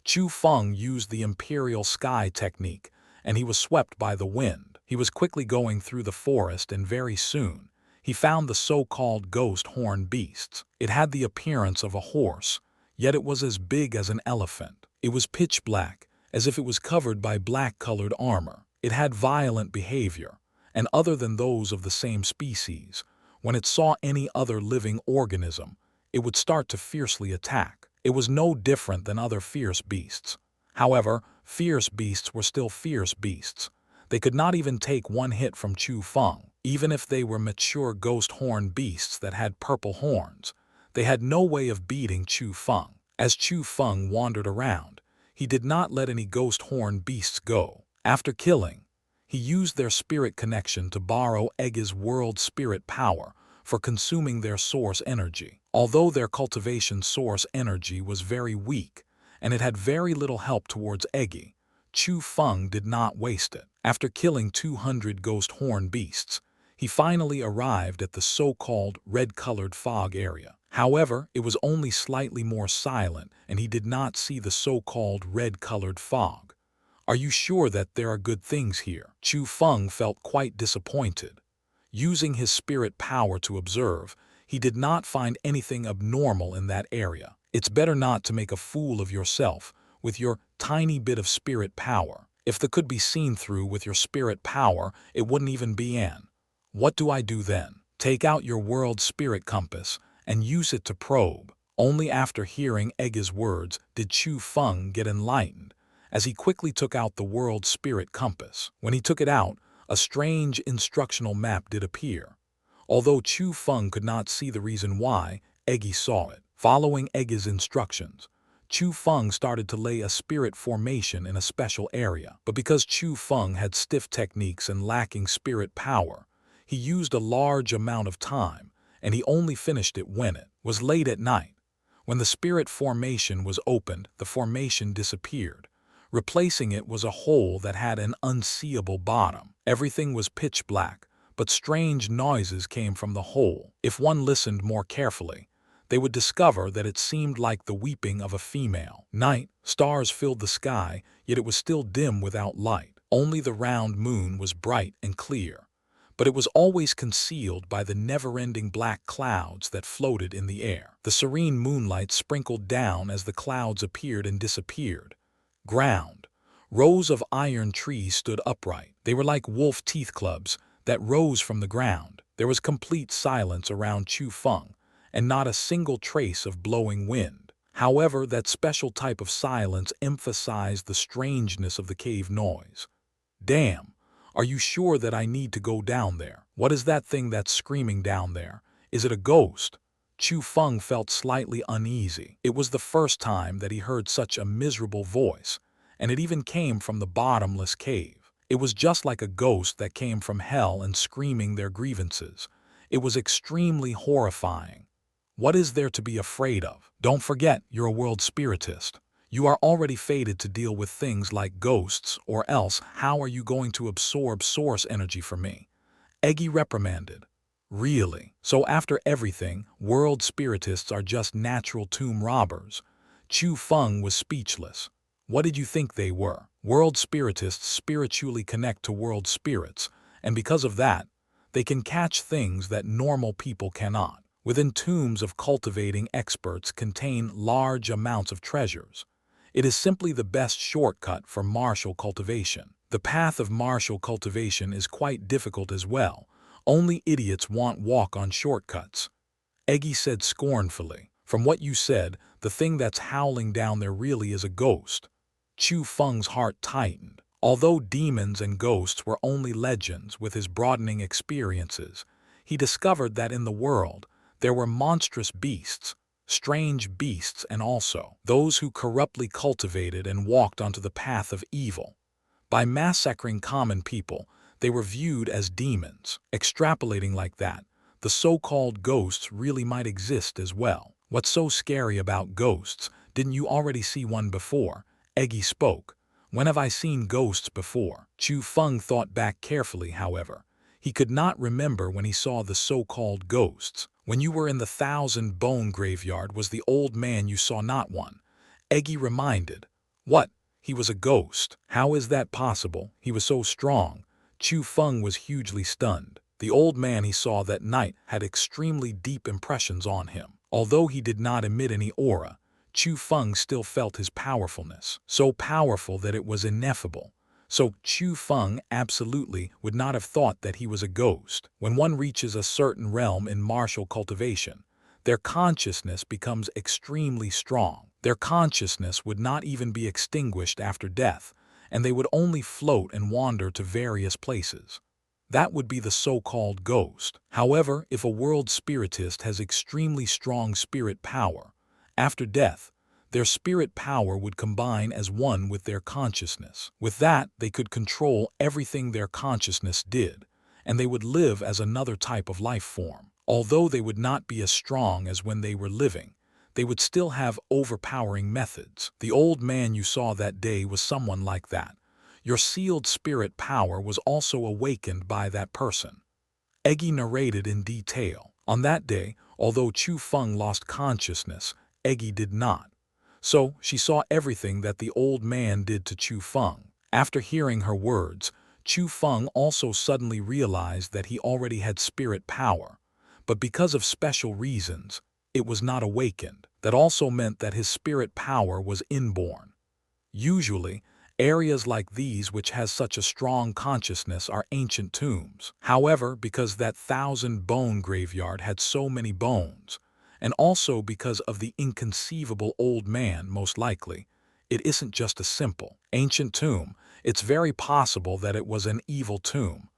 Chu Feng used the Imperial Sky technique, and he was swept by the wind. He was quickly going through the forest, and very soon, he found the so-called ghost horn beasts. It had the appearance of a horse, yet it was as big as an elephant. It was pitch black, as if it was covered by black-colored armor. It had violent behavior, and other than those of the same species, when it saw any other living organism, it would start to fiercely attack. It was no different than other fierce beasts. However, fierce beasts were still fierce beasts. They could not even take one hit from Chu Feng. Even if they were mature ghost horn beasts that had purple horns, they had no way of beating Chu Feng. As Chu Feng wandered around, he did not let any ghost horn beasts go. After killing, He used their spirit connection to borrow Eggi's world spirit power for consuming their source energy. Although their cultivation source energy was very weak, and it had very little help towards Eggi, Chu Feng did not waste it. After killing 200 ghost horn beasts, he finally arrived at the so-called red-colored fog area. However, it was only slightly more silent, and he did not see the so-called red-colored fog. Are you sure that there are good things here? Chu Feng felt quite disappointed. Using his spirit power to observe, he did not find anything abnormal in that area. It's better not to make a fool of yourself with your tiny bit of spirit power. If the could be seen through with your spirit power, it wouldn't even be in. What do I do then? Take out your world spirit compass and use it to probe. Only after hearing Eggi's words did Chu Feng get enlightened, as he quickly took out the world spirit compass. When he took it out, a strange instructional map did appear. Although Chu Feng could not see the reason why, Eggi saw it. Following Eggi's instructions, Chu Feng started to lay a spirit formation in a special area. But because Chu Feng had stiff techniques and lacking spirit power, he used a large amount of time, and he only finished it when it was late at night. When the spirit formation was opened, the formation disappeared. Replacing it was a hole that had an unseeable bottom. Everything was pitch black, but strange noises came from the hole. If one listened more carefully, they would discover that it seemed like the weeping of a female. Night, stars filled the sky, yet it was still dim without light. Only the round moon was bright and clear, but it was always concealed by the never-ending black clouds that floated in the air. The serene moonlight sprinkled down as the clouds appeared and disappeared. Ground. Rows of iron trees stood upright. They were like wolf teeth clubs that rose from the ground. There was complete silence around Chu Feng, and not a single trace of blowing wind. However, that special type of silence emphasized the strangeness of the cave noise. Damn, are you sure that I need to go down there? What is that thing that's screaming down there? Is it a ghost? Chu Feng felt slightly uneasy. It was the first time that he heard such a miserable voice, and it even came from the bottomless cave. It was just like a ghost that came from hell and screaming their grievances. It was extremely horrifying. What is there to be afraid of? Don't forget, you're a world spiritist. You are already fated to deal with things like ghosts, or else how are you going to absorb source energy from me? Eggi reprimanded. Really? So after everything, world spiritists are just natural tomb robbers? Chu Feng was speechless. What did you think they were? World spiritists spiritually connect to world spirits, and because of that, they can catch things that normal people cannot. Within tombs of cultivating experts contain large amounts of treasures. It is simply the best shortcut for martial cultivation. The path of martial cultivation is quite difficult as well. Only idiots walk on shortcuts. Eggi said scornfully. From what you said, the thing that's howling down there really is a ghost. Chu Feng's heart tightened. Although demons and ghosts were only legends with his broadening experiences, he discovered that in the world, there were monstrous beasts, strange beasts, and also those who corruptly cultivated and walked onto the path of evil. By massacring common people, they were viewed as demons. Extrapolating like that, the so-called ghosts really might exist as well. What's so scary about ghosts? Didn't you already see one before? Eggi spoke. When have I seen ghosts before? Chu Feng thought back carefully, however. He could not remember when he saw the so-called ghosts. When you were in the 1,000-bone graveyard, was the old man you saw not one? Eggi reminded. What? He was a ghost. How is that possible? He was so strong. Chu Feng was hugely stunned. The old man he saw that night had extremely deep impressions on him. Although he did not emit any aura, Chu Feng still felt his powerfulness, so powerful that it was ineffable. So Chu Feng absolutely would not have thought that he was a ghost. When one reaches a certain realm in martial cultivation, their consciousness becomes extremely strong. Their consciousness would not even be extinguished after death, and they would only float and wander to various places. That would be the so-called ghost. However, if a world spiritist has extremely strong spirit power, after death, their spirit power would combine as one with their consciousness. With that, they could control everything their consciousness did, and they would live as another type of life form. Although they would not be as strong as when they were living, they would still have overpowering methods. The old man you saw that day was someone like that. Your sealed spirit power was also awakened by that person. Eggy narrated in detail. On that day, although Chu Feng lost consciousness, Eggy did not. So she saw everything that the old man did to Chu Feng. After hearing her words, Chu Feng also suddenly realized that he already had spirit power, but because of special reasons, it was not awakened. That also meant that his spirit power was inborn. Usually, areas like these which has such a strong consciousness are ancient tombs. However, because that 1,000-bone graveyard had so many bones, and also because of the inconceivable old man most likely, it isn't just a simple ancient tomb, it's very possible that it was an evil tomb.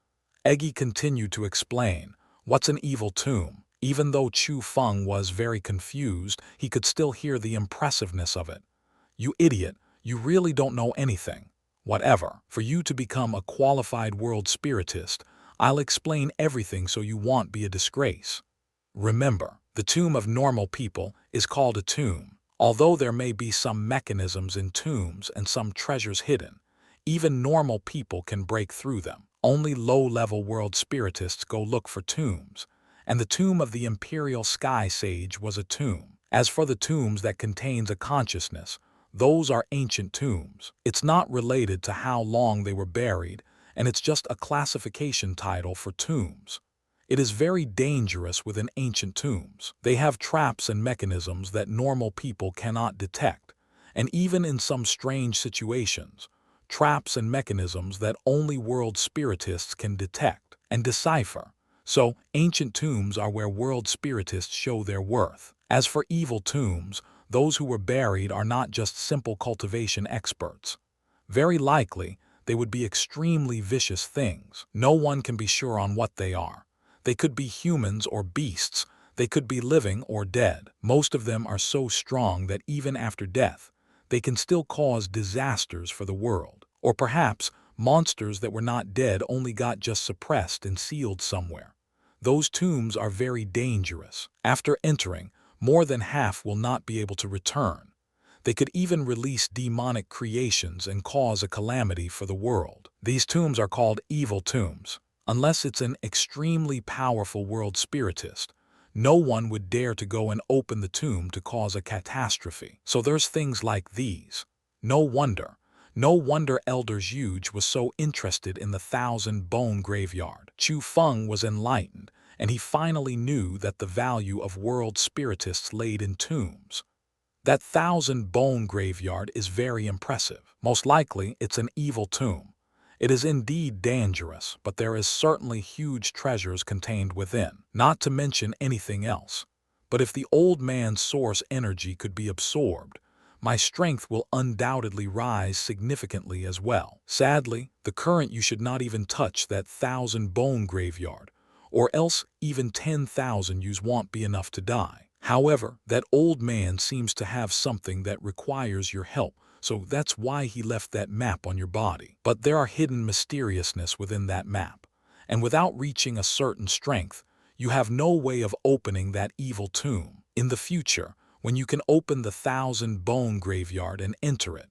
Eggy continued to explain, what's an evil tomb? Even though Chu Feng was very confused, he could still hear the impressiveness of it. You idiot, you really don't know anything. Whatever, for you to become a qualified world spiritist, I'll explain everything so you won't be a disgrace. Remember, the tomb of normal people is called a tomb. Although there may be some mechanisms in tombs and some treasures hidden, even normal people can break through them. Only low-level world spiritists go look for tombs, and the tomb of the Imperial Sky Sage was a tomb. As for the tombs that contains a consciousness, those are ancient tombs. It's not related to how long they were buried, and it's just a classification title for tombs. It is very dangerous within ancient tombs. They have traps and mechanisms that normal people cannot detect, and even in some strange situations, traps and mechanisms that only world spiritists can detect and decipher. So, ancient tombs are where world spiritists show their worth. As for evil tombs, those who were buried are not just simple cultivation experts. Very likely, they would be extremely vicious things. No one can be sure on what they are. They could be humans or beasts. They could be living or dead. Most of them are so strong that even after death, they can still cause disasters for the world. Or perhaps, monsters that were not dead only got just suppressed and sealed somewhere. Those tombs are very dangerous. After entering, more than half will not be able to return. They could even release demonic creations and cause a calamity for the world. These tombs are called evil tombs. Unless it's an extremely powerful world spiritist, no one would dare to go and open the tomb to cause a catastrophe. So there's things like these. No wonder Elder Zhuge was so interested in the 1,000-bone graveyard. Chu Feng was enlightened, and he finally knew that the value of world spiritists laid in tombs. That 1,000-bone graveyard is very impressive. Most likely, it's an evil tomb. It is indeed dangerous, but there is certainly huge treasures contained within, not to mention anything else. But if the old man's source energy could be absorbed, my strength will undoubtedly rise significantly as well. Sadly, the current you should not even touch that 1,000-bone graveyard, or else even 10,000 yous won't be enough to die. However, that old man seems to have something that requires your help, so that's why he left that map on your body. But there are hidden mysteriousness within that map, and without reaching a certain strength, you have no way of opening that evil tomb. In the future, when you can open the 1,000-bone graveyard and enter it,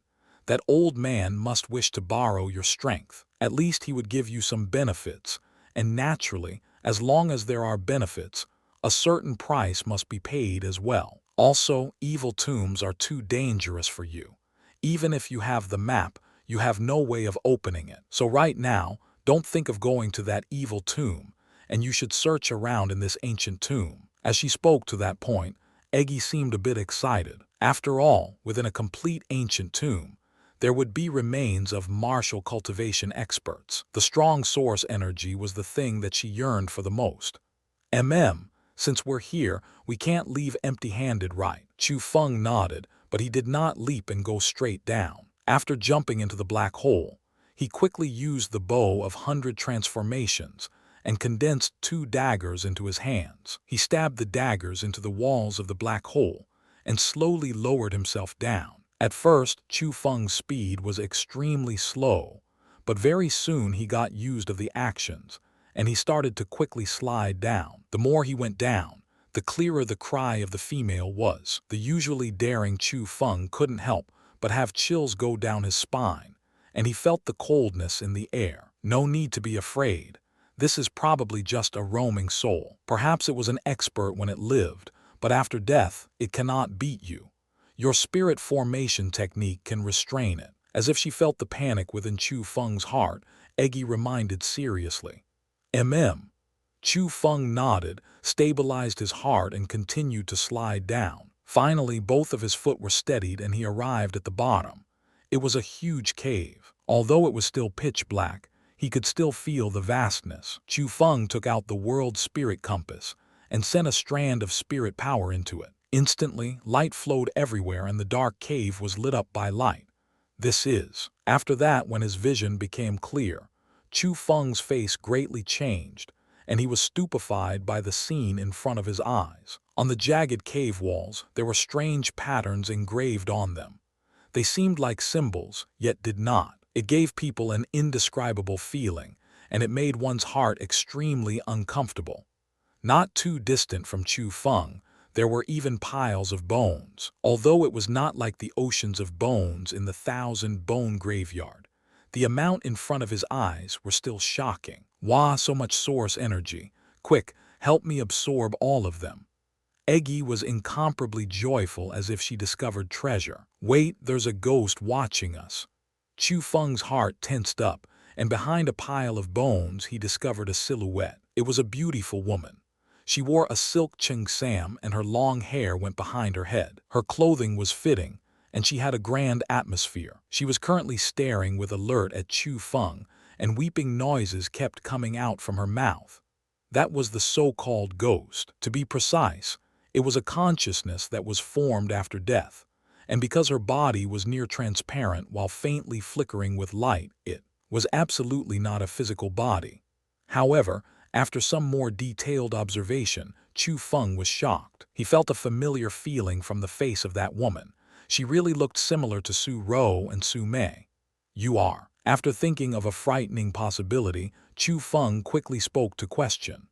that old man must wish to borrow your strength. At least he would give you some benefits, and naturally, as long as there are benefits, a certain price must be paid as well. Also, evil tombs are too dangerous for you. Even if you have the map, you have no way of opening it. So right now, don't think of going to that evil tomb, and you should search around in this ancient tomb. As she spoke to that point, Eggy seemed a bit excited. After all, within a complete ancient tomb, there would be remains of martial cultivation experts. The strong source energy was the thing that she yearned for the most. Since we're here, we can't leave empty-handed, right? Chu Feng nodded, but he did not leap and go straight down. After jumping into the black hole, he quickly used the bow of 100 transformations and condensed 2 daggers into his hands. He stabbed the daggers into the walls of the black hole, and slowly lowered himself down. At first, Chu Feng's speed was extremely slow, but very soon he got used of the actions, and he started to quickly slide down. The more he went down, the clearer the cry of the female was. The usually daring Chu Feng couldn't help but have chills go down his spine, and he felt the coldness in the air. No need to be afraid. This is probably just a roaming soul. Perhaps it was an expert when it lived, but after death, it cannot beat you. Your spirit formation technique can restrain it. As if she felt the panic within Chu Feng's heart, Eggy reminded seriously. Chu Feng nodded, stabilized his heart, and continued to slide down. Finally, both of his foot were steadied and he arrived at the bottom. It was a huge cave. Although it was still pitch black, he could still feel the vastness. Chu Feng took out the world spirit compass and sent a strand of spirit power into it. Instantly, light flowed everywhere and the dark cave was lit up by light. After that, when his vision became clear, Chu Feng's face greatly changed, and he was stupefied by the scene in front of his eyes. On the jagged cave walls, there were strange patterns engraved on them. They seemed like symbols, yet did not. It gave people an indescribable feeling, and it made one's heart extremely uncomfortable. Not too distant from Chu Feng, there were even piles of bones. Although it was not like the oceans of bones in the 1,000-bone graveyard, the amount in front of his eyes were still shocking. Wah, so much source energy. Quick, help me absorb all of them. Eggy was incomparably joyful as if she discovered treasure. Wait, there's a ghost watching us. Chu Feng's heart tensed up, and behind a pile of bones he discovered a silhouette. It was a beautiful woman. She wore a silk xianxia and her long hair went behind her head. Her clothing was fitting, and she had a grand atmosphere. She was currently staring with alert at Chu Feng, and weeping noises kept coming out from her mouth. That was the so-called ghost. To be precise, it was a consciousness that was formed after death, and because her body was near transparent while faintly flickering with light, it was absolutely not a physical body. However, after some more detailed observation, Chu Feng was shocked. He felt a familiar feeling from the face of that woman. She really looked similar to Su Ro and Su Mei. You are. After thinking of a frightening possibility, Chu Feng quickly spoke to question.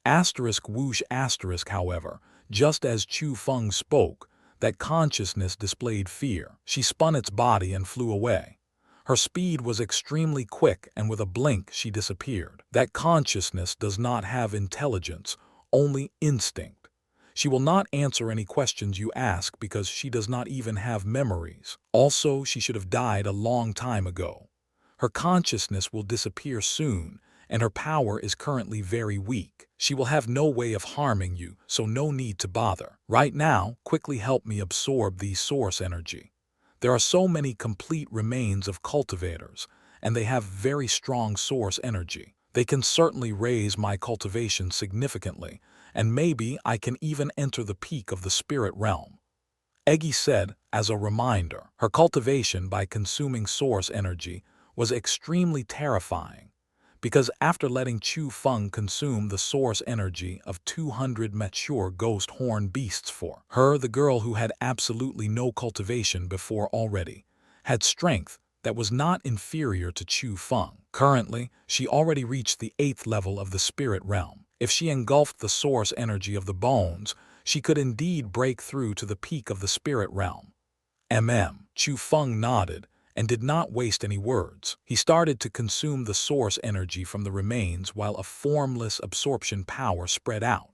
Whoosh *, however, just as Chu Feng spoke, that consciousness displayed fear. She spun its body and flew away. Her speed was extremely quick, and with a blink she disappeared. That consciousness does not have intelligence, only instinct. She will not answer any questions you ask because she does not even have memories. Also, she should have died a long time ago. Her consciousness will disappear soon, and her power is currently very weak. She will have no way of harming you, so no need to bother. Right now, quickly help me absorb the source energy. There are so many complete remains of cultivators, and they have very strong source energy. They can certainly raise my cultivation significantly, and maybe I can even enter the peak of the spirit realm. Eggy said, as a reminder, her cultivation by consuming source energy was extremely terrifying, because after letting Chu Feng consume the source energy of 200 mature ghost horn beasts for her, the girl who had absolutely no cultivation before already had strength that was not inferior to Chu Feng. Currently, she already reached the 8th level of the spirit realm. If she engulfed the source energy of the bones, she could indeed break through to the peak of the spirit realm. Chu Feng nodded and did not waste any words. He started to consume the source energy from the remains while a formless absorption power spread out.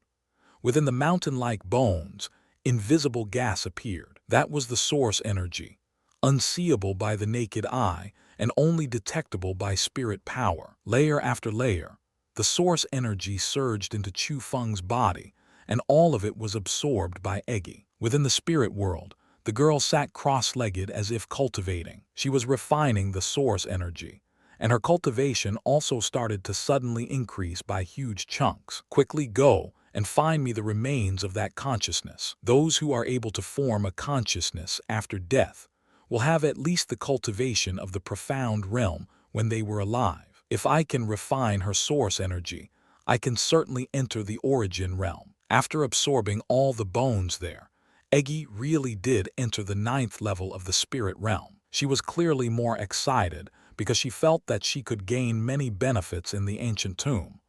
Within the mountain-like bones, invisible gas appeared. That was the source energy, unseeable by the naked eye and only detectable by spirit power. Layer after layer, the source energy surged into Chu Feng's body, and all of it was absorbed by Eggy. Within the spirit world, the girl sat cross-legged as if cultivating. She was refining the source energy, and her cultivation also started to suddenly increase by huge chunks. Quickly go and find me the remains of that consciousness. Those who are able to form a consciousness after death will have at least the cultivation of the profound realm when they were alive. If I can refine her source energy, I can certainly enter the origin realm. After absorbing all the bones there, Eggy really did enter the 9th level of the spirit realm. She was clearly more excited because she felt that she could gain many benefits in the ancient tomb.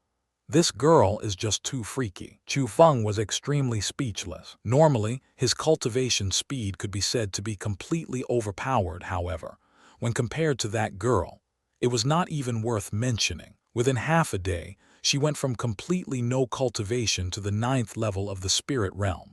This girl is just too freaky. Chu Feng was extremely speechless. Normally, his cultivation speed could be said to be completely overpowered, however. When compared to that girl, it was not even worth mentioning. Within half a day, she went from completely no cultivation to the 9th level of the spirit realm.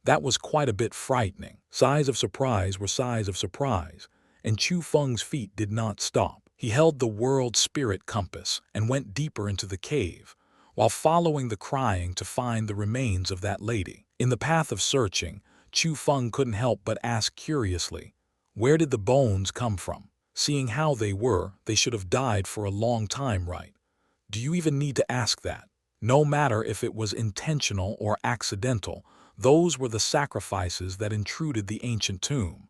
That was quite a bit frightening. Sighs of surprise were sighs of surprise, and Chu Feng's feet did not stop. He held the world spirit compass and went deeper into the cave, while following the crying to find the remains of that lady. In the path of searching, Chu Feng couldn't help but ask curiously, where did the bones come from? Seeing how they were, they should have died for a long time, right? Do you even need to ask that? No matter if it was intentional or accidental, those were the sacrifices that intruded the ancient tomb.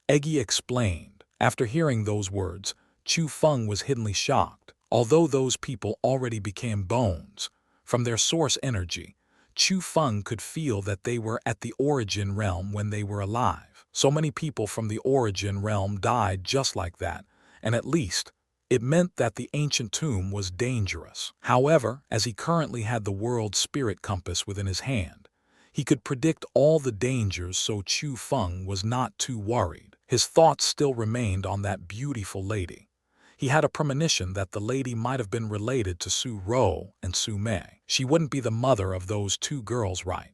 Eggy explained. After hearing those words, Chu Feng was hiddenly shocked. Although those people already became bones, from their source energy, Chu Feng could feel that they were at the origin realm when they were alive. So many people from the origin realm died just like that, and at least, it meant that the ancient tomb was dangerous. However, as he currently had the world spirit compass within his hand, he could predict all the dangers, so Chu Feng was not too worried. His thoughts still remained on that beautiful lady. He had a premonition that the lady might have been related to Su Ro and Su Mei. She wouldn't be the mother of those two girls, right?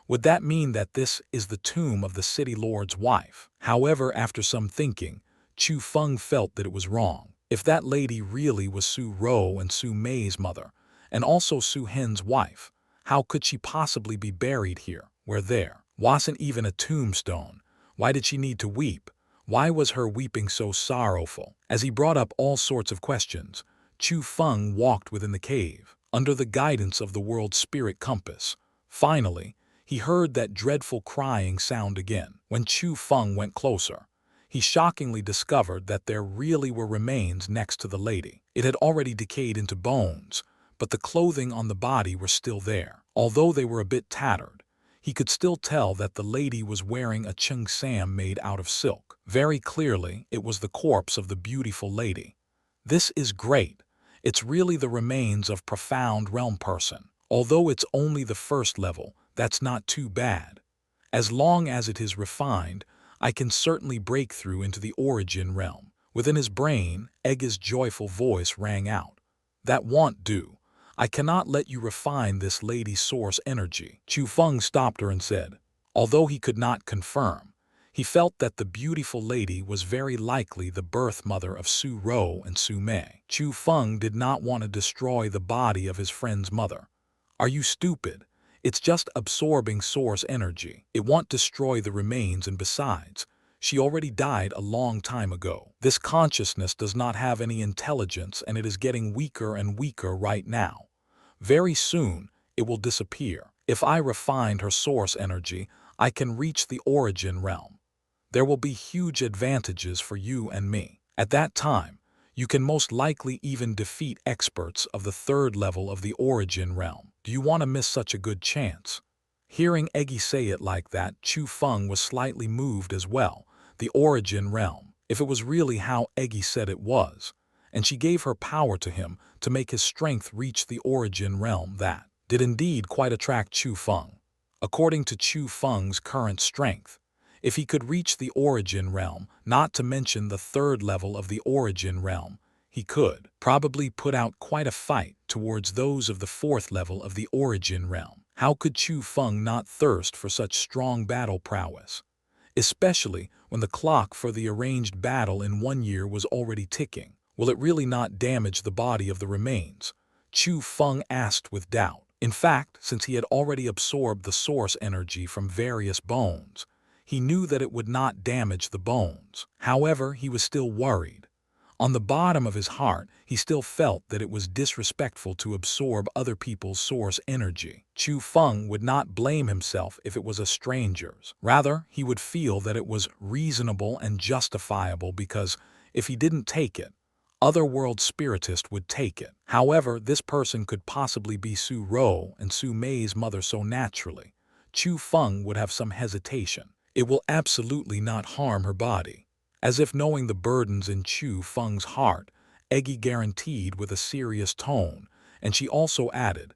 Would that mean that this is the tomb of the city lord's wife? However, after some thinking, Chu Feng felt that it was wrong. If that lady really was Su Ro and Su Mei's mother, and also Su Hen's wife, how could she possibly be buried here, where there wasn't even a tombstone? Why did she need to weep? Why was her weeping so sorrowful? As he brought up all sorts of questions, Chu Feng walked within the cave, under the guidance of the world spirit compass. Finally, he heard that dreadful crying sound again. When Chu Feng went closer, he shockingly discovered that there really were remains next to the lady. It had already decayed into bones, but the clothing on the body were still there. Although they were a bit tattered, he could still tell that the lady was wearing a xianxia made out of silk. Very clearly, it was the corpse of the beautiful lady. This is great. It's really the remains of profound realm person. Although it's only the first level, that's not too bad. As long as it is refined, I can certainly break through into the origin realm. Within his brain, Eggy's joyful voice rang out. That won't do. I cannot let you refine this lady's source energy. Chu Feng stopped her and said, although he could not confirm, he felt that the beautiful lady was very likely the birth mother of Su Ro and Su Mei. Chu Feng did not want to destroy the body of his friend's mother. Are you stupid? It's just absorbing source energy. It won't destroy the remains, and besides, she already died a long time ago. This consciousness does not have any intelligence, and it is getting weaker and weaker right now. Very soon, it will disappear. If I refined her source energy, I can reach the origin realm. There will be huge advantages for you and me. At that time, you can most likely even defeat experts of the 3rd level of the origin realm. Do you want to miss such a good chance? Hearing Eggy say it like that, Chu Feng was slightly moved as well. The origin realm, if it was really how Eggy said it was, and she gave her power to him to make his strength reach the origin realm, that did indeed quite attract Chu Feng. According to Chu Feng's current strength, if he could reach the origin realm, not to mention the 3rd level of the origin realm, he could probably put out quite a fight towards those of the 4th level of the origin realm. How could Chu Feng not thirst for such strong battle prowess? Especially when the clock for the arranged battle in 1 year was already ticking. Will it really not damage the body of the remains? Chu Feng asked with doubt. In fact, since he had already absorbed the source energy from various bones, he knew that it would not damage the bones. However, he was still worried. On the bottom of his heart, he still felt that it was disrespectful to absorb other people's source energy. Chu Feng would not blame himself if it was a stranger's. Rather, he would feel that it was reasonable and justifiable because if he didn't take it, other world spiritists would take it. However, this person could possibly be Su Ro and Su Mei's mother, so naturally, Chu Feng would have some hesitation. It will absolutely not harm her body. As if knowing the burdens in Chu Feng's heart, Eggy guaranteed with a serious tone, and she also added,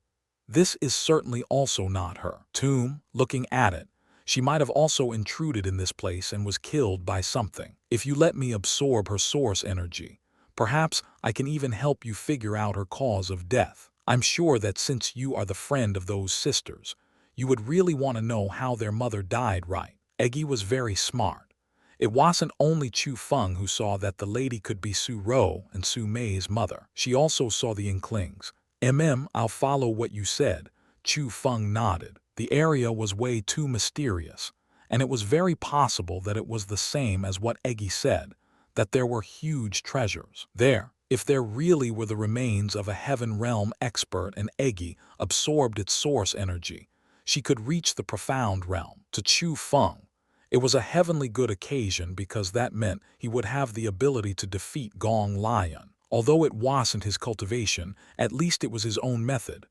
"This is certainly also not her tomb." Looking at it, she might have also intruded in this place and was killed by something. If you let me absorb her source energy, perhaps I can even help you figure out her cause of death. I'm sure that since you are the friend of those sisters, you would really want to know how their mother died, right? Eggy was very smart. It wasn't only Chu Feng who saw that the lady could be Su Ro and Su Mei's mother. She also saw the inklings. I'll follow what you said. Chu Feng nodded. The area was way too mysterious, and it was very possible that it was the same as what Eggy said, that there were huge treasures there. If there really were the remains of a heaven realm expert and Eggy absorbed its source energy, she could reach the profound realm. To Chu Feng, it was a heavenly good occasion because that meant he would have the ability to defeat Gong Lion. Although it wasn't his cultivation, at least it was his own method.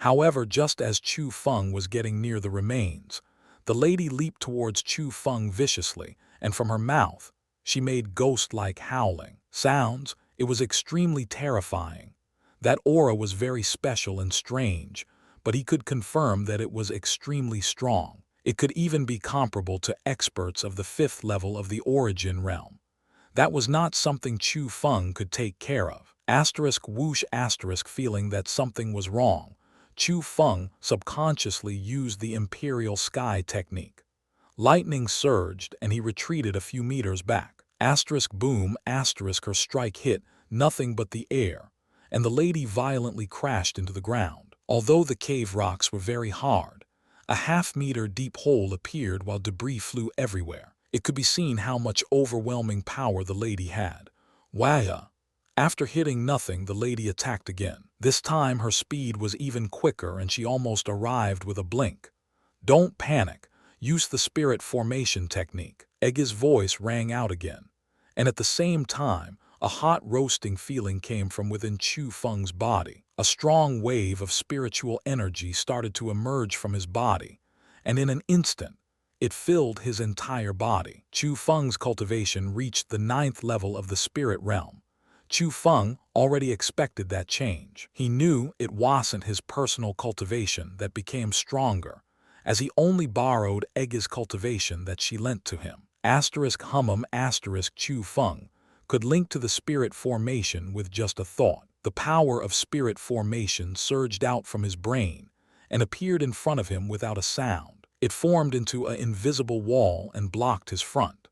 However, just as Chu Feng was getting near the remains, the lady leaped towards Chu Feng viciously, and from her mouth, she made ghost-like howling sounds. It was extremely terrifying. That aura was very special and strange, but he could confirm that it was extremely strong. It could even be comparable to experts of the 5th level of the origin realm. That was not something Chu Feng could take care of. Whoosh feeling that something was wrong, Chu Feng subconsciously used the Imperial Sky technique. Lightning surged and he retreated a few meters back. Boom, her strike hit nothing but the air, and the lady violently crashed into the ground. Although the cave rocks were very hard, a half-meter deep hole appeared while debris flew everywhere. It could be seen how much overwhelming power the lady had. After hitting nothing, the lady attacked again. This time her speed was even quicker and she almost arrived with a blink. "Don't panic. Use the spirit formation technique." Eggy's voice rang out again, and at the same time, a hot roasting feeling came from within Chu Feng's body. A strong wave of spiritual energy started to emerge from his body, and in an instant, it filled his entire body. Chu Feng's cultivation reached the 9th level of the spirit realm. Chu Feng already expected that change. He knew it wasn't his personal cultivation that became stronger, as he only borrowed Eggy's cultivation that she lent to him. Chu Feng could link to the spirit formation with just a thought. The power of spirit formation surged out from his brain and appeared in front of him without a sound. It formed into an invisible wall and blocked his front.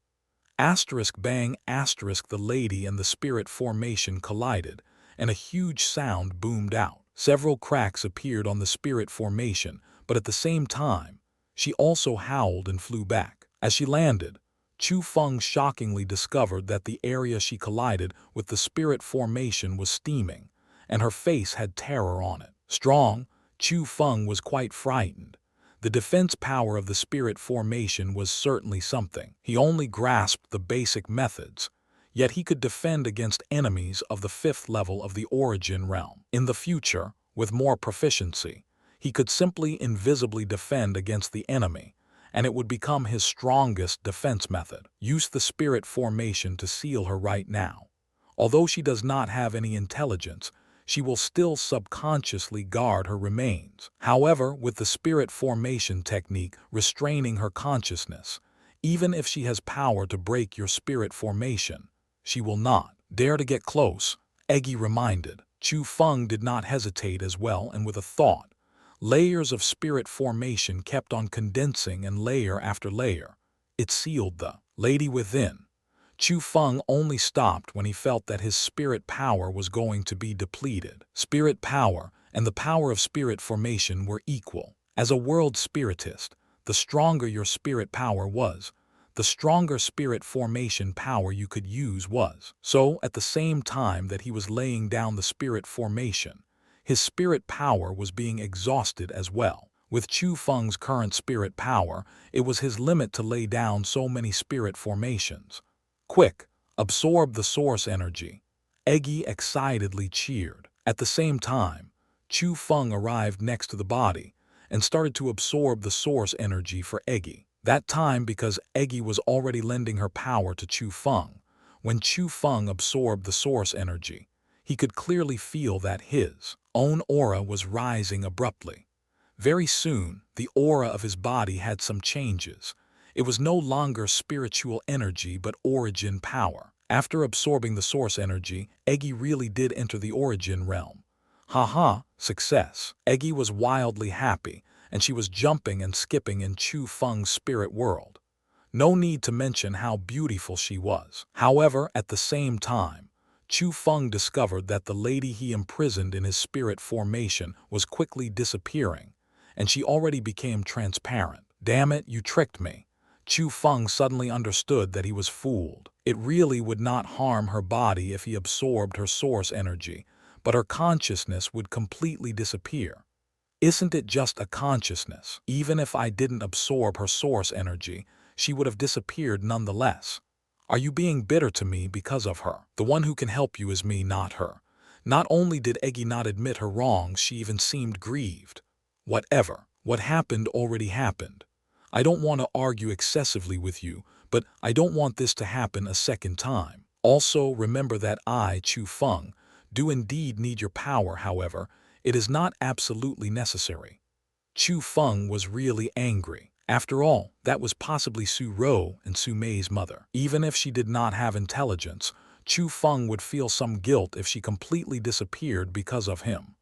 Bang, the lady and the spirit formation collided, and a huge sound boomed out. Several cracks appeared on the spirit formation, but at the same time, she also howled and flew back. As she landed, Chu Feng shockingly discovered that the area she collided with the spirit formation was steaming, and her face had terror on it. Strong, Chu Feng was quite frightened. The defense power of the spirit formation was certainly something. He only grasped the basic methods, yet he could defend against enemies of the 5th level of the origin realm. In the future, with more proficiency, he could simply invisibly defend against the enemy, and it would become his strongest defense method. Use the spirit formation to seal her right now. Although she does not have any intelligence, she will still subconsciously guard her remains. However, with the spirit formation technique restraining her consciousness, even if she has power to break your spirit formation, she will not dare to get close, Eggy reminded. Chu Feng did not hesitate as well, and with a thought, layers of spirit formation kept on condensing, and layer after layer, it sealed the lady within. Chu Feng only stopped when he felt that his spirit power was going to be depleted. Spirit power and the power of spirit formation were equal. As a world spiritist, the stronger your spirit power was, the stronger spirit formation power you could use was. So, at the same time that he was laying down the spirit formation, his spirit power was being exhausted as well. With Chu Feng's current spirit power, it was his limit to lay down so many spirit formations. "Quick, absorb the source energy," Eggy excitedly cheered. At the same time, Chu Feng arrived next to the body, and started to absorb the source energy for Eggy. That time because Eggy was already lending her power to Chu Feng. When Chu Feng absorbed the source energy, he could clearly feel that his own aura was rising abruptly. Very soon, the aura of his body had some changes. It was no longer spiritual energy but origin power. After absorbing the source energy, Eggy really did enter the origin realm. Haha, success. Eggy was wildly happy, and she was jumping and skipping in Chu Feng's spirit world. No need to mention how beautiful she was. However, at the same time, Chu Feng discovered that the lady he imprisoned in his spirit formation was quickly disappearing, and she already became transparent. Damn it, you tricked me. Chu Feng suddenly understood that he was fooled. It really would not harm her body if he absorbed her source energy, but her consciousness would completely disappear. Isn't it just a consciousness? Even if I didn't absorb her source energy, she would have disappeared nonetheless. Are you being bitter to me because of her? The one who can help you is me, not her. Not only did Eggy not admit her wrongs, she even seemed grieved. Whatever. What happened already happened. I don't want to argue excessively with you, but I don't want this to happen a second time. Also, remember that I, Chu Feng, do indeed need your power. However, it is not absolutely necessary. Chu Feng was really angry. After all, that was possibly Su Ro and Su Mei's mother. Even if she did not have intelligence, Chu Feng would feel some guilt if she completely disappeared because of him.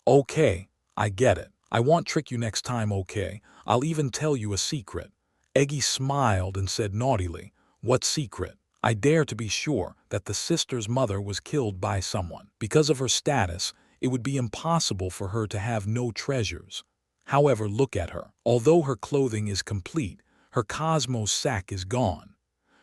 Okay, I get it. I won't trick you next time, okay? I'll even tell you a secret. Eggy smiled and said naughtily, "What secret?" I dare to be sure that the sister's mother was killed by someone. Because of her status, it would be impossible for her to have no treasures. However, look at her. Although her clothing is complete, her cosmos sac is gone.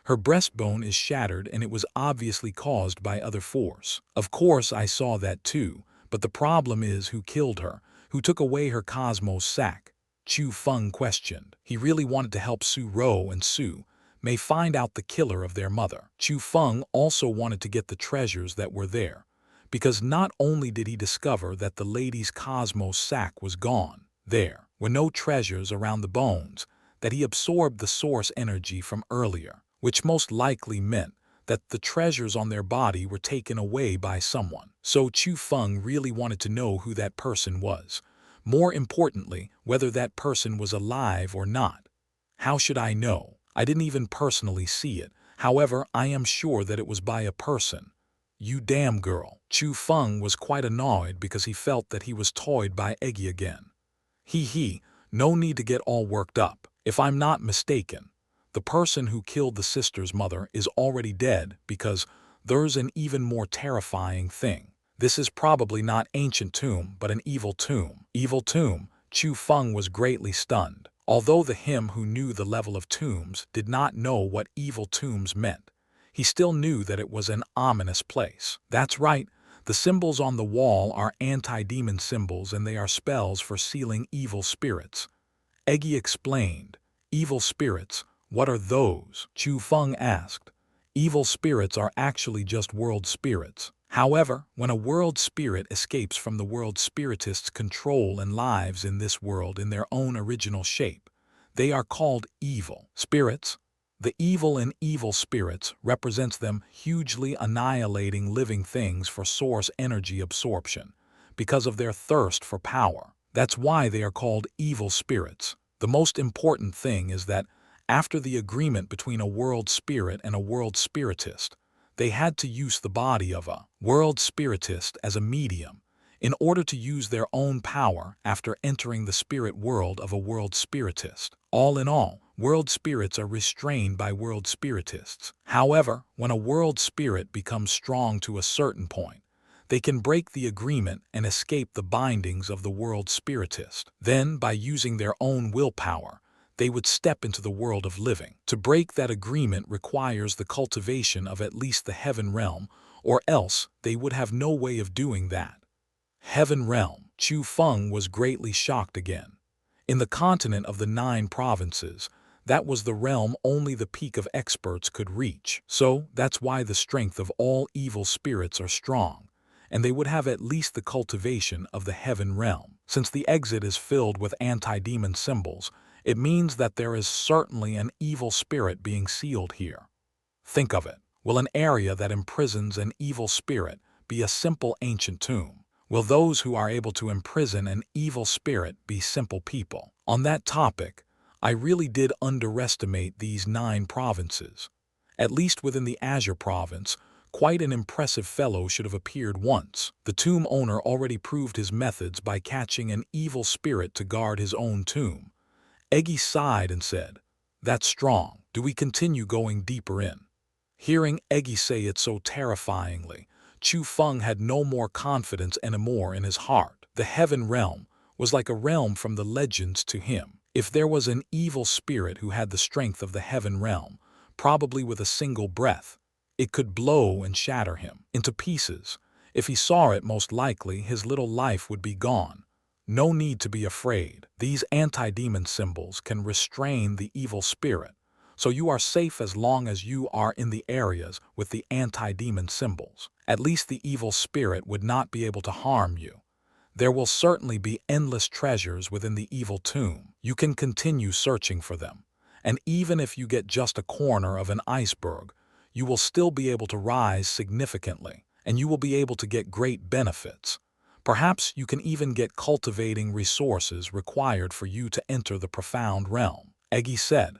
Her breastbone is shattered, and it was obviously caused by other force. Of course, I saw that too, but the problem is who killed her, who took away her cosmos sac? Chu Feng questioned. He really wanted to help Su Ro and Su Mei find out the killer of their mother. Chu Feng also wanted to get the treasures that were there, because not only did he discover that the lady's cosmos sac was gone, there were no treasures around the bones, that he absorbed the source energy from earlier, which most likely meant that the treasures on their body were taken away by someone. So Chu Feng really wanted to know who that person was. More importantly, whether that person was alive or not. How should I know? I didn't even personally see it. However, I am sure that it was by a person. You damn girl. Chu Feng was quite annoyed because he felt that he was toyed by Eggy again. He, no need to get all worked up. If I'm not mistaken, the person who killed the sister's mother is already dead, because there's an even more terrifying thing. This is probably not ancient tomb, but an evil tomb. Evil tomb? Chu Feng was greatly stunned. Although him who knew the level of tombs did not know what evil tombs meant, he still knew that it was an ominous place. That's right. The symbols on the wall are anti-demon symbols, and they are spells for sealing evil spirits. Eggy explained. Evil spirits? What are those? Chu Feng asked. Evil spirits are actually just world spirits. However, when a world spirit escapes from the world spiritist's control and lives in this world in their own original shape, they are called evil spirits. The evil in evil spirits represents them hugely annihilating living things for source energy absorption, because of their thirst for power. That's why they are called evil spirits. The most important thing is that after the agreement between a world spirit and a world spiritist, they had to use the body of a world spiritist as a medium in order to use their own power after entering the spirit world of a world spiritist. All in all, world spirits are restrained by world spiritists. However, when a world spirit becomes strong to a certain point, they can break the agreement and escape the bindings of the world spiritist. Then, by using their own willpower, they would step into the world of living. To break that agreement requires the cultivation of at least the heaven realm, or else they would have no way of doing that. Heaven realm. Chu Feng was greatly shocked again. In the continent of the 9 provinces, that was the realm only the peak of experts could reach. So that's why the strength of all evil spirits are strong, and they would have at least the cultivation of the heaven realm. Since the exit is filled with anti-demon symbols, it means that there is certainly an evil spirit being sealed here. Think of it. Will an area that imprisons an evil spirit be a simple ancient tomb? Will those who are able to imprison an evil spirit be simple people? On that topic, I really did underestimate these 9 provinces. At least within the Azure province, quite an impressive fellow should have appeared once. The tomb owner already proved his methods by catching an evil spirit to guard his own tomb. Eggy sighed and said, "That's strong. Do we continue going deeper in?" Hearing Eggy say it so terrifyingly, Chu Feng had no more confidence anymore in his heart. The heaven realm was like a realm from the legends to him. If there was an evil spirit who had the strength of the heaven realm, probably with a single breath, it could blow and shatter him into pieces. If he saw it, most likely his little life would be gone. No need to be afraid. These anti-demon symbols can restrain the evil spirit, so you are safe as long as you are in the areas with the anti-demon symbols. At least the evil spirit would not be able to harm you. There will certainly be endless treasures within the evil tomb. You can continue searching for them, and even if you get just a corner of an iceberg, you will still be able to rise significantly, and you will be able to get great benefits. Perhaps you can even get cultivating resources required for you to enter the profound realm, Eggy said.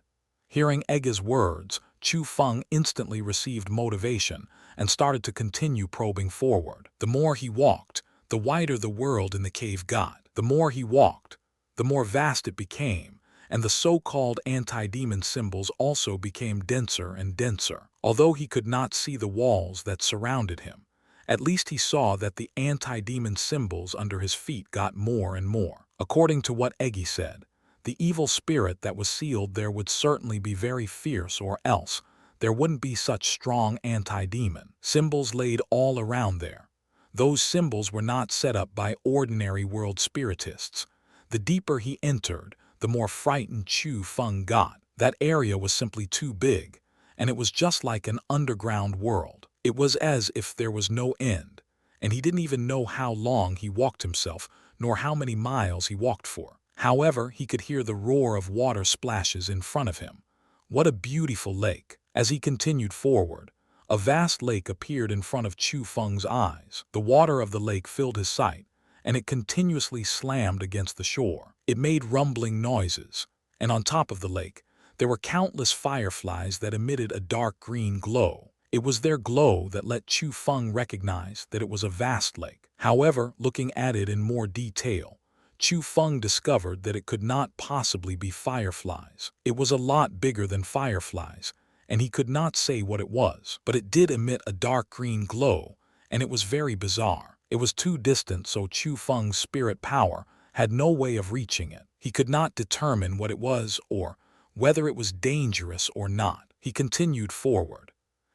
Hearing Eggy's words, Chu Feng instantly received motivation and started to continue probing forward. The more he walked, the wider the world in the cave got. The more he walked, the more vast it became, and the so-called anti-demon symbols also became denser and denser. Although he could not see the walls that surrounded him, at least he saw that the anti-demon symbols under his feet got more and more. According to what Eggy said, the evil spirit that was sealed there would certainly be very fierce, or else there wouldn't be such strong anti-demon symbols laid all around there. Those symbols were not set up by ordinary world spiritists. The deeper he entered, the more frightened Chu Feng got. That area was simply too big, and it was just like an underground world. It was as if there was no end, and he didn't even know how long he walked himself, nor how many miles he walked for. However, he could hear the roar of water splashes in front of him. What a beautiful lake! As he continued forward, a vast lake appeared in front of Chu Feng's eyes. The water of the lake filled his sight, and it continuously slammed against the shore. It made rumbling noises, and on top of the lake, there were countless fireflies that emitted a dark green glow. It was their glow that let Chu Feng recognize that it was a vast lake. However, looking at it in more detail, Chu Feng discovered that it could not possibly be fireflies. It was a lot bigger than fireflies, and he could not say what it was, but it did emit a dark green glow, and it was very bizarre. It was too distant, so Chu Feng's spirit power had no way of reaching it. He could not determine what it was or whether it was dangerous or not. He continued forward.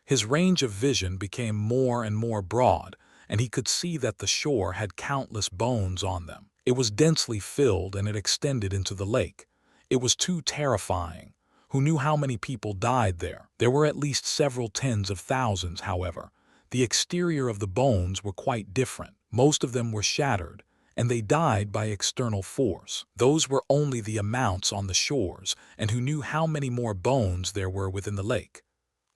His range of vision became more and more broad, and he could see that the shore had countless bones on them. It was densely filled and it extended into the lake. It was too terrifying. Who knew how many people died there? There were at least several tens of thousands, however. The exterior of the bones were quite different. Most of them were shattered, and they died by external force. Those were only the amounts on the shores, and who knew how many more bones there were within the lake?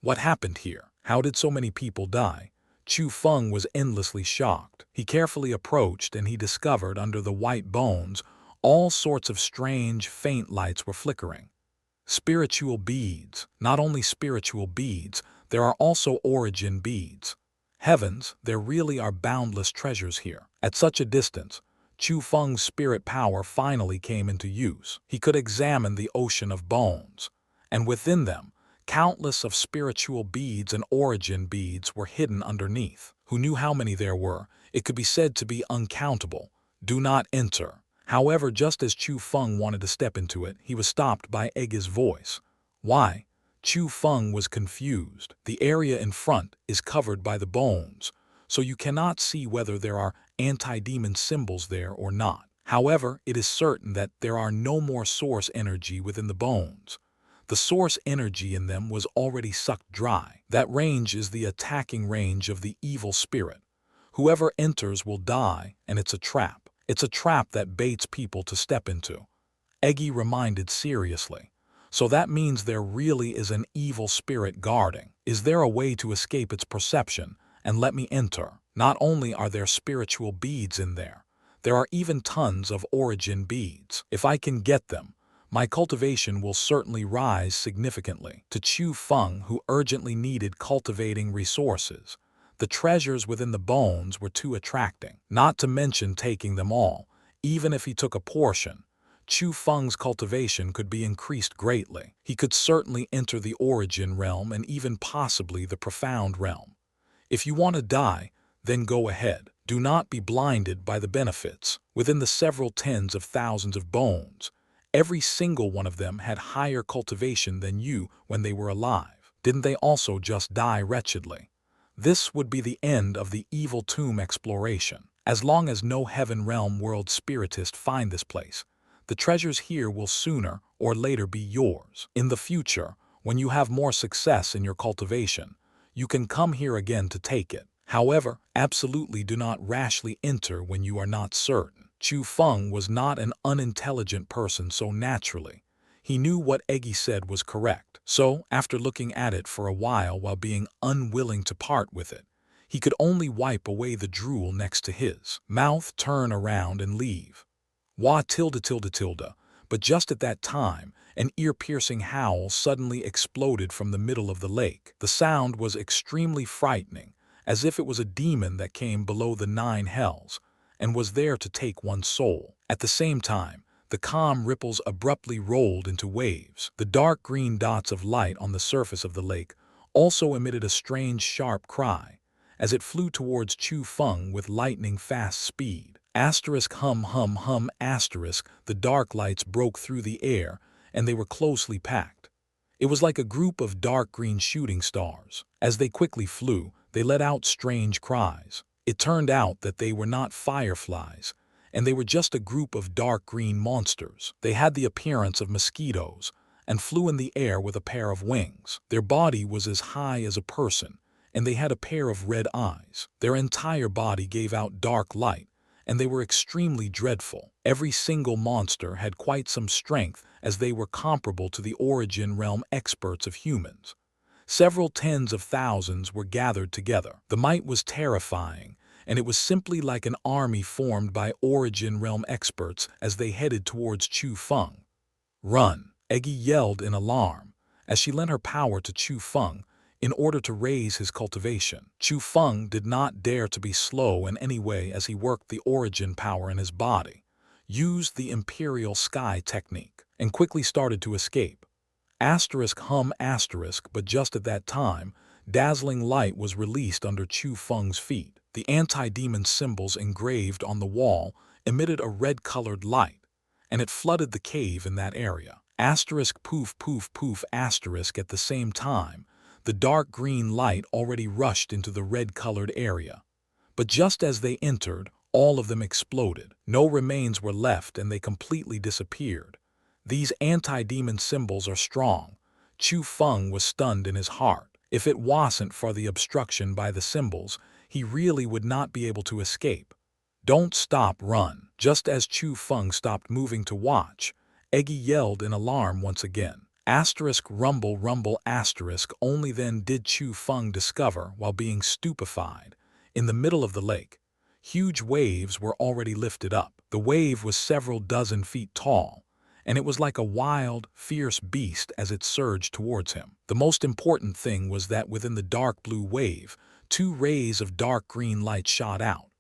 What happened here? How did so many people die? Chu Feng was endlessly shocked. He carefully approached, and he discovered under the white bones all sorts of strange, faint lights were flickering. Spiritual beads. Not only spiritual beads, there are also origin beads. Heavens, there really are boundless treasures here. At such a distance, Chu Feng's spirit power finally came into use. He could examine the ocean of bones, and within them, countless of spiritual beads and origin beads were hidden underneath. Who knew how many there were? It could be said to be uncountable. Do not enter. However, just as Chu Feng wanted to step into it, he was stopped by Eggy's voice. Why? Chu Feng was confused. The area in front is covered by the bones, so you cannot see whether there are anti-demon symbols there or not. However, it is certain that there are no more source energy within the bones. The source energy in them was already sucked dry. That range is the attacking range of the evil spirit, Whoever enters will die, and it's a trap. It's a trap that baits people to step into. Eggy reminded seriously. So that means there really is an evil spirit guarding. Is there a way to escape its perception and let me enter? Not only are there spiritual beads in there, there are even tons of origin beads. If I can get them, my cultivation will certainly rise significantly. To Chu Feng, who urgently needed cultivating resources, the treasures within the bones were too attracting, not to mention taking them all. Even if he took a portion, Chu Feng's cultivation could be increased greatly. He could certainly enter the origin realm and even possibly the profound realm. If you want to die, then go ahead. Do not be blinded by the benefits. Within the several tens of thousands of bones, every single one of them had higher cultivation than you when they were alive. Didn't they also just die wretchedly? This would be the end of the evil tomb exploration. As long as no heaven realm world spiritist find this place, the treasures here will sooner or later be yours. In the future, when you have more success in your cultivation, you can come here again to take it. However, absolutely do not rashly enter when you are not certain. Chu Feng was not an unintelligent person, so naturally, he knew what Eggy said was correct. So, after looking at it for a while being unwilling to part with it, he could only wipe away the drool next to his mouth, turn around and leave. Wah tilde tilde tilde, but just at that time, an ear-piercing howl suddenly exploded from the middle of the lake. The sound was extremely frightening, as if it was a demon that came below the 9 hells, and was there to take one's soul. At the same time, the calm ripples abruptly rolled into waves. The dark green dots of light on the surface of the lake also emitted a strange sharp cry, as it flew towards Chu Feng with lightning-fast speed. Asterisk hum hum hum asterisk, the dark lights broke through the air, and they were closely packed. It was like a group of dark green shooting stars. As they quickly flew, they let out strange cries. It turned out that they were not fireflies, and they were just a group of dark green monsters. They had the appearance of mosquitoes, and flew in the air with a pair of wings. Their body was as high as a person, and they had a pair of red eyes. Their entire body gave out dark light, and they were extremely dreadful. Every single monster had quite some strength, as they were comparable to the origin realm experts of humans. Several tens of thousands were gathered together. The might was terrifying, and it was simply like an army formed by origin realm experts as they headed towards Chu Feng. Run! Eggy yelled in alarm, as she lent her power to Chu Feng in order to raise his cultivation. Chu Feng did not dare to be slow in any way as he worked the origin power in his body, used the Imperial Sky technique, and quickly started to escape. Asterisk hum asterisk, but just at that time, dazzling light was released under Chu Feng's feet. The anti-demon symbols engraved on the wall emitted a red-colored light, and it flooded the cave in that area. Asterisk poof poof poof asterisk at the same time, the dark green light already rushed into the red-colored area. But just as they entered, all of them exploded. No remains were left and they completely disappeared. These anti-demon symbols are strong. Chu Feng was stunned in his heart. If it wasn't for the obstruction by the symbols, he really would not be able to escape. Don't stop, run. Just as Chu Feng stopped moving to watch, Eggy yelled in alarm once again. Asterisk rumble rumble asterisk. Only then did Chu Feng discover, while being stupefied, in the middle of the lake, huge waves were already lifted up. The wave was several dozen feet tall, and it was like a wild, fierce beast as it surged towards him. The most important thing was that within the dark blue wave, 2 rays of dark green light shot out.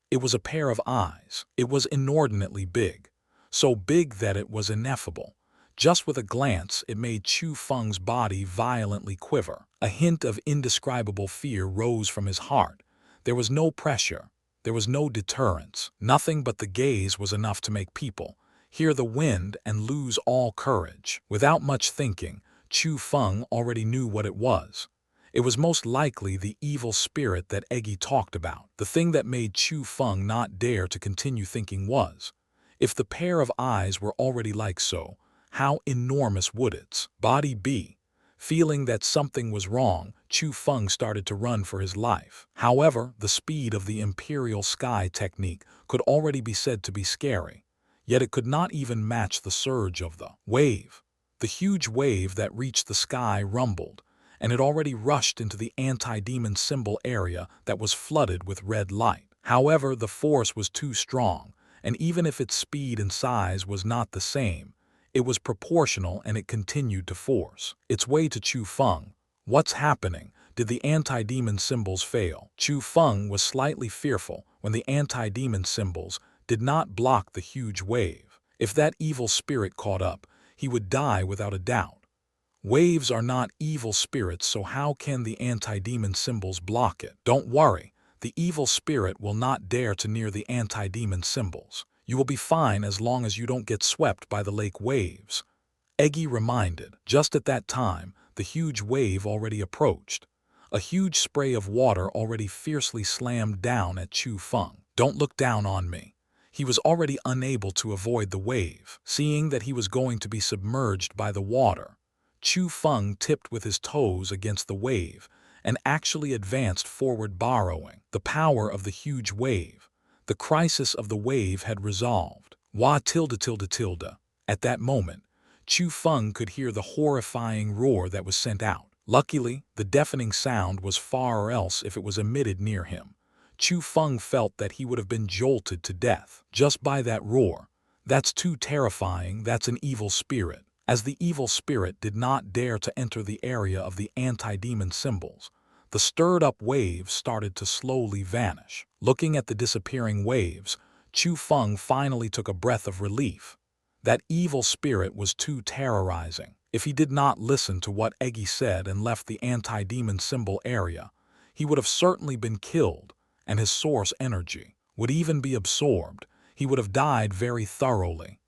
It was a pair of eyes. It was inordinately big, so big that it was ineffable. Just with a glance, it made Chu Feng's body violently quiver. A hint of indescribable fear rose from his heart. There was no pressure. There was no deterrence. Nothing but the gaze was enough to make people hear the wind and lose all courage. Without much thinking, Chu Feng already knew what it was. It was most likely the evil spirit that Eggy talked about. The thing that made Chu Feng not dare to continue thinking was, if the pair of eyes were already like so, how enormous would its body be? Feeling that something was wrong, Chu Feng started to run for his life. However, the speed of the Imperial Sky technique could already be said to be scary, yet it could not even match the surge of the wave. The huge wave that reached the sky rumbled, and it already rushed into the anti-demon symbol area that was flooded with red light. However, the force was too strong, and even if its speed and size was not the same, it was proportional and it continued to force its way to Chu Feng. What's happening? Did the anti-demon symbols fail? Chu Feng was slightly fearful when the anti-demon symbols did not block the huge wave. If that evil spirit caught up, he would die without a doubt. Waves are not evil spirits, so how can the anti-demon symbols block it? Don't worry, the evil spirit will not dare to near the anti-demon symbols. You will be fine as long as you don't get swept by the lake waves. Eggy reminded. Just at that time, the huge wave already approached. A huge spray of water already fiercely slammed down at Chu Feng. Don't look down on me. He was already unable to avoid the wave. Seeing that he was going to be submerged by the water, Chu Feng tipped with his toes against the wave and actually advanced forward, borrowing the power of the huge wave. The crisis of the wave had resolved. Wah tilde tilde tilde. At that moment, Chu Feng could hear the horrifying roar that was sent out. Luckily, the deafening sound was far, or else if it was emitted near him, Chu Feng felt that he would have been jolted to death just by that roar. That's too terrifying, that's an evil spirit. As the evil spirit did not dare to enter the area of the anti-demon symbols, the stirred-up waves started to slowly vanish. Looking at the disappearing waves, Chu Feng finally took a breath of relief. That evil spirit was too terrorizing. If he did not listen to what Eggy said and left the anti-demon symbol area, he would have certainly been killed, and his source energy would even be absorbed. He would have died very thoroughly.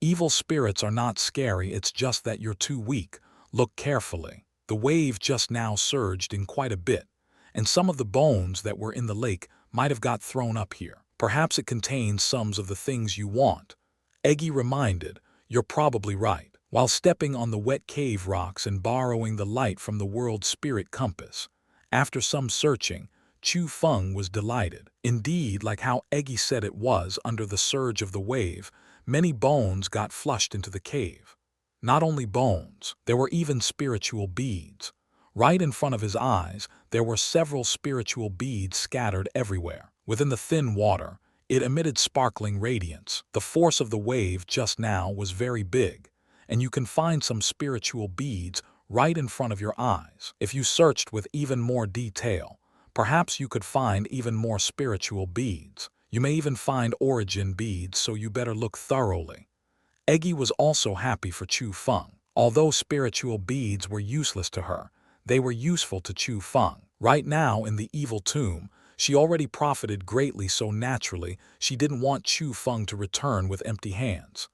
Evil spirits are not scary, it's just that you're too weak. Look carefully. The wave just now surged in quite a bit, and some of the bones that were in the lake might have got thrown up here. Perhaps it contains some of the things you want. Eggy reminded. You're probably right. While stepping on the wet cave rocks and borrowing the light from the world spirit compass, after some searching, Chu Feng was delighted. Indeed, like how Eggy said it was, under the surge of the wave, many bones got flushed into the cave. Not only bones, there were even spiritual beads. Right in front of his eyes, there were several spiritual beads scattered everywhere. Within the thin water, it emitted sparkling radiance. The force of the wave just now was very big, and you can find some spiritual beads right in front of your eyes. If you searched with even more detail, perhaps you could find even more spiritual beads. You may even find origin beads, so you better look thoroughly. Eggy was also happy for Chu Feng. Although spiritual beads were useless to her, they were useful to Chu Feng. Right now in the evil tomb, she already profited greatly, so naturally she didn't want Chu Feng to return with empty hands.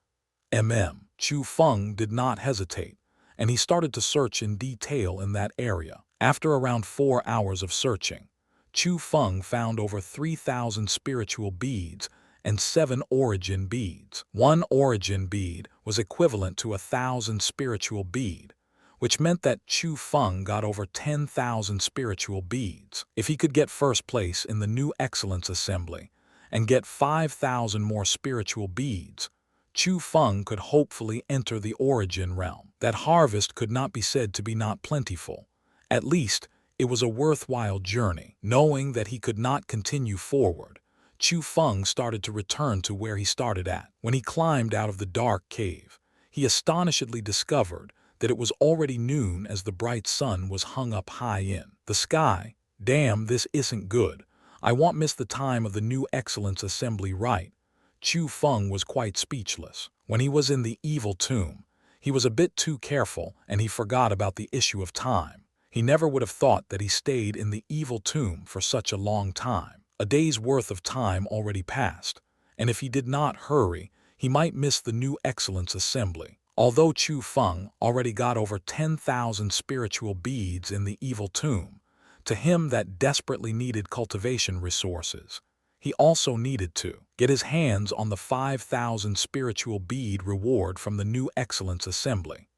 Chu Feng did not hesitate, and he started to search in detail in that area. After around 4 hours of searching, Chu Feng found over 3,000 spiritual beads and 7 origin beads. One origin bead was equivalent to 1,000 spiritual bead, which meant that Chu Feng got over 10,000 spiritual beads. If he could get first place in the new Excellence Assembly and get 5,000 more spiritual beads, Chu Feng could hopefully enter the origin realm. That harvest could not be said to be not plentiful. At least, it was a worthwhile journey. Knowing that he could not continue forward, Chu Feng started to return to where he started at. When he climbed out of the dark cave, he astonishedly discovered that it was already noon as the bright sun was hung up high in the sky. Damn, this isn't good. I won't miss the time of the new Excellence Assembly, right? Chu Feng was quite speechless. When he was in the evil tomb, he was a bit too careful and he forgot about the issue of time. He never would have thought that he stayed in the evil tomb for such a long time. A day's worth of time already passed, and if he did not hurry, he might miss the new Excellence Assembly. Although Chu Feng already got over 10,000 spiritual beads in the evil tomb, to him that desperately needed cultivation resources, he also needed to get his hands on the 5,000 spiritual bead reward from the new Excellence Assembly.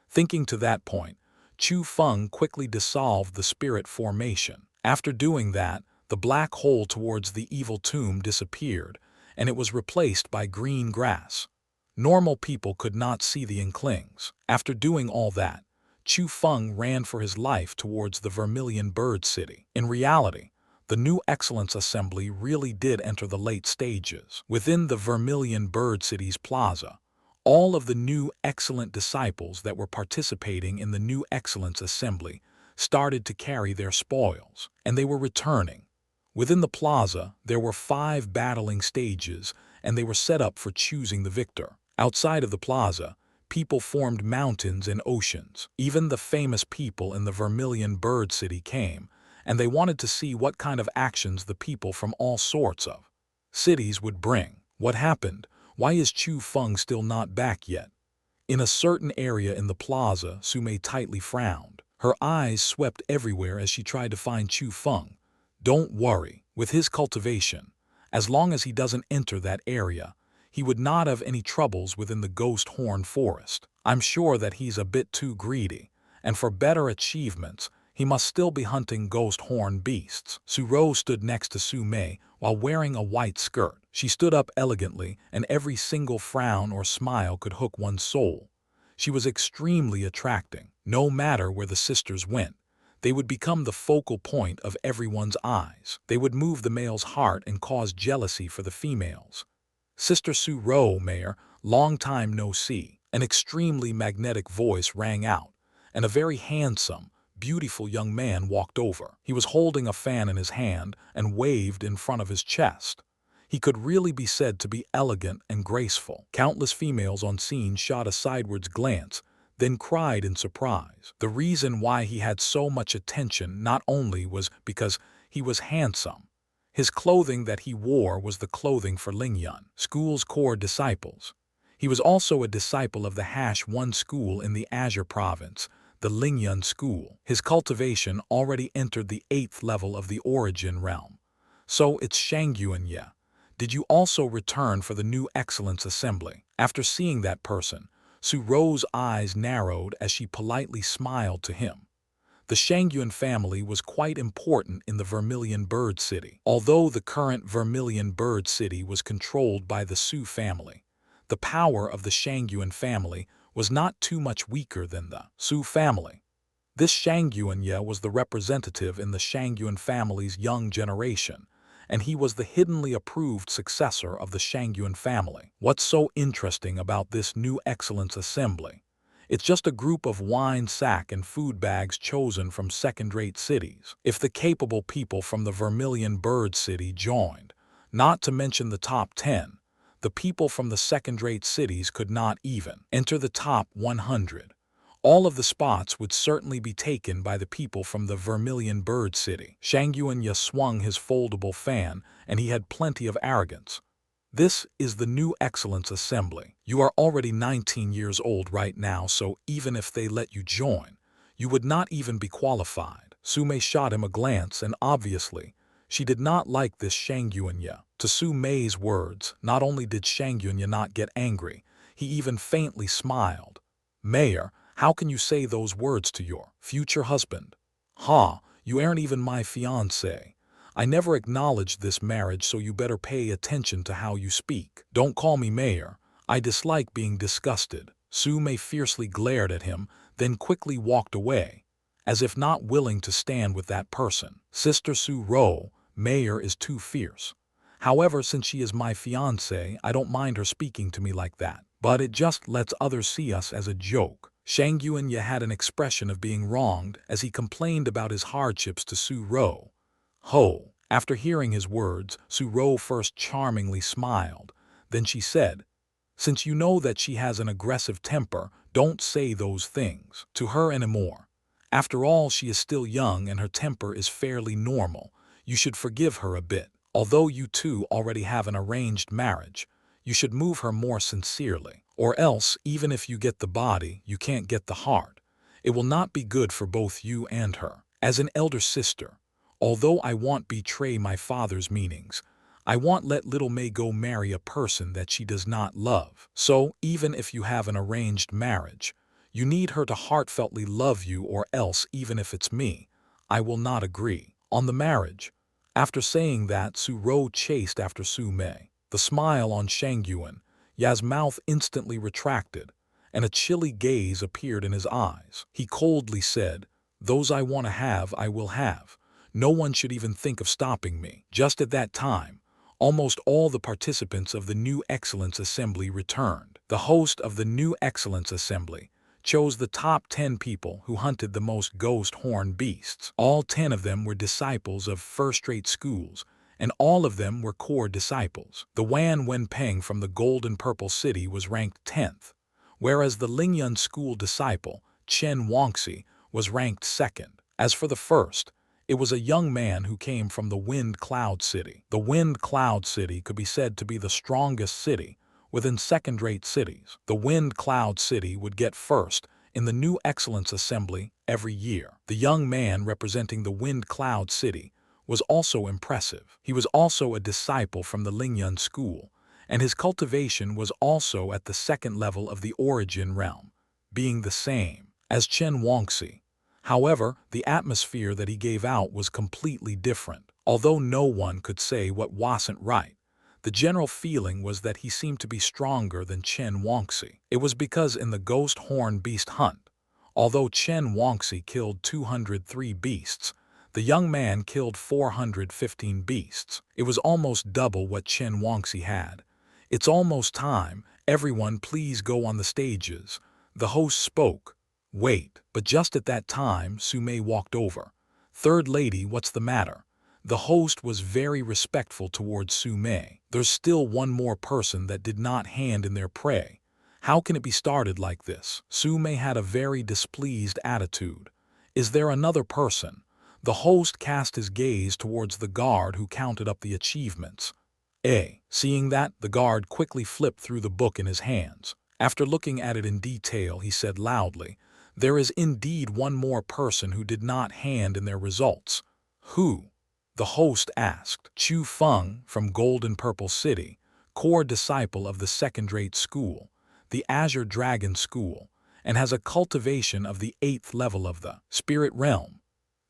Thinking to that point, Chu Feng quickly dissolved the spirit formation. After doing that, the black hole towards the evil tomb disappeared, and it was replaced by green grass. Normal people could not see the inklings. After doing all that, Chu Feng ran for his life towards the Vermilion Bird City. In reality, the new Excellence Assembly really did enter the late stages. Within the Vermilion Bird City's plaza, all of the new excellent disciples that were participating in the new Excellence Assembly started to carry their spoils, and they were returning. Within the plaza, there were 5 battling stages, and they were set up for choosing the victor. Outside of the plaza, people formed mountains and oceans. Even the famous people in the Vermilion Bird City came, and they wanted to see what kind of actions the people from all sorts of cities would bring. What happened? Why is Chu Feng still not back yet? In a certain area in the plaza, Sume tightly frowned. Her eyes swept everywhere as she tried to find Chu Feng. Don't worry, with his cultivation, as long as he doesn't enter that area, he would not have any troubles within the Ghost Horn Forest. I'm sure that he's a bit too greedy, and for better achievements, he must still be hunting ghost horn beasts. Suro stood next to Sume while wearing a white skirt. She stood up elegantly, and every single frown or smile could hook one's soul. She was extremely attracting. No matter where the sisters went, they would become the focal point of everyone's eyes. They would move the male's heart and cause jealousy for the females. Sister Suro, Mayor, long time no see. An extremely magnetic voice rang out, and a very handsome, beautiful young man walked over. He was holding a fan in his hand and waved in front of his chest. He could really be said to be elegant and graceful. Countless females on scene shot a sidewards glance, then cried in surprise. The reason why he had so much attention not only was because he was handsome. His clothing that he wore was the clothing for Lingyun, school's core disciples. He was also a disciple of the #1 school in the Azure province, the Lingyun school. His cultivation already entered the 8th level of the origin realm. So it's xianxia. Did you also return for the new Excellence Assembly? After seeing that person, Suro's eyes narrowed as she politely smiled to him. The Xiangyuan family was quite important in the Vermilion Bird City. Although the current Vermilion Bird City was controlled by the Su family, the power of the Xiangyuan family was not too much weaker than the Su family. This Xiangyuanya was the representative in the Xiangyuan family's young generation, and he was the hiddenly approved successor of the Xiangyuan family. What's so interesting about this new Excellence Assembly? It's just a group of wine sack and food bags chosen from second-rate cities. If the capable people from the Vermilion Bird City joined, not to mention the top 10, the people from the second-rate cities could not even enter the top 100. All of the spots would certainly be taken by the people from the Vermilion Bird City. Xiangyuanya swung his foldable fan, and he had plenty of arrogance. This is the new Excellence Assembly. You are already 19 years old right now, so even if they let you join, you would not even be qualified. Sume shot him a glance, and obviously, she did not like this Xiangyuanya. To Sume's words, not only did Xiangyuanya not get angry, he even faintly smiled. Mayor, how can you say those words to your future husband? Ha, you aren't even my fiancé. I never acknowledged this marriage, so you better pay attention to how you speak. Don't call me mayor. I dislike being disgusted. Sume fiercely glared at him, then quickly walked away, as if not willing to stand with that person. Sister Suro, mayor is too fierce. However, since she is my fiancé, I don't mind her speaking to me like that. But it just lets others see us as a joke. Xiangyuanya had an expression of being wronged as he complained about his hardships to Suro. Ho! After hearing his words, Suro first charmingly smiled. Then she said, "Since you know that she has an aggressive temper, don't say those things to her anymore. After all, she is still young and her temper is fairly normal. You should forgive her a bit. Although you two already have an arranged marriage, you should move her more sincerely. Or else, even if you get the body, you can't get the heart. It will not be good for both you and her. As an elder sister, although I won't betray my father's meanings, I won't let little May go marry a person that she does not love. So, even if you have an arranged marriage, You need her to heartfeltly love you, or else, even if it's me, I will not agree on the marriage. After saying that, Su Rou chased after Su Mei. The smile on Shang Yuan, Ya's mouth instantly retracted, and a chilly gaze appeared in his eyes. He coldly said, "Those I want to have, I will have. No one should even think of stopping me." Just at that time, almost all the participants of the New Excellence Assembly returned. The host of the New Excellence Assembly chose the top 10 people who hunted the most ghost horn beasts. All 10 of them were disciples of first-rate schools, and all of them were core disciples. The Wan Wenpeng from the Golden Purple City was ranked 10th, whereas the Lingyun School disciple, Chen Wangxi, was ranked 2nd. As for the first, it was a young man who came from the Wind Cloud City. The Wind Cloud City could be said to be the strongest city within second-rate cities. The Wind Cloud City would get first in the New Excellence Assembly every year. The young man representing the Wind Cloud City was also impressive. He was also a disciple from the Lingyun School, and his cultivation was also at the second level of the origin realm, being the same as Chen Wangxi. However, the atmosphere that he gave out was completely different. Although no one could say what wasn't right, the general feeling was that he seemed to be stronger than Chen Wangxi. It was because in the ghost horn beast hunt, although Chen Wangxi killed 203 beasts, the young man killed 415 beasts. It was almost double what Chen Wangxi had. "It's almost time. Everyone please go on the stages," the host spoke. "Wait." But just at that time, Su Mei walked over. "Third lady, what's the matter?" The host was very respectful towards Su Mei. "There's still one more person that did not hand in their prey. How can it be started like this?" Su Mei had a very displeased attitude. "Is there another person?" The host cast his gaze towards the guard who counted up the achievements. Seeing that, the guard quickly flipped through the book in his hands. After looking at it in detail, he said loudly, "There is indeed one more person who did not hand in their results." "Who?" the host asked. "Chu Feng from Golden Purple City, core disciple of the second-rate school, the Azure Dragon School, and has a cultivation of the 8th level of the spirit realm."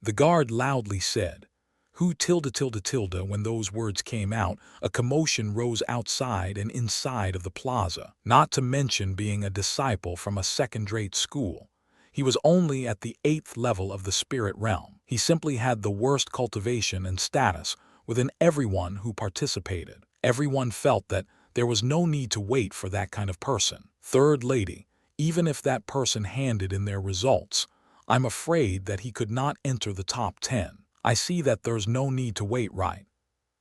The guard loudly said, "Who tilde tilde tilde." When those words came out, a commotion rose outside and inside of the plaza. Not to mention being a disciple from a second-rate school, he was only at the 8th level of the spirit realm. He simply had the worst cultivation and status within everyone who participated. Everyone felt that there was no need to wait for that kind of person. "Third lady, even if that person handed in their results, I'm afraid that he could not enter the top 10. I see that there's no need to wait, right?"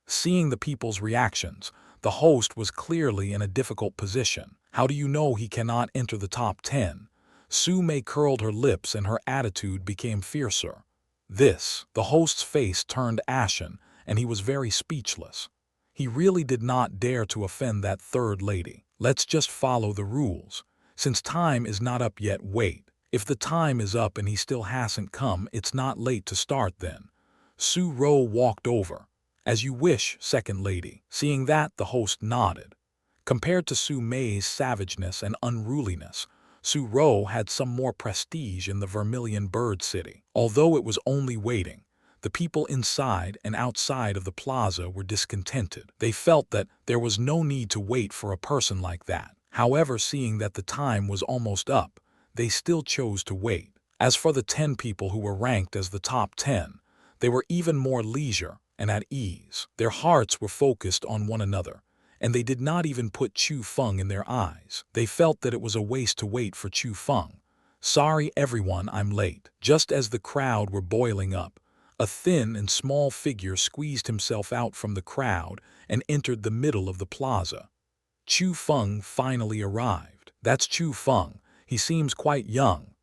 Seeing the people's reactions, the host was clearly in a difficult position. "How do you know he cannot enter the top 10? Su Mei curled her lips and her attitude became fiercer. The host's face turned ashen and he was very speechless. He really did not dare to offend that third lady. "Let's just follow the rules. Since time is not up yet, wait. If the time is up and he still hasn't come, it's not late to start then." Su Rou walked over. "As you wish, second lady." Seeing that, the host nodded. Compared to Su Mei's savageness and unruliness, Su Rou had some more prestige in the Vermilion Bird City. Although it was only waiting, the people inside and outside of the plaza were discontented. They felt that there was no need to wait for a person like that. However, seeing that the time was almost up, they still chose to wait. As for the 10 people who were ranked as the top 10, they were even more leisure and at ease. Their hearts were focused on one another, and they did not even put Chu Feng in their eyes. They felt that it was a waste to wait for Chu Feng. "Sorry everyone, I'm late." Just as the crowd were boiling up, a thin and small figure squeezed himself out from the crowd and entered the middle of the plaza. Chu Feng finally arrived. "That's Chu Feng. He seems quite young."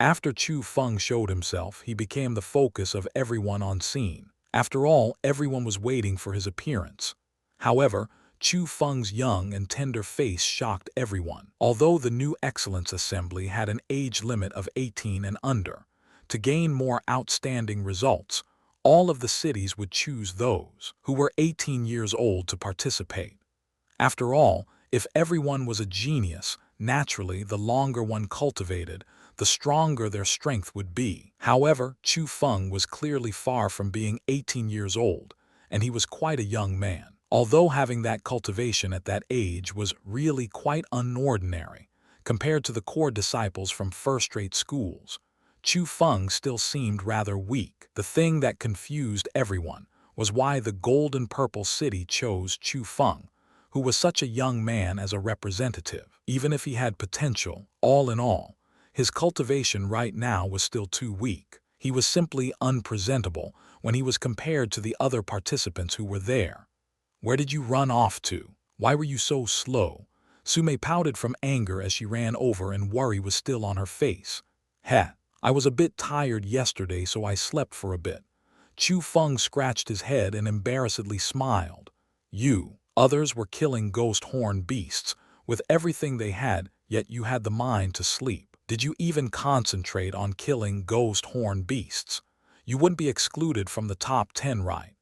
After Chu Feng showed himself, he became the focus of everyone on scene. After all, everyone was waiting for his appearance. However, Chu Feng's young and tender face shocked everyone. Although the New Excellence Assembly had an age limit of 18 and under, to gain more outstanding results, all of the cities would choose those who were 18 years old to participate. After all, if everyone was a genius, naturally the longer one cultivated, the stronger their strength would be. However, Chu Feng was clearly far from being 18 years old, and he was quite a young man. Although having that cultivation at that age was really quite unordinary, compared to the core disciples from first-rate schools, Chu Feng still seemed rather weak. The thing that confused everyone was why the gold and purple city chose Chu Feng, who was such a young man, as a representative. Even if he had potential, all in all, his cultivation right now was still too weak. He was simply unpresentable when he was compared to the other participants who were there. "Where did you run off to? Why were you so slow?" Sume pouted from anger as she ran over, and worry was still on her face. "Heh, I was a bit tired yesterday, so I slept for a bit." Chu Feng scratched his head and embarrassedly smiled. Others were killing ghost horn beasts with everything they had, yet you had the mind to sleep. Did you even concentrate on killing ghost horn beasts? You wouldn't be excluded from the top 10, right?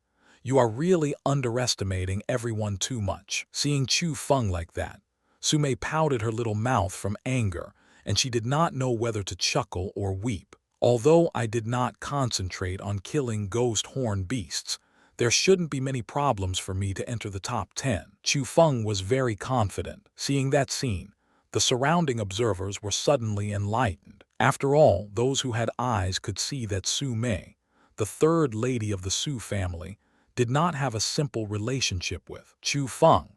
You are really underestimating everyone too much." Seeing Chu Feng like that, Sume pouted her little mouth from anger, and she did not know whether to chuckle or weep. "Although I did not concentrate on killing ghost horn beasts, there shouldn't be many problems for me to enter the top 10. Chu Feng was very confident. Seeing that scene, the surrounding observers were suddenly enlightened. After all, those who had eyes could see that Su Mei, the third lady of the Su family, did not have a simple relationship with Chu Feng.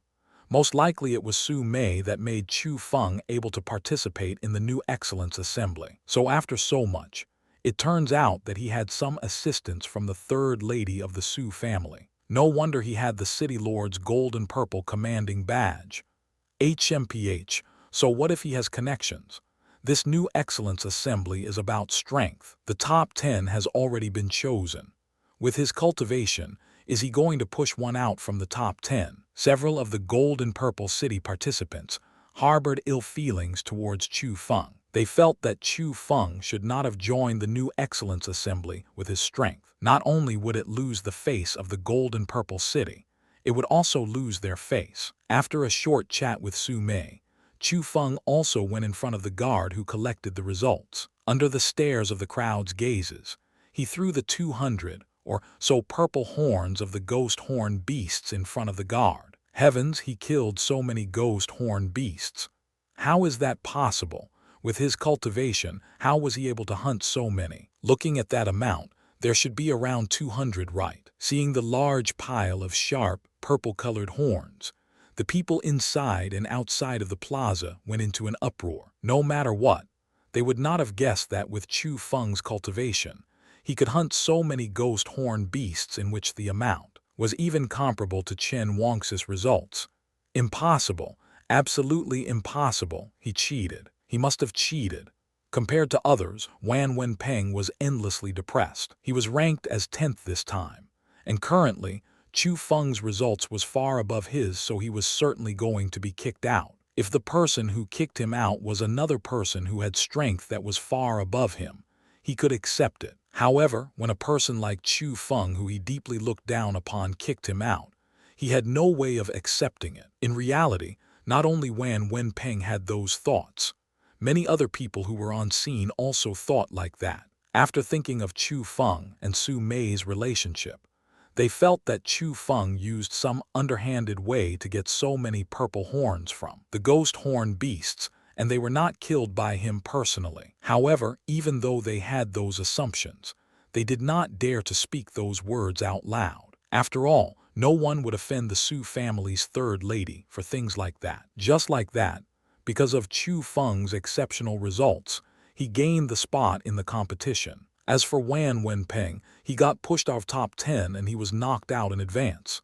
Most likely it was Su Mei that made Chu Feng able to participate in the new Excellence Assembly. So after so much, it turns out that he had some assistance from the third lady of the Su family. No wonder he had the City Lord's gold and purple commanding badge. HMPH, so what if he has connections? This new Excellence Assembly is about strength. The top 10 has already been chosen. With his cultivation, is he going to push one out from the top 10? Several of the gold and purple city participants harbored ill feelings towards Chu Feng. They felt that Chu Feng should not have joined the new Excellence Assembly with his strength. Not only would it lose the face of the gold and purple city, it would also lose their face. After a short chat with Su Mei, Chu Feng also went in front of the guard who collected the results. Under the stares of the crowd's gazes, he threw the 200 or so purple horns of the ghost horn beasts in front of the guard. Heavens, he killed so many ghost horn beasts. How is that possible? With his cultivation, how was he able to hunt so many? Looking at that amount, there should be around 200, right? Seeing the large pile of sharp, purple-colored horns, the people inside and outside of the plaza went into an uproar. No matter what, they would not have guessed that with Chu Feng's cultivation, he could hunt so many ghost horn beasts, in which the amount was even comparable to Chen Wang's results. Impossible, absolutely impossible. He cheated. He must have cheated. Compared to others, Wan Wenpeng was endlessly depressed. He was ranked as 10th this time, and currently, Chu Feng's results was far above his, so he was certainly going to be kicked out. If the person who kicked him out was another person who had strength that was far above him, he could accept it. However, when a person like Chu Feng, who he deeply looked down upon, kicked him out, he had no way of accepting it. In reality, not only Wan Wenpeng had those thoughts, many other people who were on scene also thought like that. After thinking of Chu Feng and Su Mei's relationship, they felt that Chu Feng used some underhanded way to get so many purple horns from the ghost horn beasts, and they were not killed by him personally. However, even though they had those assumptions, they did not dare to speak those words out loud. After all, no one would offend the Su family's third lady for things like that. Just like that, because of Chu Feng's exceptional results, he gained the spot in the competition. As for Wan Wenpeng, he got pushed out of top 10 and he was knocked out in advance.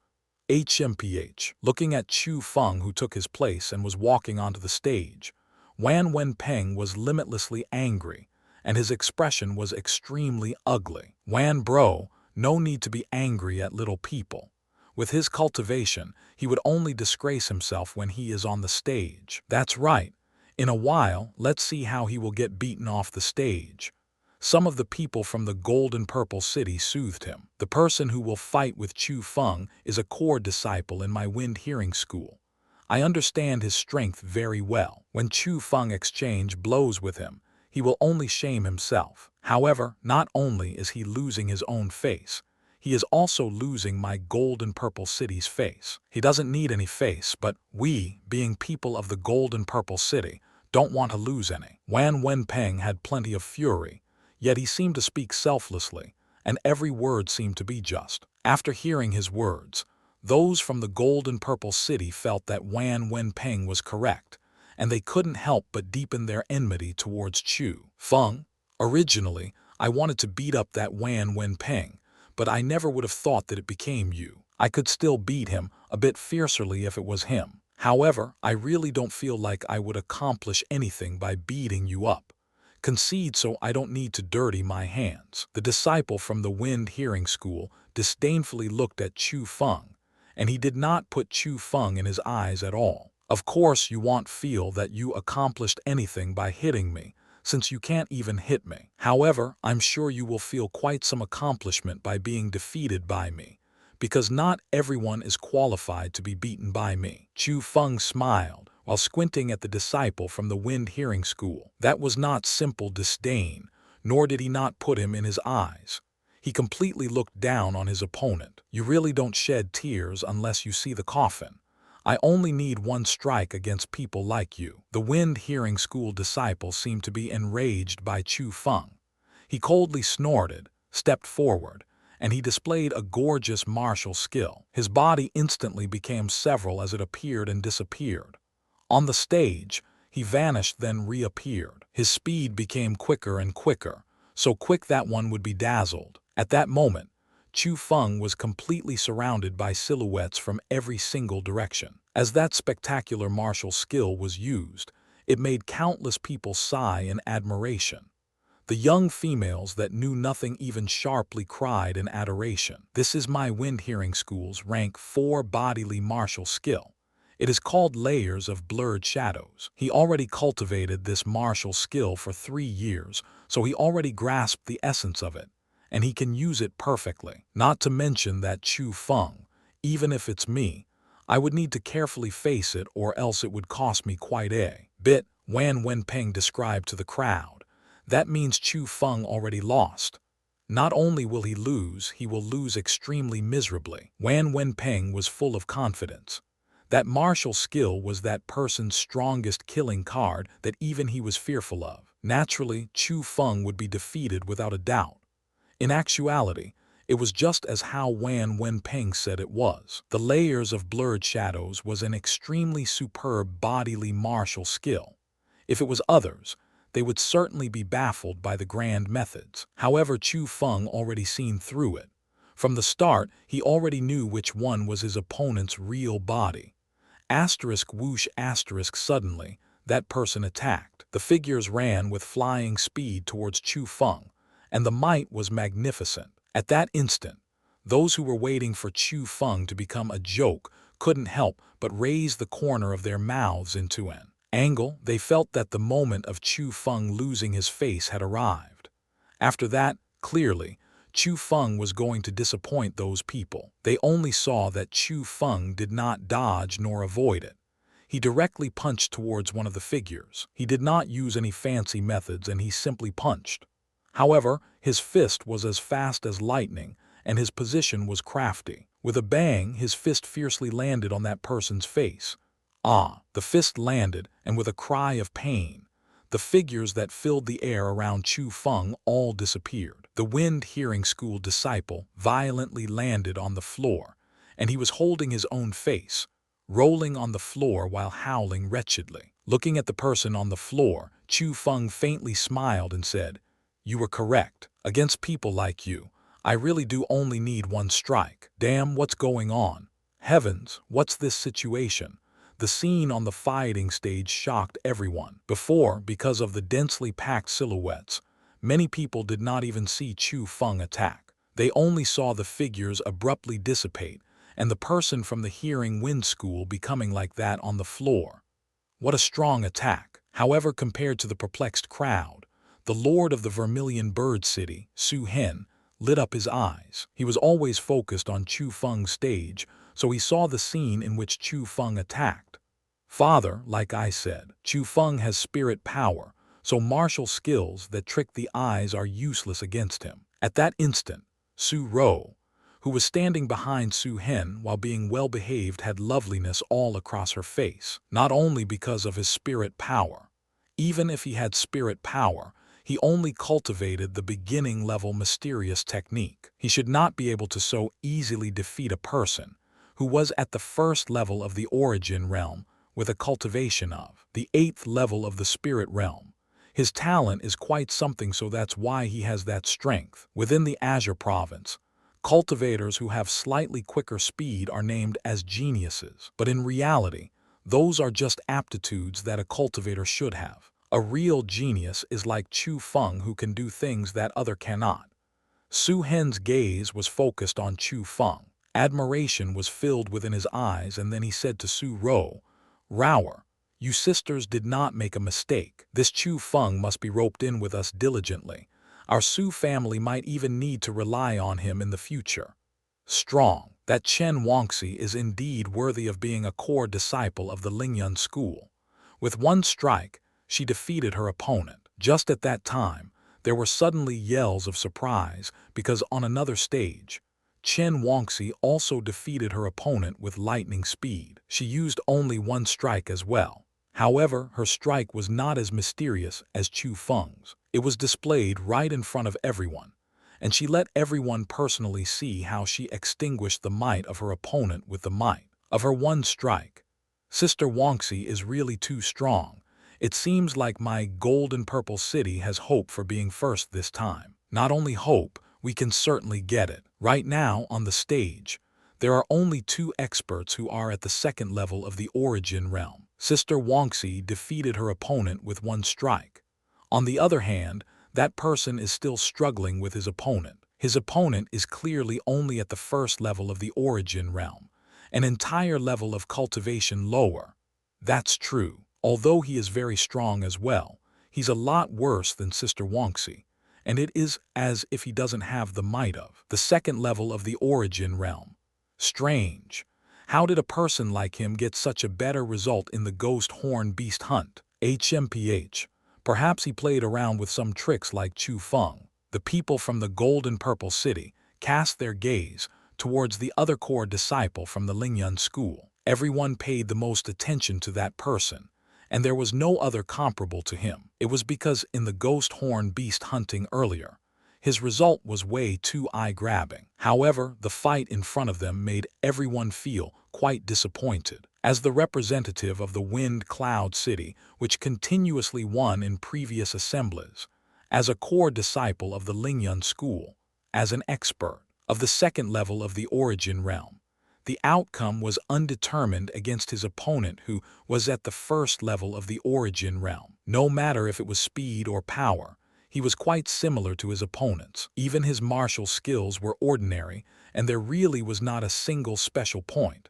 HMPH. Looking at Chu Feng, who took his place and was walking onto the stage, Wan Wenpeng was limitlessly angry, and his expression was extremely ugly. "Wan bro, no need to be angry at little people. With his cultivation, he would only disgrace himself when he is on the stage. That's right. In a while, let's see how he will get beaten off the stage." Some of the people from the gold and purple city soothed him. "The person who will fight with Chu Feng is a core disciple in my wind hearing school. I understand his strength very well." When Chu Feng exchanged blows with him, he will only shame himself. However, not only is he losing his own face, he is also losing my golden purple city's face. He doesn't need any face, but we, being people of the golden purple city, don't want to lose any. Wan Wenpeng had plenty of fury, yet he seemed to speak selflessly, and every word seemed to be just. After hearing his words, those from the golden purple city felt that Wan Wenpeng was correct, and they couldn't help but deepen their enmity towards Chu Feng. Originally, I wanted to beat up that Wan Wenpeng, but I never would have thought that it became you. I could still beat him a bit fiercely if it was him. However, I really don't feel like I would accomplish anything by beating you up. Concede so I don't need to dirty my hands. The disciple from the Wind Hearing School disdainfully looked at Chu Feng, and he did not put Chu Feng in his eyes at all. Of course you won't feel that you accomplished anything by hitting me, since you can't even hit me. However, I'm sure you will feel quite some accomplishment by being defeated by me, because not everyone is qualified to be beaten by me. Chu Feng smiled while squinting at the disciple from the Wind Hearing School. That was not simple disdain, nor did he not put him in his eyes. He completely looked down on his opponent. You really don't shed tears unless you see the coffin. I only need one strike against people like you. The Wind Hearing School disciple seemed to be enraged by Chu Feng. He coldly snorted, stepped forward, and he displayed a gorgeous martial skill. His body instantly became several as it appeared and disappeared. On the stage, he vanished then reappeared. His speed became quicker and quicker, so quick that one would be dazzled. At that moment, Chu Feng was completely surrounded by silhouettes from every single direction. As that spectacular martial skill was used, it made countless people sigh in admiration. The young females that knew nothing even sharply cried in adoration. This is my Wind Hearing School's rank 4 bodily martial skill. It is called Layers of Blurred Shadows. He already cultivated this martial skill for 3 years, so he already grasped the essence of it, and he can use it perfectly. Not to mention that Chu Feng, even if it's me, I would need to carefully face it or else it would cost me quite a bit. Wan Wenpeng described to the crowd. That means Chu Feng already lost. Not only will he will lose extremely miserably. Wan Wenpeng was full of confidence. That martial skill was that person's strongest killing card that even he was fearful of. Naturally, Chu Feng would be defeated without a doubt. In actuality, it was just as how Wan Wenpeng said it was. The Layers of Blurred Shadows was an extremely superb bodily martial skill. If it was others, they would certainly be baffled by the grand methods. However, Chu Feng already seen through it. From the start, he already knew which one was his opponent's real body. Whoosh suddenly, that person attacked. The figures ran with flying speed towards Chu Feng, and the might was magnificent. At that instant, those who were waiting for Chu Feng to become a joke couldn't help but raise the corner of their mouths into an angle. They felt that the moment of Chu Feng losing his face had arrived. After that, clearly, Chu Feng was going to disappoint those people. They only saw that Chu Feng did not dodge nor avoid it. He directly punched towards one of the figures. He did not use any fancy methods and he simply punched. However, his fist was as fast as lightning and his position was crafty. With a bang, his fist fiercely landed on that person's face. The fist landed, and with a cry of pain, the figures that filled the air around Chu Feng all disappeared. The Wind Hearing School disciple violently landed on the floor, and he was holding his own face, rolling on the floor while howling wretchedly. Looking at the person on the floor, Chu Feng faintly smiled and said, "You were correct. Against people like you, I really do only need one strike. Damn, what's going on? Heavens, what's this situation?" The scene on the fighting stage shocked everyone. Before, because of the densely packed silhouettes, many people did not even see Chu Feng attack. They only saw the figures abruptly dissipate and the person from the Hearing Wind School becoming like that on the floor. What a strong attack! However, compared to the perplexed crowd, the Lord of the Vermilion Bird City, Su Hen, lit up his eyes. He was always focused on Chu Feng's stage, so he saw the scene in which Chu Feng attacked. Father, like I said, Chu Feng has spirit power, so martial skills that trick the eyes are useless against him. At that instant, Su Ro, who was standing behind Su Hen while being well-behaved, had loveliness all across her face, not only because of his spirit power. Even if he had spirit power, he only cultivated the beginning-level mysterious technique. He should not be able to so easily defeat a person who was at the first level of the origin realm with a cultivation of the 8th level of the spirit realm. His talent is quite something, so that's why he has that strength. Within the Azure province, cultivators who have slightly quicker speed are named as geniuses, but in reality, those are just aptitudes that a cultivator should have. A real genius is like Chu Feng, who can do things that other cannot. Su Hen's gaze was focused on Chu Feng. Admiration was filled within his eyes, and then he said to Su Ro, "Rower, you sisters did not make a mistake. This Chu Feng must be roped in with us diligently. Our Su family might even need to rely on him in the future. Strong. That xianxia is indeed worthy of being a core disciple of the Lingyun School." With one strike, she defeated her opponent. Just at that time, there were suddenly yells of surprise because on another stage, xianxia also defeated her opponent with lightning speed. She used only one strike as well. However, her strike was not as mysterious as Chu Feng's. It was displayed right in front of everyone, and she let everyone personally see how she extinguished the might of her opponent with the might of her one strike. Sister Wangxi is really too strong. It seems like my golden purple city has hope for being first this time. Not only hope, we can certainly get it. Right now, on the stage, there are only 2 experts who are at the 2nd level of the origin realm. Sister Wangxi defeated her opponent with one strike. On the other hand, that person is still struggling with his opponent. His opponent is clearly only at the 1st level of the origin realm, an entire level of cultivation lower. That's true. Although he is very strong as well, he's a lot worse than Sister Wangxi, and it is as if he doesn't have the might of the 2nd level of the origin realm. Strange. How did a person like him get such a better result in the ghost horn beast hunt? HMPH. Perhaps he played around with some tricks like Chu Feng. The people from the golden purple city cast their gaze towards the other core disciple from the Lingyun School. Everyone paid the most attention to that person, and there was no other comparable to him. It was because in the ghost horn beast hunting earlier, his result was way too eye-grabbing. However, the fight in front of them made everyone feel quite disappointed. As the representative of the Wind Cloud City, which continuously won in previous assemblies, as a core disciple of the Lingyun School, as an expert of the 2nd level of the origin realm, the outcome was undetermined against his opponent who was at the 1st level of the origin realm. No matter if it was speed or power, he was quite similar to his opponents. Even his martial skills were ordinary, and there really was not a single special point.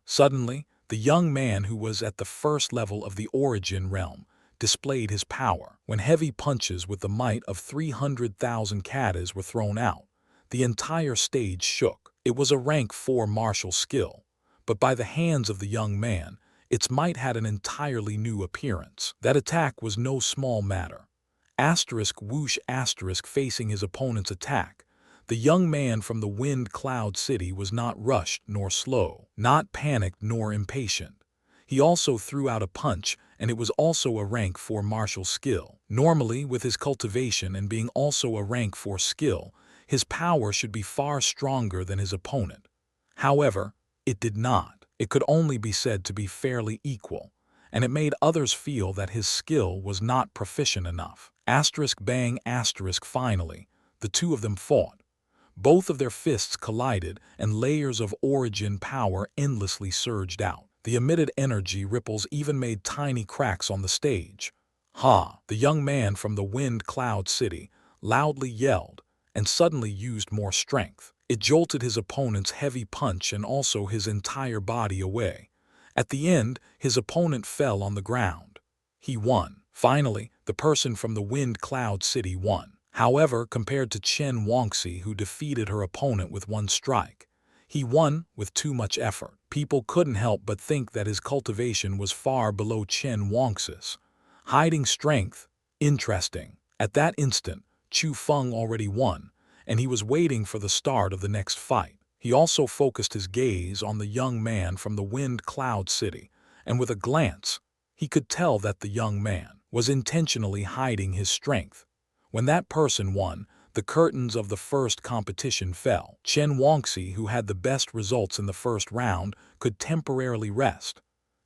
Suddenly, the young man who was at the 1st level of the origin realm displayed his power. When heavy punches with the might of 300,000 katas were thrown out, the entire stage shook. It was a rank 4 martial skill, but by the hands of the young man, its might had an entirely new appearance. That attack was no small matter. Asterisk whoosh asterisk facing his opponent's attack, the young man from the Wind Cloud City was not rushed nor slow, not panicked nor impatient. He also threw out a punch, and it was also a rank 4 martial skill. Normally, with his cultivation and being also a rank 4 skill, his power should be far stronger than his opponent. However, it did not. It could only be said to be fairly equal, and it made others feel that his skill was not proficient enough. Asterisk bang asterisk finally, the two of them fought. Both of their fists collided, and layers of origin power endlessly surged out. The emitted energy ripples even made tiny cracks on the stage. The young man from the Wind Cloud City loudly yelled, and suddenly used more strength. It jolted his opponent's heavy punch and also his entire body away. At the end, his opponent fell on the ground. He won. Finally, the person from the Wind Cloud City won. However, compared to Chen Wangxi, who defeated her opponent with one strike, he won with too much effort. People couldn't help but think that his cultivation was far below Chen Wangxi's. Hiding strength? Interesting. At that instant, Chu Feng already won, and he was waiting for the start of the next fight. He also focused his gaze on the young man from the Wind Cloud City, and with a glance, he could tell that the young man was intentionally hiding his strength. When that person won, the curtains of the first competition fell. Xianxia, who had the best results in the first round, could temporarily rest.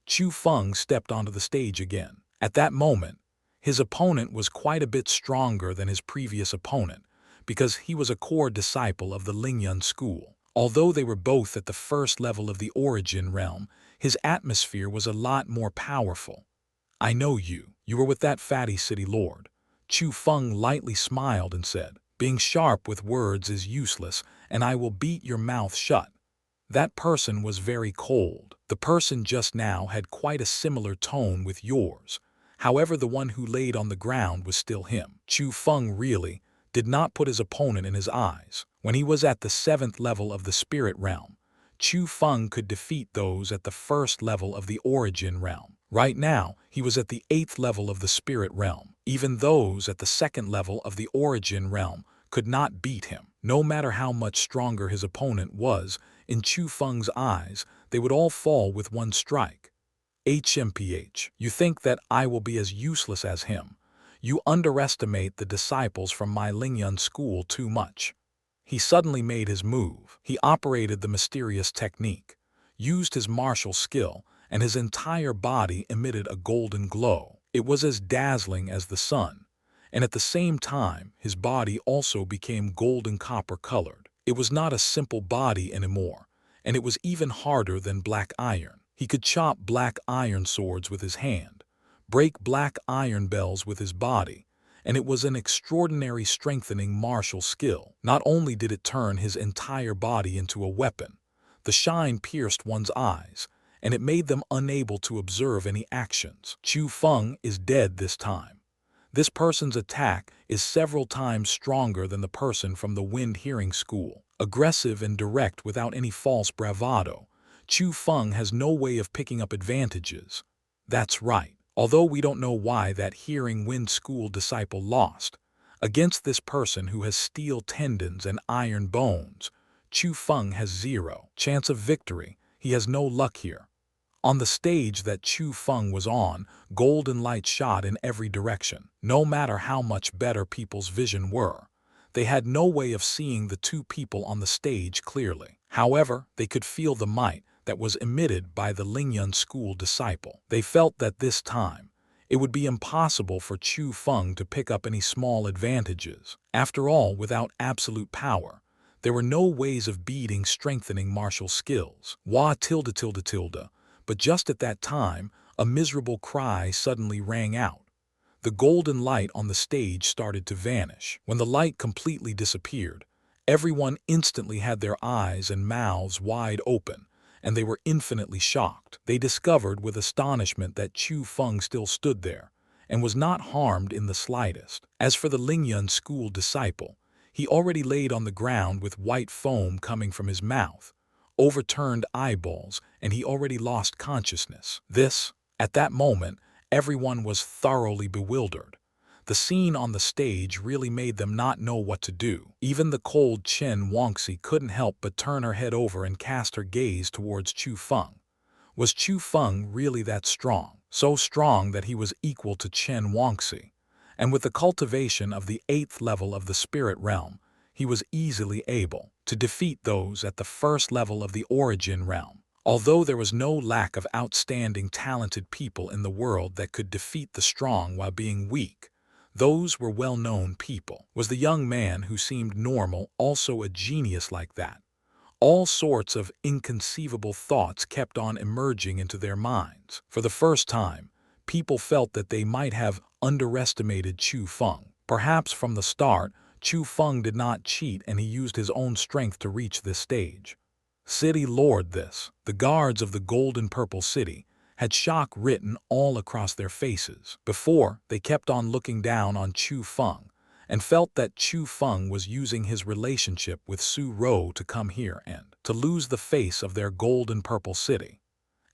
Chu Feng stepped onto the stage again. At that moment, his opponent was quite a bit stronger than his previous opponent, because he was a core disciple of the Lingyan School. Although they were both at the first level of the origin realm, his atmosphere was a lot more powerful. "I know you. You were with that fatty city lord." Chu Feng lightly smiled and said, "Being sharp with words is useless, and I will beat your mouth shut." That person was very cold. The person just now had quite a similar tone with yours. However, the one who laid on the ground was still him. Chu Feng really did not put his opponent in his eyes. When he was at the 7th level of the spirit realm, Chu Feng could defeat those at the 1st level of the origin realm. Right now, he was at the 8th level of the spirit realm. Even those at the 2nd level of the origin realm could not beat him. No matter how much stronger his opponent was, in Chu Feng's eyes, they would all fall with one strike. HMPH, you think that I will be as useless as him. You underestimate the disciples from my Lingyan school too much. He suddenly made his move. He operated the mysterious technique, used his martial skill, and his entire body emitted a golden glow. It was as dazzling as the sun, and at the same time, his body also became golden copper colored. It was not a simple body anymore, and it was even harder than black iron. He could chop black iron swords with his hand, break black iron bells with his body, and it was an extraordinary strengthening martial skill. Not only did it turn his entire body into a weapon, the shine pierced one's eyes, and it made them unable to observe any actions. Chu Feng is dead this time. This person's attack is several times stronger than the person from the Wind Hearing School. Aggressive and direct without any false bravado, Chu Feng has no way of picking up advantages. That's right. Although we don't know why that Hearing Wind School disciple lost, against this person who has steel tendons and iron bones, Chu Feng has zero chance of victory. He has no luck here. On the stage that Chu Feng was on, golden light shot in every direction. No matter how much better people's vision were, they had no way of seeing the two people on the stage clearly. However, they could feel the might that was emitted by the Lingyan School disciple. They felt that this time, it would be impossible for Chu Feng to pick up any small advantages. After all, without absolute power, there were no ways of beating strengthening martial skills. Wah tilde tilde tilde. But just at that time, a miserable cry suddenly rang out. The golden light on the stage started to vanish. When the light completely disappeared, everyone instantly had their eyes and mouths wide open, and they were infinitely shocked. They discovered with astonishment that Chu Feng still stood there, and was not harmed in the slightest. As for the Lingyan School disciple, he already laid on the ground with white foam coming from his mouth, overturned eyeballs, and he already lost consciousness. At that moment, everyone was thoroughly bewildered. The scene on the stage really made them not know what to do. Even the cold Xianxia couldn't help but turn her head over and cast her gaze towards Chu Feng. Was Chu Feng really that strong? So strong that he was equal to Xianxia. And with the cultivation of the 8th level of the spirit realm, he was easily able to defeat those at the 1st level of the origin realm. Although there was no lack of outstanding talented people in the world that could defeat the strong while being weak, those were well-known people. Was the young man who seemed normal also a genius like that? All sorts of inconceivable thoughts kept on emerging into their minds. For the first time, people felt that they might have underestimated Chu Feng. Perhaps from the start, Chu Feng did not cheat and he used his own strength to reach this stage. City Lord the guards of the Golden Purple City had shock written all across their faces. Before, they kept on looking down on Chu Feng and felt that Chu Feng was using his relationship with Su Rou to come here and to lose the face of their Golden Purple City.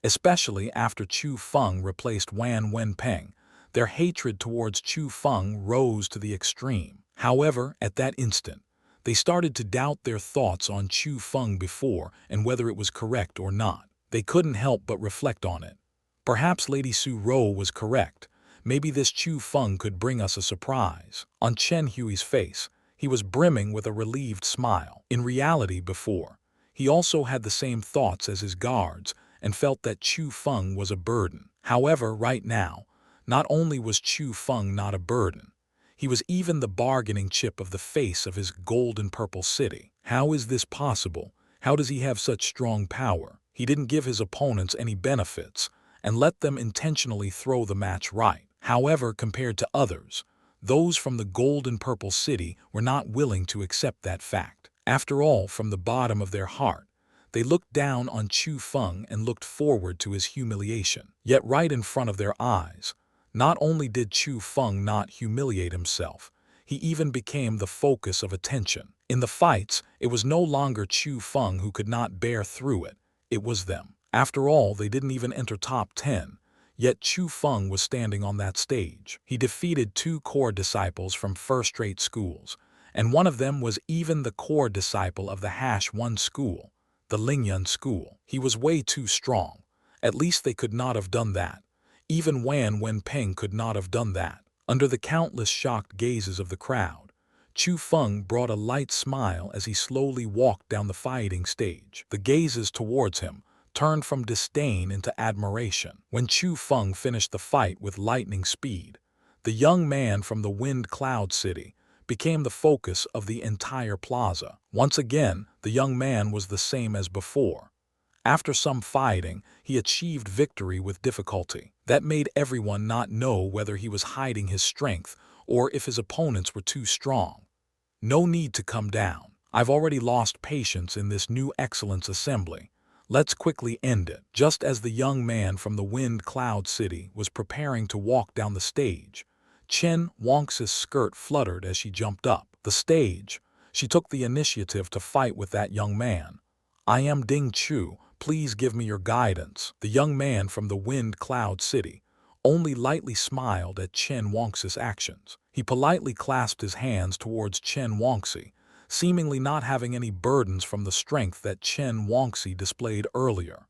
Especially after Chu Feng replaced Wan Wenpeng, Their hatred towards Chu Feng rose to the extreme. However, at that instant, they started to doubt their thoughts on Chu Feng before and whether it was correct or not. They couldn't help but reflect on it. Perhaps Lady Su Ro was correct. Maybe this Chu Feng could bring us a surprise. On Chen Hui's face, he was brimming with a relieved smile. In reality before, he also had the same thoughts as his guards and felt that Chu Feng was a burden. However, right now, not only was Chu Feng not a burden, he was even the bargaining chip of the face of his golden purple city. How is this possible? How does he have such strong power? He didn't give his opponents any benefits and let them intentionally throw the match right. However, compared to others, those from the golden purple city were not willing to accept that fact. After all, from the bottom of their heart, they looked down on Chu Feng and looked forward to his humiliation. Yet right in front of their eyes, not only did Chu Feng not humiliate himself, he even became the focus of attention. In the fights, it was no longer Chu Feng who could not bear through it, it was them. After all, they didn't even enter top 10, yet Chu Feng was standing on that stage. He defeated 2 core disciples from first-rate schools, and one of them was even the core disciple of the #1 school, the Lingyun school. He was way too strong. At least they could not have done that. Even Wan Wenping could not have done that. Under the countless shocked gazes of the crowd, Chu Feng brought a light smile as he slowly walked down the fighting stage. The gazes towards him turned from disdain into admiration. When Chu Feng finished the fight with lightning speed, the young man from the Wind Cloud City became the focus of the entire plaza. Once again, the young man was the same as before. After some fighting, he achieved victory with difficulty. That made everyone not know whether he was hiding his strength or if his opponents were too strong. No need to come down. I've already lost patience in this new excellence assembly. Let's quickly end it. Just as the young man from the Wind Cloud City was preparing to walk down the stage, Chen Wangxi's skirt fluttered as she jumped up the stage. She took the initiative to fight with that young man. I am Ding Chu. Please give me your guidance. The young man from the Wind Cloud City only lightly smiled at Chen Wangxi's actions. He politely clasped his hands towards Chen Wangxi, seemingly not having any burdens from the strength that Chen Wangxi displayed earlier.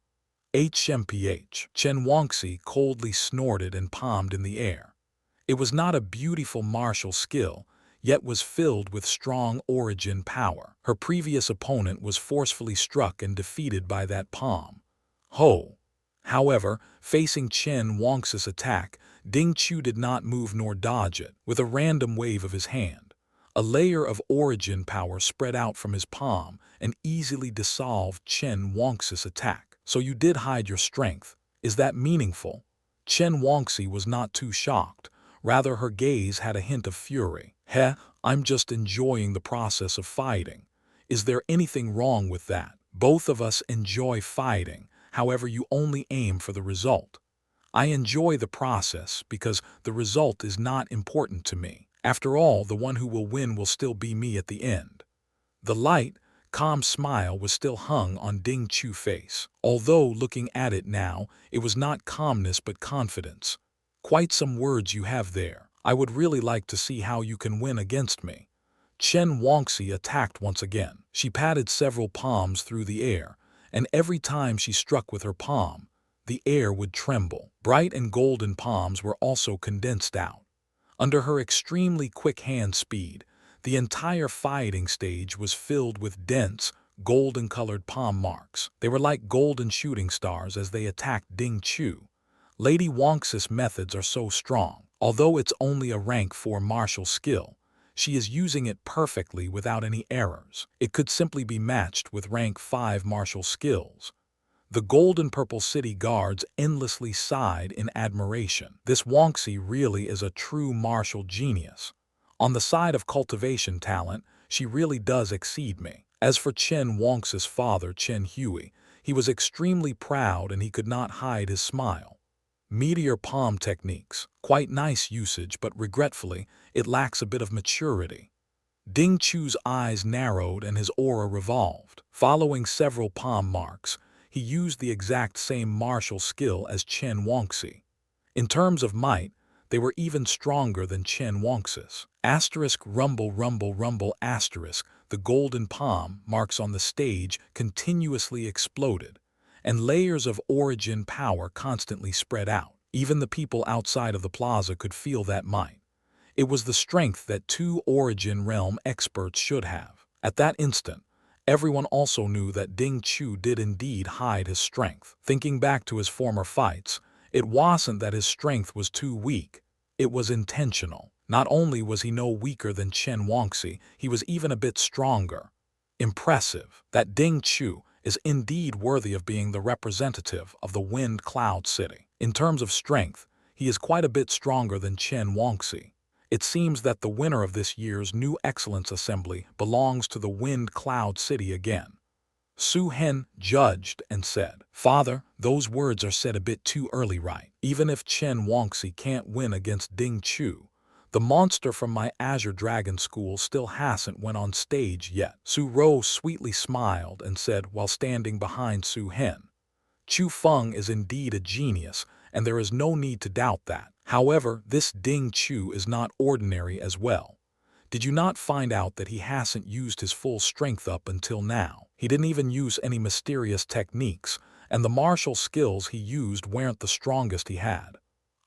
HMPH. Chen Wangxi coldly snorted and palmed in the air. It was not a beautiful martial skill, yet was filled with strong origin power. Her previous opponent was forcefully struck and defeated by that palm. Ho! However, facing Chen Wangxi's attack, Ding Chu did not move nor dodge it. With a random wave of his hand, a layer of origin power spread out from his palm and easily dissolved Chen Wangxi's attack. So you did hide your strength. Is that meaningful? Chen Wangxi was not too shocked. Rather, her gaze had a hint of fury. I'm just enjoying the process of fighting. Is there anything wrong with that? Both of us enjoy fighting, however you only aim for the result. I enjoy the process because the result is not important to me. After all, the one who will win will still be me at the end. The light, calm smile was still hung on Ding Chu's face. Although, looking at it now, it was not calmness but confidence. Quite some words you have there. I would really like to see how you can win against me. Chen Wangxi attacked once again. She patted several palms through the air, and every time she struck with her palm, the air would tremble. Bright and golden palms were also condensed out. Under her extremely quick hand speed, the entire fighting stage was filled with dense, golden-colored palm marks. They were like golden shooting stars as they attacked Ding Chu. Lady Wangxi's methods are so strong. Although it's only a rank 4 martial skill, she is using it perfectly without any errors. It could simply be matched with rank 5 martial skills. The golden purple city guards endlessly sighed in admiration. This Wangxi really is a true martial genius. On the side of cultivation talent, she really does exceed me. As for Chen Wangxi's father, Chen Hui, he was extremely proud and he could not hide his smile. Meteor palm techniques, quite nice usage, but regretfully, it lacks a bit of maturity. Ding Chu's eyes narrowed and his aura revolved. Following several palm marks, he used the exact same martial skill as Chen Wangxi. In terms of might, They were even stronger than Chen Wangxi's. Asterisk rumble rumble rumble asterisk. The golden palm marks on the stage continuously exploded, and layers of origin power constantly spread out. Even the people outside of the plaza could feel that might. It was the strength that two origin realm experts should have. At that instant, everyone also knew that Ding Chu did indeed hide his strength. Thinking back to his former fights, it wasn't that his strength was too weak. It was intentional. Not only was he no weaker than Chen Wangxi, he was even a bit stronger. Impressive. That Ding Chu is indeed worthy of being the representative of the Wind Cloud City. In terms of strength, he is quite a bit stronger than Chen Wangxi. It seems that the winner of this year's New Excellence Assembly belongs to the Wind Cloud City again. Su Hen judged and said, "Father, those words are said a bit too early, right? Even if Chen Wangxi can't win against Ding Chu, the monster from my Azure Dragon School still hasn't went on stage yet." Su Rou sweetly smiled and said while standing behind Su Hen, "Chu Feng is indeed a genius, and there is no need to doubt that. However, this Ding Chu is not ordinary as well. Did you not find out that he hasn't used his full strength up until now? He didn't even use any mysterious techniques, and the martial skills he used weren't the strongest he had.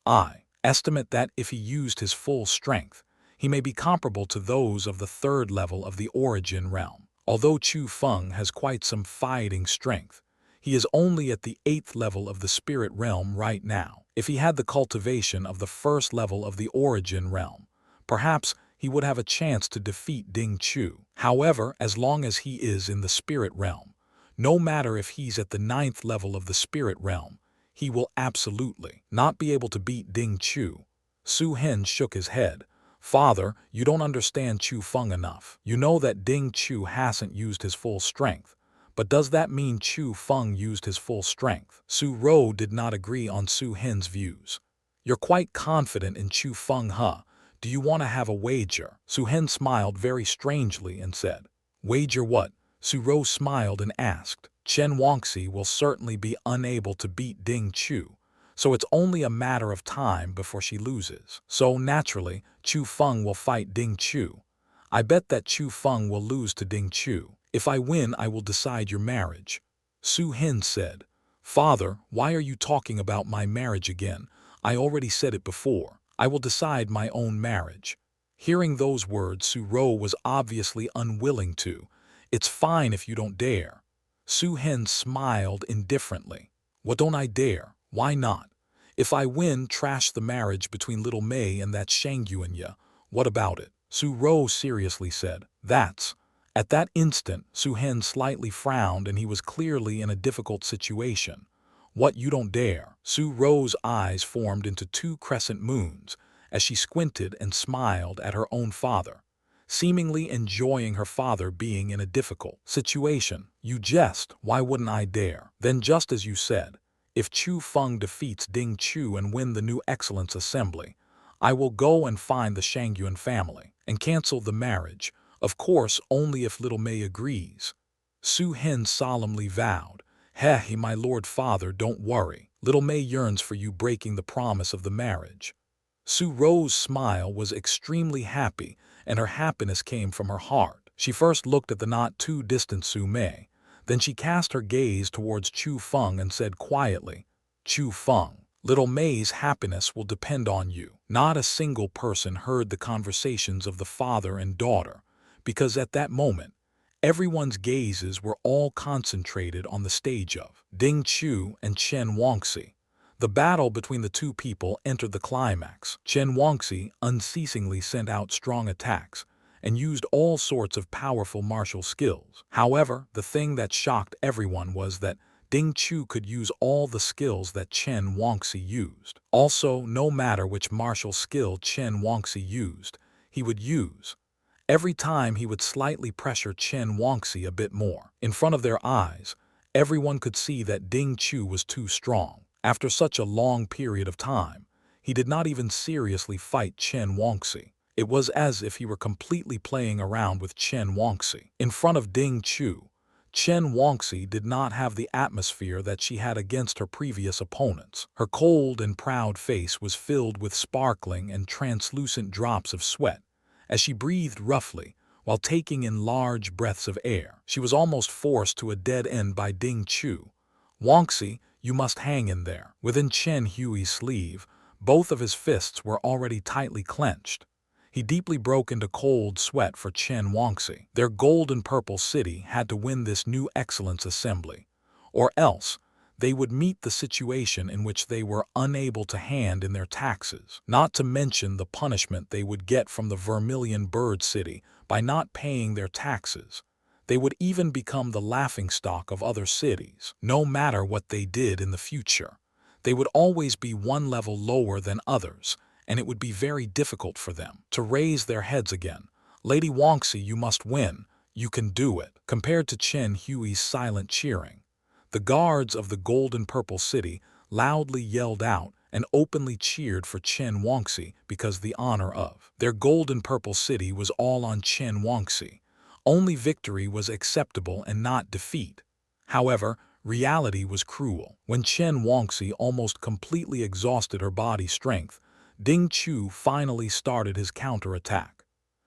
I estimate that if he used his full strength, he may be comparable to those of the third level of the origin realm. Although Chu Feng has quite some fighting strength, he is only at the 8th level of the spirit realm right now. If he had the cultivation of the first level of the origin realm, perhaps he would have a chance to defeat Ding Chu. However, as long as he is in the spirit realm, no matter if he's at the 9th level of the spirit realm, he will absolutely not be able to beat Ding Chu." Su Hen shook his head. "Father, you don't understand Chu Feng enough. You know that Ding Chu hasn't used his full strength. But does that mean Chu Feng used his full strength?" Su Rou did not agree on Su Hen's views. "You're quite confident in Chu Feng, huh? Do you want to have a wager?" Su Hen smiled very strangely and said, "Wager what?" Su Rou smiled and asked. "Chen Wangxi will certainly be unable to beat Ding Chu, so it's only a matter of time before she loses. So naturally, Chu Feng will fight Ding Chu. I bet that Chu Feng will lose to Ding Chu. If I win, I will decide your marriage." Su Hen said, "Father, why are you talking about my marriage again? I already said it before. I will decide my own marriage." Hearing those words, Su Rou was obviously unwilling to. "It's fine if you don't dare." Su Hen smiled indifferently. "What don't I dare? Why not? If I win, trash the marriage between little Mei and that xianxia. What about it?" Su Rou seriously said, "That's..." At that instant, Su Hen slightly frowned and he was clearly in a difficult situation. "What, you don't dare?" Su Rou's eyes formed into two crescent moons as she squinted and smiled at her own father, seemingly enjoying her father being in a difficult situation. "You jest, why wouldn't I dare?" "Then just as you said, if Chu Feng defeats Ding Chu and win the New Excellence Assembly, I will go and find the Shangyuan family and cancel the marriage. Of course, only if little Mei agrees." Su Hen solemnly vowed, "Heh, my lord father, don't worry. Little Mei yearns for you breaking the promise of the marriage." Su Rou's smile was extremely happy, and her happiness came from her heart. She first looked at the not too distant Su Mei, then she cast her gaze towards Chu Feng and said quietly, "Chu Feng, little Mei's happiness will depend on you." Not a single person heard the conversations of the father and daughter, because at that moment, everyone's gazes were all concentrated on the stage of Ding Chu and Chen Wangxi. The battle between the two people entered the climax. Chen Wangxi unceasingly sent out strong attacks and used all sorts of powerful martial skills. However, the thing that shocked everyone was that Ding Chu could use all the skills that Chen Wangxi used. Also, no matter which martial skill Chen Wangxi used, he would use. Every time he would slightly pressure Chen Wangxi a bit more. In front of their eyes, everyone could see that Ding Chu was too strong. After such a long period of time, he did not even seriously fight Chen Wangxi. It was as if he were completely playing around with Chen Wangxi. In front of Ding Chu, Chen Wangxi did not have the atmosphere that she had against her previous opponents. Her cold and proud face was filled with sparkling and translucent drops of sweat as she breathed roughly while taking in large breaths of air. She was almost forced to a dead end by Ding Chu. "Wangxi, you must hang in there." Within Chen Hui's sleeve, both of his fists were already tightly clenched. He deeply broke into cold sweat for Chen Wangxi. Their gold and purple city had to win this new excellence assembly, or else they would meet the situation in which they were unable to hand in their taxes, not to mention the punishment they would get from the Vermilion Bird City by not paying their taxes. They would even become the laughingstock of other cities. No matter what they did in the future, they would always be one level lower than others, and it would be very difficult for them to raise their heads again. "Lady Wangxi, you must win. You can do it." Compared to Chen Hui's silent cheering, the guards of the Golden Purple City loudly yelled out and openly cheered for Chen Wangxi because the honor of their Golden Purple City was all on Chen Wangxi. Only victory was acceptable and not defeat. However, reality was cruel. When Chen Wangxi almost completely exhausted her body strength, Ding Chu finally started his counterattack.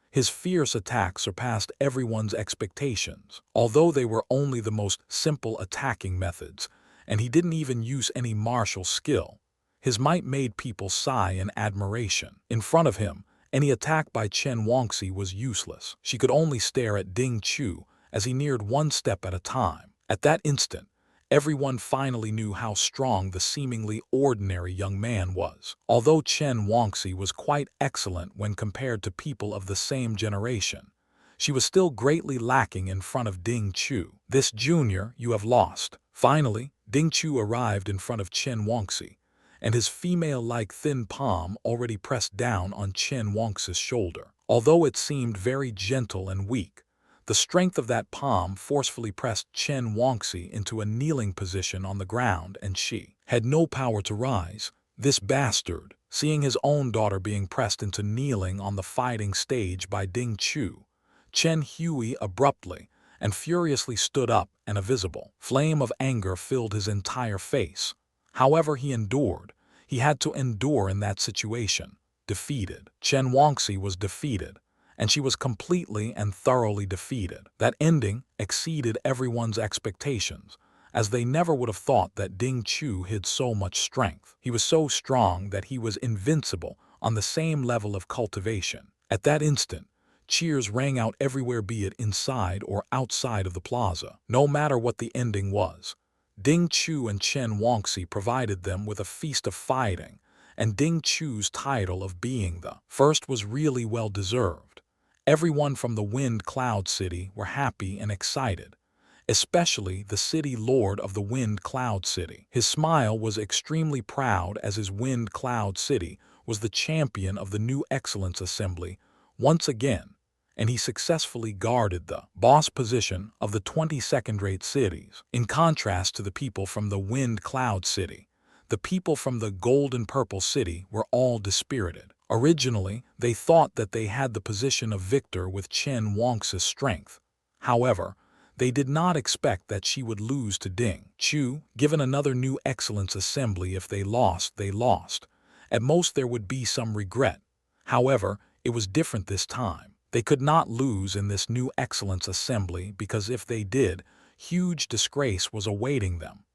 His fierce attack surpassed everyone's expectations, although they were only the most simple attacking methods, and he didn't even use any martial skill. His might made people sigh in admiration. In front of him, any attack by Chen Wangxi was useless. She could only stare at Ding Chu as he neared one step at a time. At that instant, everyone finally knew how strong the seemingly ordinary young man was. Although Chen Wangxi was quite excellent when compared to people of the same generation, she was still greatly lacking in front of Ding Chu. "This junior, you have lost." Finally, Ding Chu arrived in front of Chen Wangxi, and his female-like thin palm already pressed down on Chen Wangxi's shoulder. Although it seemed very gentle and weak, the strength of that palm forcefully pressed Chen Wangxi into a kneeling position on the ground, and she had no power to rise. This bastard, seeing his own daughter being pressed into kneeling on the fighting stage by Ding Chu, Chen Hui abruptly and furiously stood up, and a visible flame of anger filled his entire face. However, he endured. He had to endure in that situation. Defeated. Chen Wangxi was defeated, and she was completely and thoroughly defeated. That ending exceeded everyone's expectations, as they never would have thought that Ding Chu hid so much strength. He was so strong that he was invincible on the same level of cultivation. At that instant, cheers rang out everywhere, be it inside or outside of the plaza. No matter what the ending was, Ding Chu and Chen Wangxi provided them with a feast of fighting, and Ding Chu's title of being the first was really well deserved. Everyone from the Wind Cloud City were happy and excited, especially the city lord of the Wind Cloud City. His smile was extremely proud as his Wind Cloud City was the champion of the new Excellence Assembly once again, and he successfully guarded the boss position of the 22nd-rate cities. In contrast to the people from the Wind Cloud City, the people from the Golden Purple City were all dispirited. Originally, they thought that they had the position of victor with Chen Wangxi's strength. However, they did not expect that she would lose to Ding Chu. Given another new Excellence Assembly, if they lost, they lost. At most there would be some regret. However, it was different this time. They could not lose in this new Excellence Assembly because if they did, huge disgrace was awaiting them.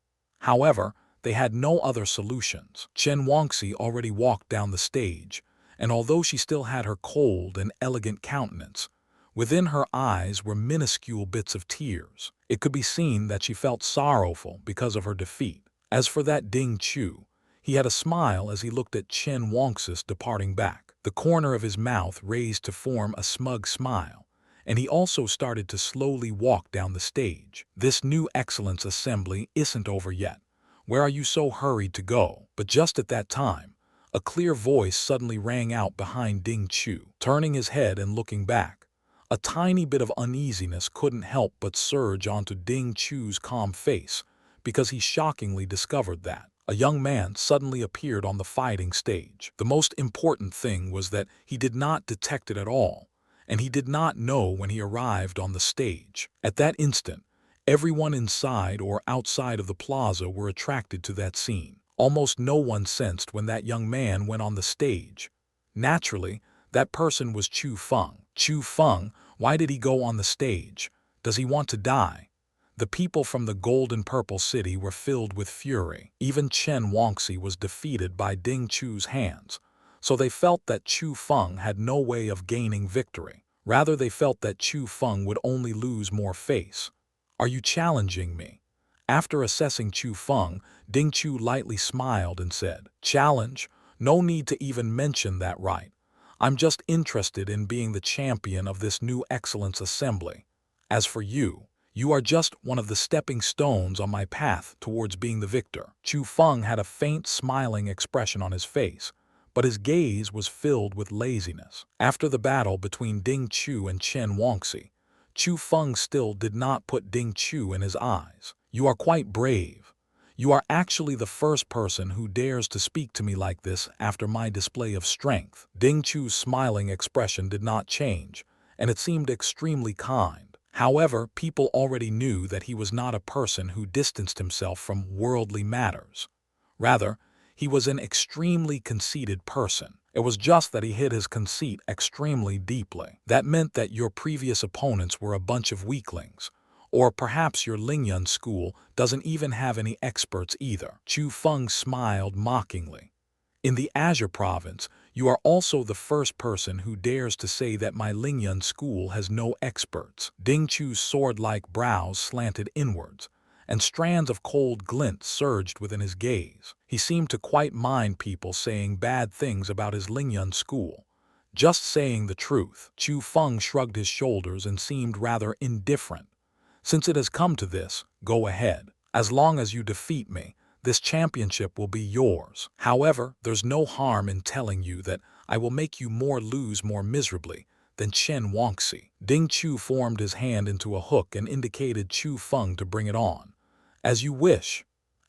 However, they had no other solutions. Chen Wangxi already walked down the stage, and although she still had her cold and elegant countenance, within her eyes were minuscule bits of tears. It could be seen that she felt sorrowful because of her defeat. As for that Ding Chu, he had a smile as he looked at Chen Wangxi's departing back. The corner of his mouth raised to form a smug smile, and he also started to slowly walk down the stage. "This new Excellence Assembly isn't over yet. Where are you so hurried to go?" But just at that time, a clear voice suddenly rang out behind Ding Chu. Turning his head and looking back, a tiny bit of uneasiness couldn't help but surge onto Ding Chu's calm face, because he shockingly discovered that a young man suddenly appeared on the fighting stage. The most important thing was that he did not detect it at all, and he did not know when he arrived on the stage. At that instant, Everyone inside or outside of the plaza were attracted to that scene. Almost no one sensed when that young man went on the stage. Naturally, that person was Chu Feng. Chu Feng, why did he go on the stage? Does he want to die? The people from the golden purple city were filled with fury. Even xianxia was defeated by Ding Chu's hands, so they felt that Chu Feng had no way of gaining victory. Rather, they felt that Chu Feng would only lose more face. Are you challenging me? After assessing Chu Feng, Ding Chu lightly smiled and said, "Challenge? No need to even mention that, right? I'm just interested in being the champion of this new excellence assembly. As for you, you are just one of the stepping stones on my path towards being the victor." Chu Feng had a faint smiling expression on his face, but his gaze was filled with laziness. After the battle between Ding Chu and xianxia, Chu Feng still did not put Ding Chu in his eyes. "You are quite brave. You are actually the first person who dares to speak to me like this after my display of strength." Ding Chu's smiling expression did not change, and it seemed extremely kind. However, people already knew that he was not a person who distanced himself from worldly matters. Rather, he was an extremely conceited person. It was just that he hid his conceit extremely deeply. That meant that your previous opponents were a bunch of weaklings. Or perhaps your Lingyun school doesn't even have any experts either. Chu Feng smiled mockingly. "In the Azure province, you are also the first person who dares to say that my Lingyun school has no experts." Ding Chu's sword-like brows slanted inwards, and strands of cold glint surged within his gaze. He seemed to quite mind people saying bad things about his Lingyun school. Just saying the truth. Chu Feng shrugged his shoulders and seemed rather indifferent. "Since it has come to this, go ahead. As long as you defeat me, this championship will be yours. However, there's no harm in telling you that I will make you lose more miserably than xianxia." Ding Chu formed his hand into a hook and indicated Chu Feng to bring it on. "As you wish."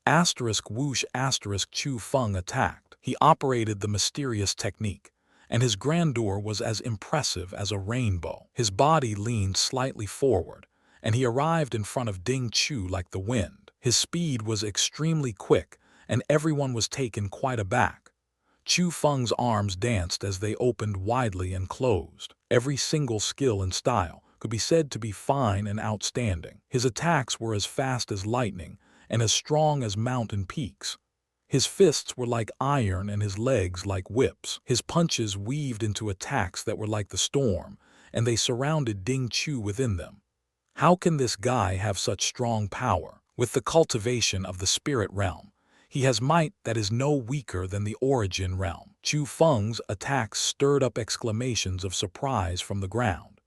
Asterisk whoosh asterisk Chu Feng attacked. He operated the mysterious technique, and his grandeur was as impressive as a rainbow. His body leaned slightly forward, and he arrived in front of Ding Chu like the wind. His speed was extremely quick, and everyone was taken quite aback. Chu Feng's arms danced as they opened widely and closed. Every single skill and style could be said to be fine and outstanding. His attacks were as fast as lightning and as strong as mountain peaks. His fists were like iron and his legs like whips. His punches weaved into attacks that were like the storm, and they surrounded Ding Chu within them. How can this guy have such strong power? With the cultivation of the spirit realm, he has might that is no weaker than the origin realm. Chu Feng's attacks stirred up exclamations of surprise from the ground.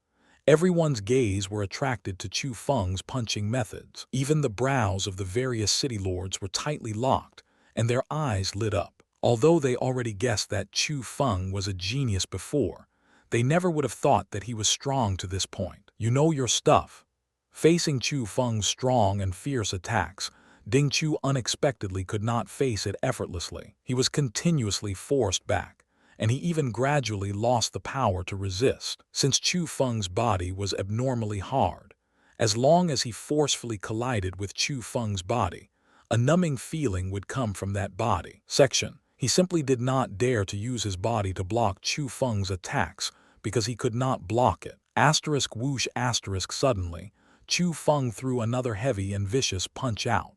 Everyone's gaze were attracted to Chu Feng's punching methods. Even the brows of the various city lords were tightly locked, and their eyes lit up. Although they already guessed that Chu Feng was a genius before, they never would have thought that he was strong to this point. "You know your stuff." Facing Chu Feng's strong and fierce attacks, Ding Chu unexpectedly could not face it effortlessly. He was continuously forced back, and he even gradually lost the power to resist. Since Chu Feng's body was abnormally hard, as long as he forcefully collided with Chu Feng's body, a numbing feeling would come from that body. Section. He simply did not dare to use his body to block Chu Feng's attacks because he could not block it. Asterisk whoosh asterisk suddenly, Chu Feng threw another heavy and vicious punch out.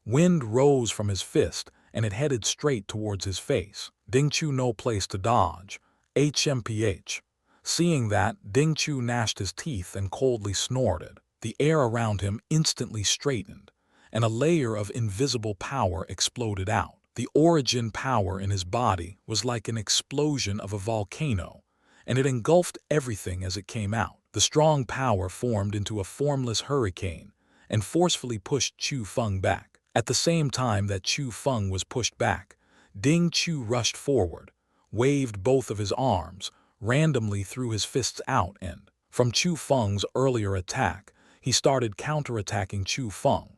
Wind rose from his fist, and it headed straight towards his face. Ding Chu no place to dodge. HMPH. Seeing that, Ding Chu gnashed his teeth and coldly snorted. The air around him instantly straightened, and a layer of invisible power exploded out. The origin power in his body was like an explosion of a volcano, and it engulfed everything as it came out. The strong power formed into a formless hurricane and forcefully pushed Chu Feng back. At the same time that Chu Feng was pushed back, Ding Chu rushed forward, waved both of his arms, randomly threw his fists out, and, from Chu Feng's earlier attack, he started counterattacking Chu Feng.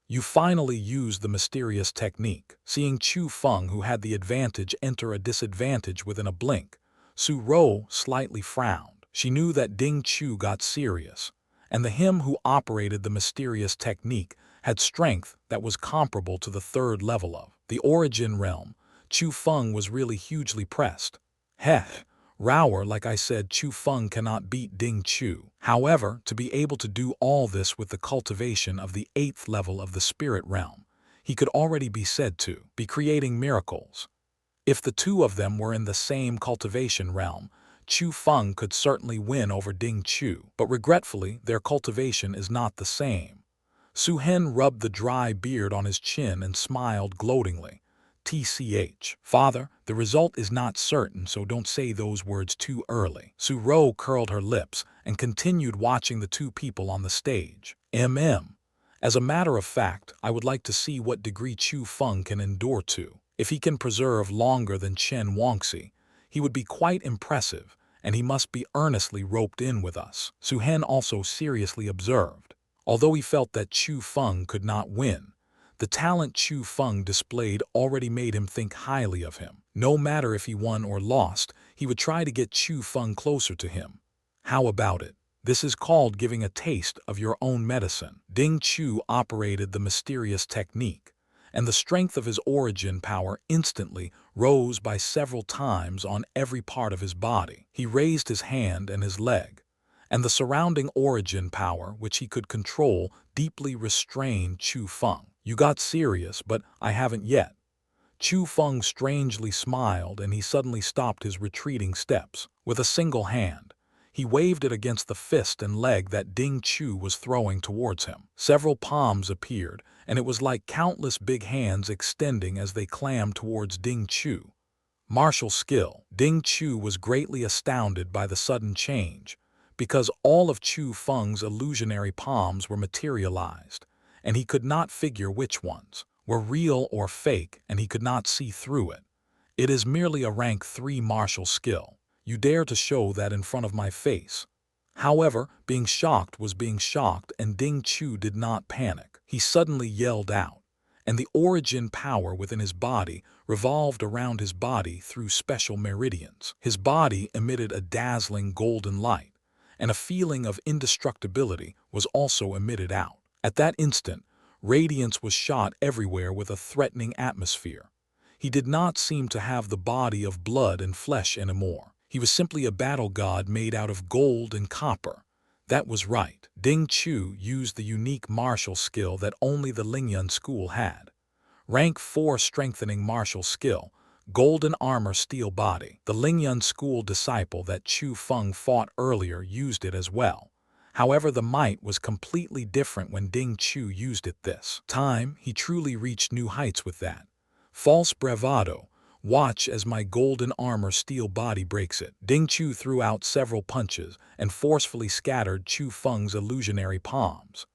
"You finally used the mysterious technique." Seeing Chu Feng, who had the advantage, enter a disadvantage within a blink, Su Rou slightly frowned. She knew that Ding Chu got serious, and the him who operated the mysterious technique had strength that was comparable to the third level of the origin realm. Chu Feng was really hugely pressed. Heh. Rower, like I said, Chu Feng cannot beat Ding Chu. However, to be able to do all this with the cultivation of the 8th level of the spirit realm, he could already be said to be creating miracles. If the two of them were in the same cultivation realm, Chu Feng could certainly win over Ding Chu, but regretfully, their cultivation is not the same. Su Hen rubbed the dry beard on his chin and smiled gloatingly. TCH. Father, the result is not certain, so don't say those words too early. Su Ro curled her lips and continued watching the two people on the stage. As a matter of fact, I would like to see what degree Chu Feng can endure to. If he can preserve longer than Chen Wangxi, he would be quite impressive, and he must be earnestly roped in with us. Su Hen also seriously observed. Although he felt that Chu Feng could not win, the talent Chu Feng displayed already made him think highly of him. No matter if he won or lost, he would try to get Chu Feng closer to him. How about it? This is called giving a taste of your own medicine. Ding Chu operated the mysterious technique, and the strength of his origin power instantly rose by several times on every part of his body. He raised his hand and his leg, and the surrounding origin power, which he could control, deeply restrained Chu Feng. You got serious, but I haven't yet. Chu Feng strangely smiled, and he suddenly stopped his retreating steps. With a single hand, he waved it against the fist and leg that Ding Chu was throwing towards him. Several palms appeared, and it was like countless big hands extending as they clammed towards Ding Chu. Martial skill. Ding Chu was greatly astounded by the sudden change, because all of Chu Feng's illusionary palms were materialized, and he could not figure which ones were real or fake, and he could not see through it. It is merely a rank 3 martial skill. You dare to show that in front of my face. However, being shocked was being shocked, and Ding Chu did not panic. He suddenly yelled out, and the origin power within his body revolved around his body through special meridians. His body emitted a dazzling golden light, and a feeling of indestructibility was also emitted out. At that instant, radiance was shot everywhere with a threatening atmosphere. He did not seem to have the body of blood and flesh anymore. He was simply a battle god made out of gold and copper. That was right. Ding Chu used the unique martial skill that only the Lingyun school had. Rank 4 strengthening martial skill, golden armor steel body. The Lingyun school disciple that Chu Feng fought earlier used it as well. However, the might was completely different when Ding Chu used it this time. He truly reached new heights with that. False bravado. Watch as my golden armor steel body breaks it. Ding Chu threw out several punches and forcefully scattered Chu Feng's illusionary palms.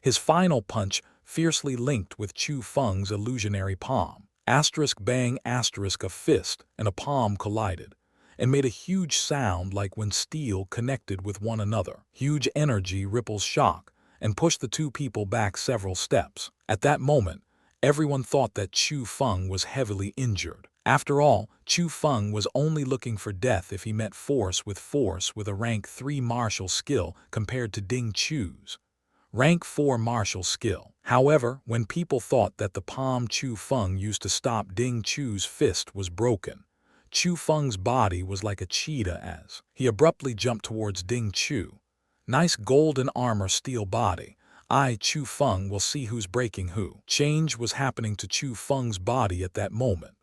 His final punch fiercely linked with Chu Feng's illusionary palm. Asterisk bang asterisk, a fist and a palm collided, and made a huge sound like when steel connected with one another. Huge energy ripples shock and pushed the two people back several steps. At that moment, everyone thought that Chu Feng was heavily injured. After all, Chu Feng was only looking for death if he met force with a rank 3 martial skill compared to Ding Chu's rank 4 martial skill. However, when people thought that the palm Chu Feng used to stop Ding Chu's fist was broken, Chu Feng's body was like a cheetah as he abruptly jumped towards Ding Chu. Nice golden armor steel body. Chu Feng will see who's breaking who. Change was happening to Chu Feng's body at that moment.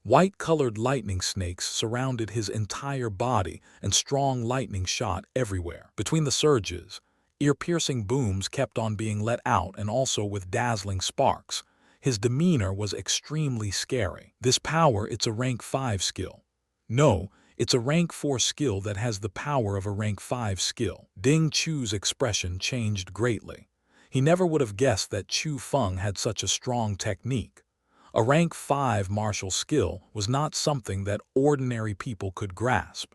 White-colored lightning snakes surrounded his entire body, and strong lightning shot everywhere. Between the surges, ear-piercing booms kept on being let out, and also with dazzling sparks. His demeanor was extremely scary. This power, it's a rank 5 skill. No, it's a rank 4 skill that has the power of a rank 5 skill. Ding Chu's expression changed greatly. He never would have guessed that Chu Feng had such a strong technique. A rank 5 martial skill was not something that ordinary people could grasp.